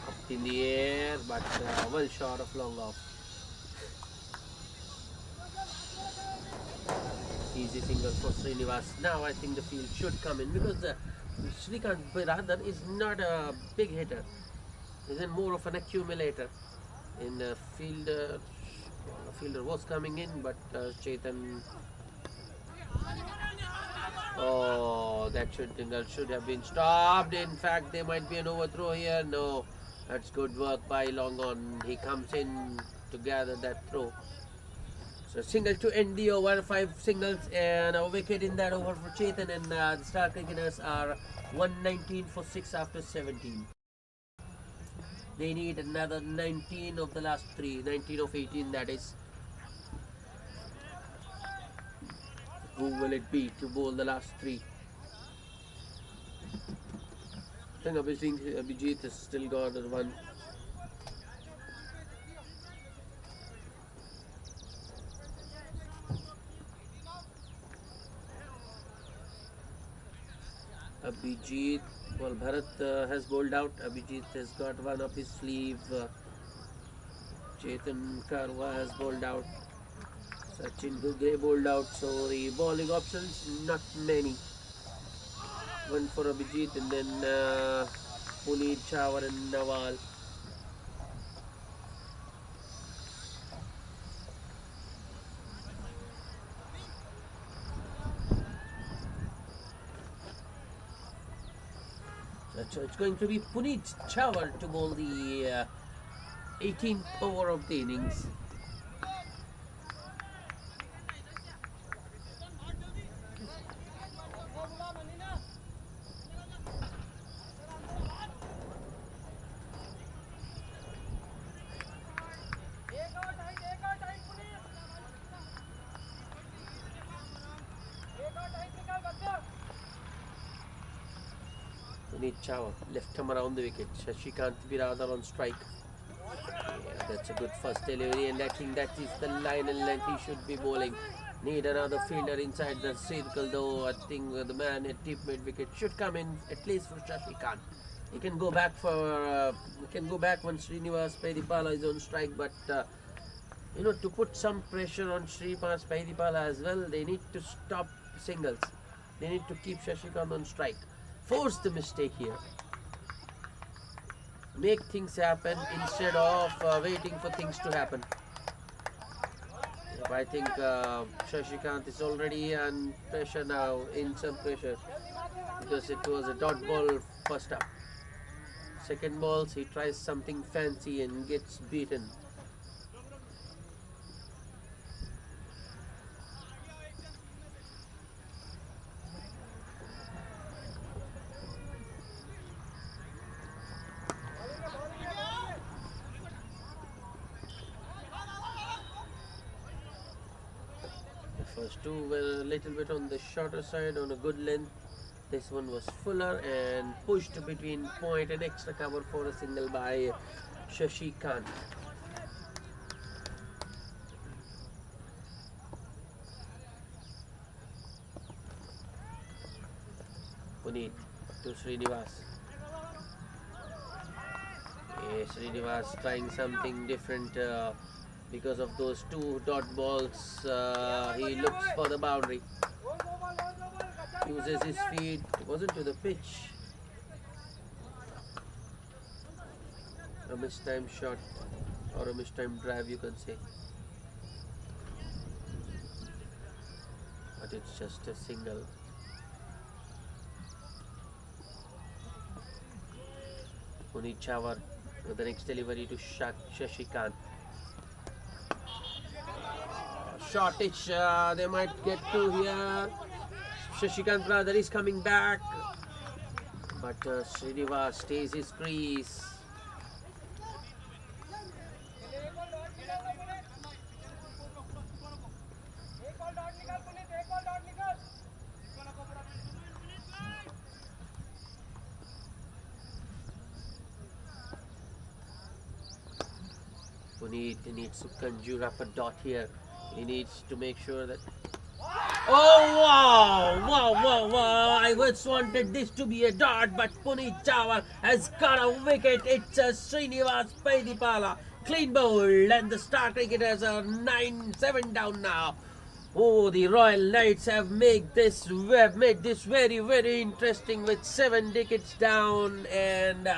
up in the air, but well short of long off. Easy single for Srinivas. Now I think the field should come in, because Shrikant Biradar is not a big hitter. He's more of an accumulator. In the fielder was coming in, but Chetan. Oh, that should have been stopped. In fact, there might be an overthrow here. No, that's good work by Longon. He comes in to gather that throw. So single to end the over, 5 singles and a wicket in that over for Chetan, and the Star Cricketers are 119 for 6 after 17. They need another 19 of the last 3, 19 of 18 that is. Who will it be to bowl the last 3? I think Abhijit has still got one. Abhijit, well, Bharat has bowled out. Abhijit has got one up his sleeve. Chetan Karwa has bowled out. Sachin Gugre bowled out. So the bowling options, not many. One for Abhijit, and then Puneet, Chawar and Nawal. So it's going to be Puneet Chawar to bowl the 18th over of the innings. Puneet Chawar left him around the wicket. Shashikant Biradar on strike. Yeah, that's a good first delivery, and I think that is the line and length he should be bowling. Need another fielder inside the circle, though. I think the man at deep mid wicket should come in at least for Shashikant. He can go back when Srinivas Paidipala is on strike, but to put some pressure on Srinivas Paidipala as well, they need to stop singles. They need to keep Shashikant on strike. Force the mistake here. Make things happen instead of waiting for things to happen. I think Shashikant is already on pressure now, in some pressure, because it was a dot ball first up. Second balls, he tries something fancy and gets beaten. First two were a little bit on the shorter side, on a good length. This one was fuller and pushed between point and extra cover for a single by Shashikant. Puneet to Srinivas. Srinivas trying something different. Because of those 2 dot balls, he looks for the boundary. Uses his feet. It wasn't to the pitch. A mistimed shot, or a mistimed drive, you can say. But it's just a single. Puneet Chawar with the next delivery to Shashikant. Shortage, they might get to here. Shashikant brother is coming back, but Srinivas stays his crease. Puneet needs to conjure up a dot here. He needs to make sure that. Oh wow! Wow! Wow! Wow! I once wanted this to be a dot, but Puneet Chawar has got a wicket. It's a Srinivas Paidipala clean bowl, and the Star Cricketers are 9-7 down now. Oh, the Royal Knights have made this very very interesting with 7 wickets down and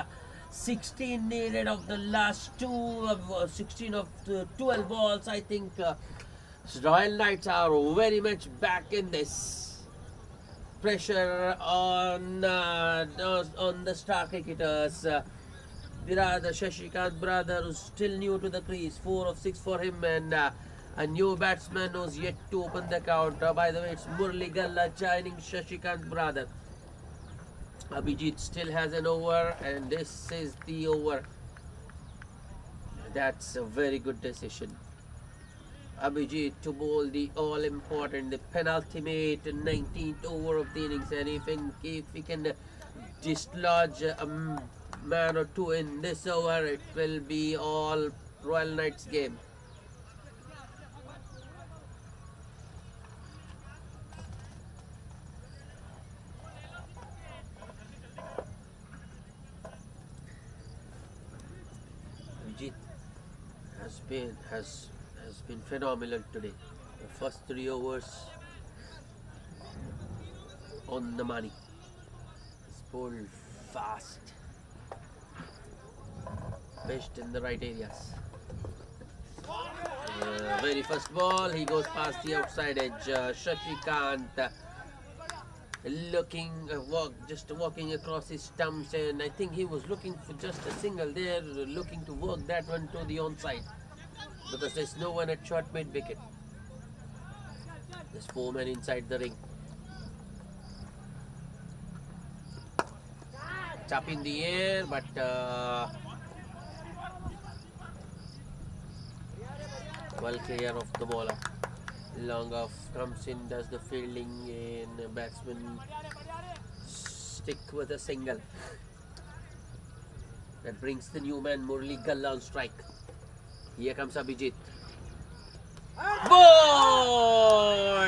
16 needed of the last 16 of the 12 balls. I think Royal Knights are very much back in this. Pressure on the Star Cricketers. The Shashikant brother, who's still new to the crease, 4 of 6 for him, and a new batsman who's yet to open the count. By the way, it's Murli Galla joining Shashikant brother. Abhijit still has an over, and this is the over. That's a very good decision. Abhijit to bowl the all-important, the penultimate 19th over of the innings, and if he can dislodge a man or two in this over, it will be all Royal Knights game. Abhijit has been phenomenal today. The first 3 overs on the money. He's bowled fast, pitched in the right areas. Very first ball, he goes past the outside edge. Shashikant just walking across his stumps, and I think he was looking for just a single there, looking to work that one to the onside, because there's no one at short mid wicket. There's 4 men inside the ring. It's up in the air, but well clear of the bowler. Long off comes in, does the fielding, and the batsman stick with a single. That brings the new man Murli Galla on strike. Here comes Abhijit. Ball!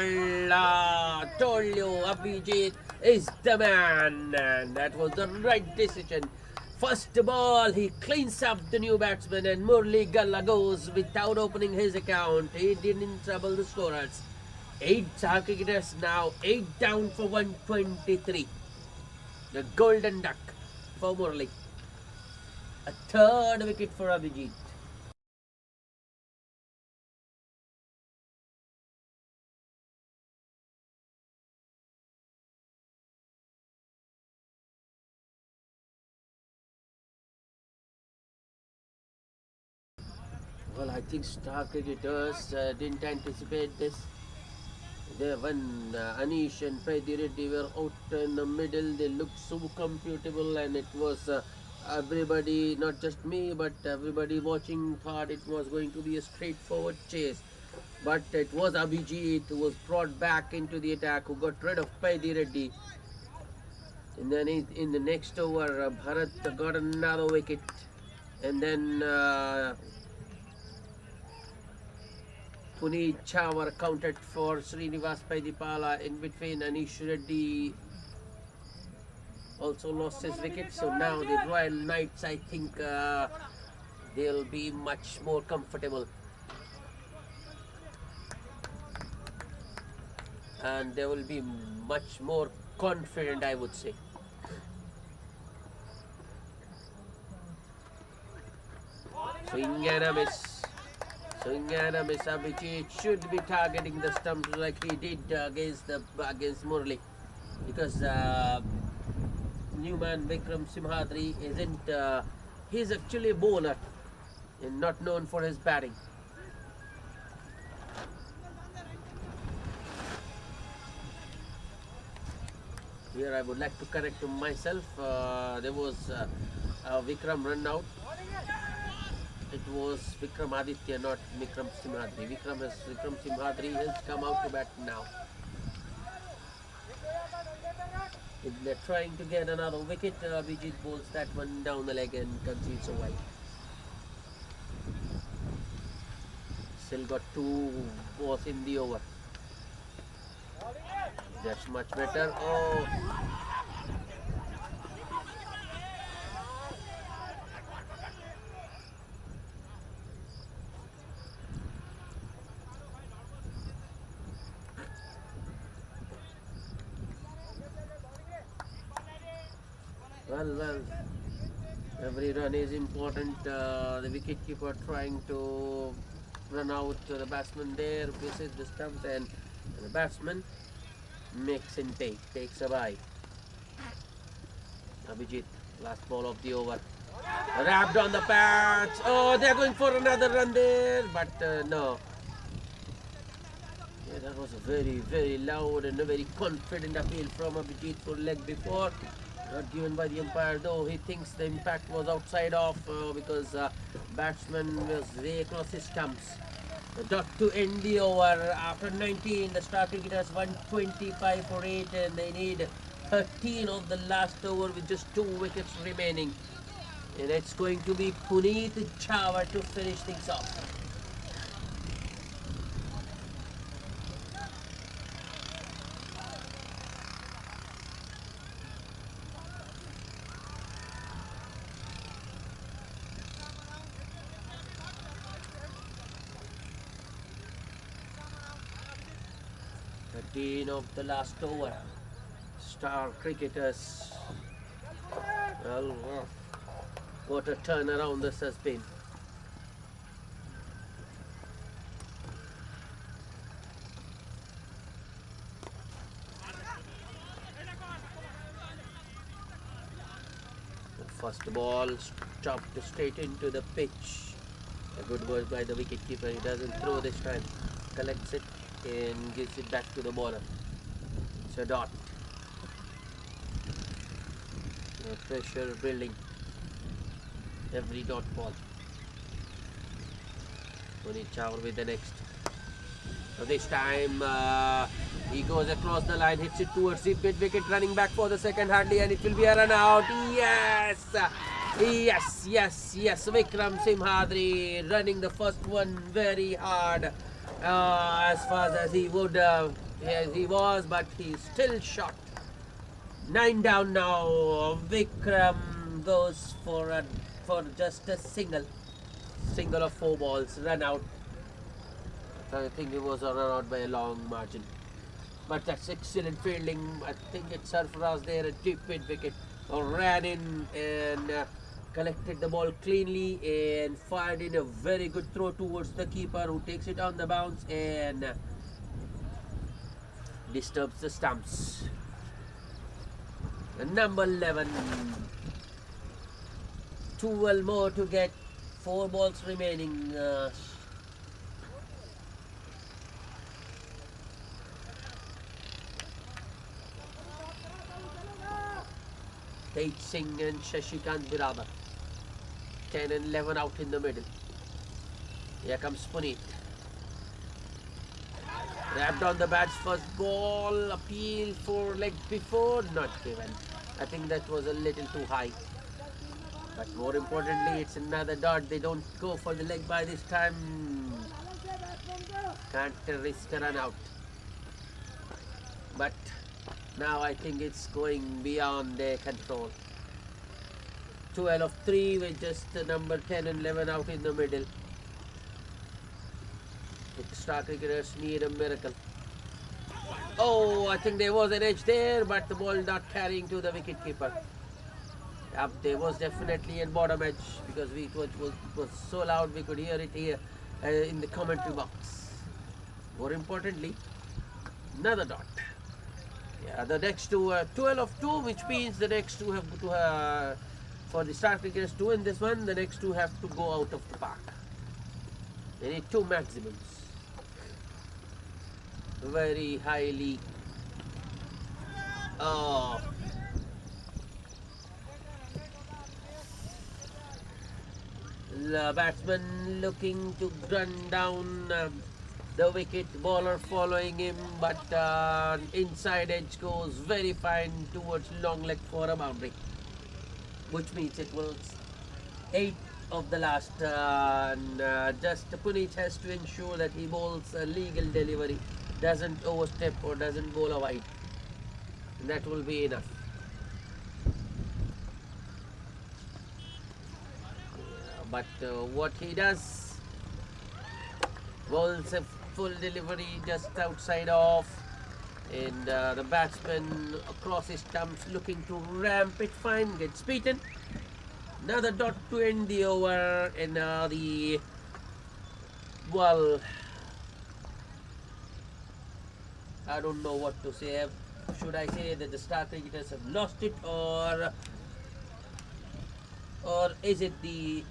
Told you, Abhijit is the man, and that was the right decision. First ball, he cleans up the new batsman, and Murli Galla goes without opening his account. He didn't trouble the scorers. 8 Star Cricketers now, 8 down for 123. The golden duck for Murli. A 3rd wicket for Abhijit. Well, I think Star Cricketers didn't anticipate this. When Anish and Pedi Reddy were out in the middle, they looked so comfortable, and it was everybody, not just me, but everybody watching thought it was going to be a straightforward chase. But it was Abhijit who was brought back into the attack, who got rid of Pedi Reddy. And then in the next over, Bharat got another wicket. And then Puneet Chawar counted for Srinivas Paidipala. In between, Anish Reddy also lost his wicket. So now the Royal Knights, I think they'll be much more comfortable. And they will be much more confident, I would say. Swing and a miss. Swing and a miss. Abhijit should be targeting the stumps like he did against Murli, because new man Vikram Simhadri isn't. He's actually a bowler and not known for his batting. Here I would like to correct to myself. There was Vikram run out. It was Vikram Aditya, not Vikram Simhadri. Vikram Simhadri has come out to bat now. They're trying to get another wicket. Abhijit bowls that one down the leg and concedes a wide. still got 2 balls in the over. That's much better. Oh, well, every run is important. The wicketkeeper trying to run out the batsman there, misses the stumps, and the batsman makes him takes a bye. Abhijit, last ball of the over. Wrapped on the patch. Oh, they're going for another run there, but no. Yeah, that was a very, very loud and a very confident appeal from Abhijit for leg before. Not given by the umpire, though he thinks the impact was outside off because batsman was way across his stumps. The dot to end the over after 19. The Star Cricketers 125 for 8 and they need 13 of the last over with just 2 wickets remaining. And it's going to be Puneet Chawar to finish things off. Of the last over. Star Cricketers. Well, what a turnaround this has been. The first ball chopped straight into the pitch. A good work by the wicketkeeper. He doesn't throw this time. Collects it and gives it back to the bowler. It's a dot. Pressure building. Every dot ball. Puneet Chawar with the next. So this time he goes across the line, hits it towards the mid wicket, running back for the second hardly, and it will be a run out. Yes! Yes! Vikram Simhadri running the first one very hard. As fast as he would, as he was, but he's still shot. 9 down now. Vikram goes for just a single of 4 balls, run out. I think it was a run out by a long margin. But that's excellent fielding. I think it's Sarfaraz there at deep mid wicket, ran in and collected the ball cleanly and fired in a very good throw towards the keeper, who takes it on the bounce and disturbs the stumps. And number 11. 12 more to get. 4 balls remaining. Tej Singh and Shashikant Birabar. 10 and 11 out in the middle. Here comes Puneet. Wrapped on the bat's first ball. Appeal for leg before. Not given. I think that was a little too high. But more importantly, it's another dot. They don't go for the leg by this time. Can't risk a run out. But now I think it's going beyond their control. 12 of 3 with just number 10 and 11 out in the middle. The Star Cricketers need a miracle. Oh, I think there was an edge there, but the ball not carrying to the wicketkeeper. There was definitely a bottom edge because it was so loud we could hear it here in the commentary box. More importantly, another dot. Yeah, the next two are 12 of 2, which means the next two have to for the Star Cricketers to win this one, the next two have to go out of the park. They need 2 maximums. Very highly. Oh. The batsman looking to run down the wicket, bowler following him, but inside edge goes very fine towards long leg for a boundary, which means it was 8 of the last, and just Punit has to ensure that he bowls a legal delivery, doesn't overstep or doesn't bowl a wide, and that will be enough. But what he does, bowls a full delivery just outside off, and the batsman across his stumps looking to ramp it fine, gets beaten. Another dot to end the over, and well, I don't know what to say. Should I say that the Star Cricketers have lost it, or is it the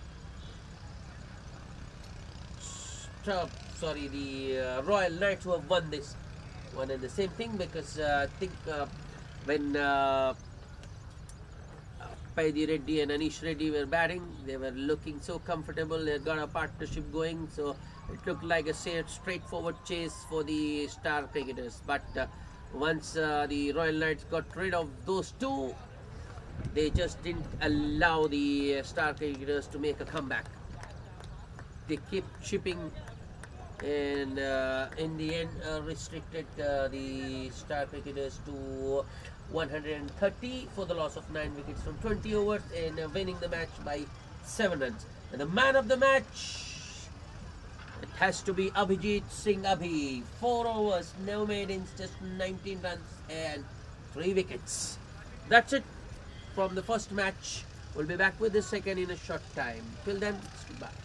Royal Knights who have won this one? And the same thing, because I think when Paidi Reddy and Anish Reddy were batting, they were looking so comfortable. They got a partnership going, so it looked like a straightforward chase for the Star Cricketers. But once the Royal Knights got rid of those two, they just didn't allow the Star Cricketers to make a comeback. They kept chipping, and in the end restricted the Star Cricketers to 130 for the loss of 9 wickets from 20 overs, and winning the match by 7 runs. And the man of the match, it has to be Abhijit Singh Abhi. 4 overs, no maidens, just 19 runs and 3 wickets. That's it from the first match. We'll be back with the second in a short time. Till then, goodbye.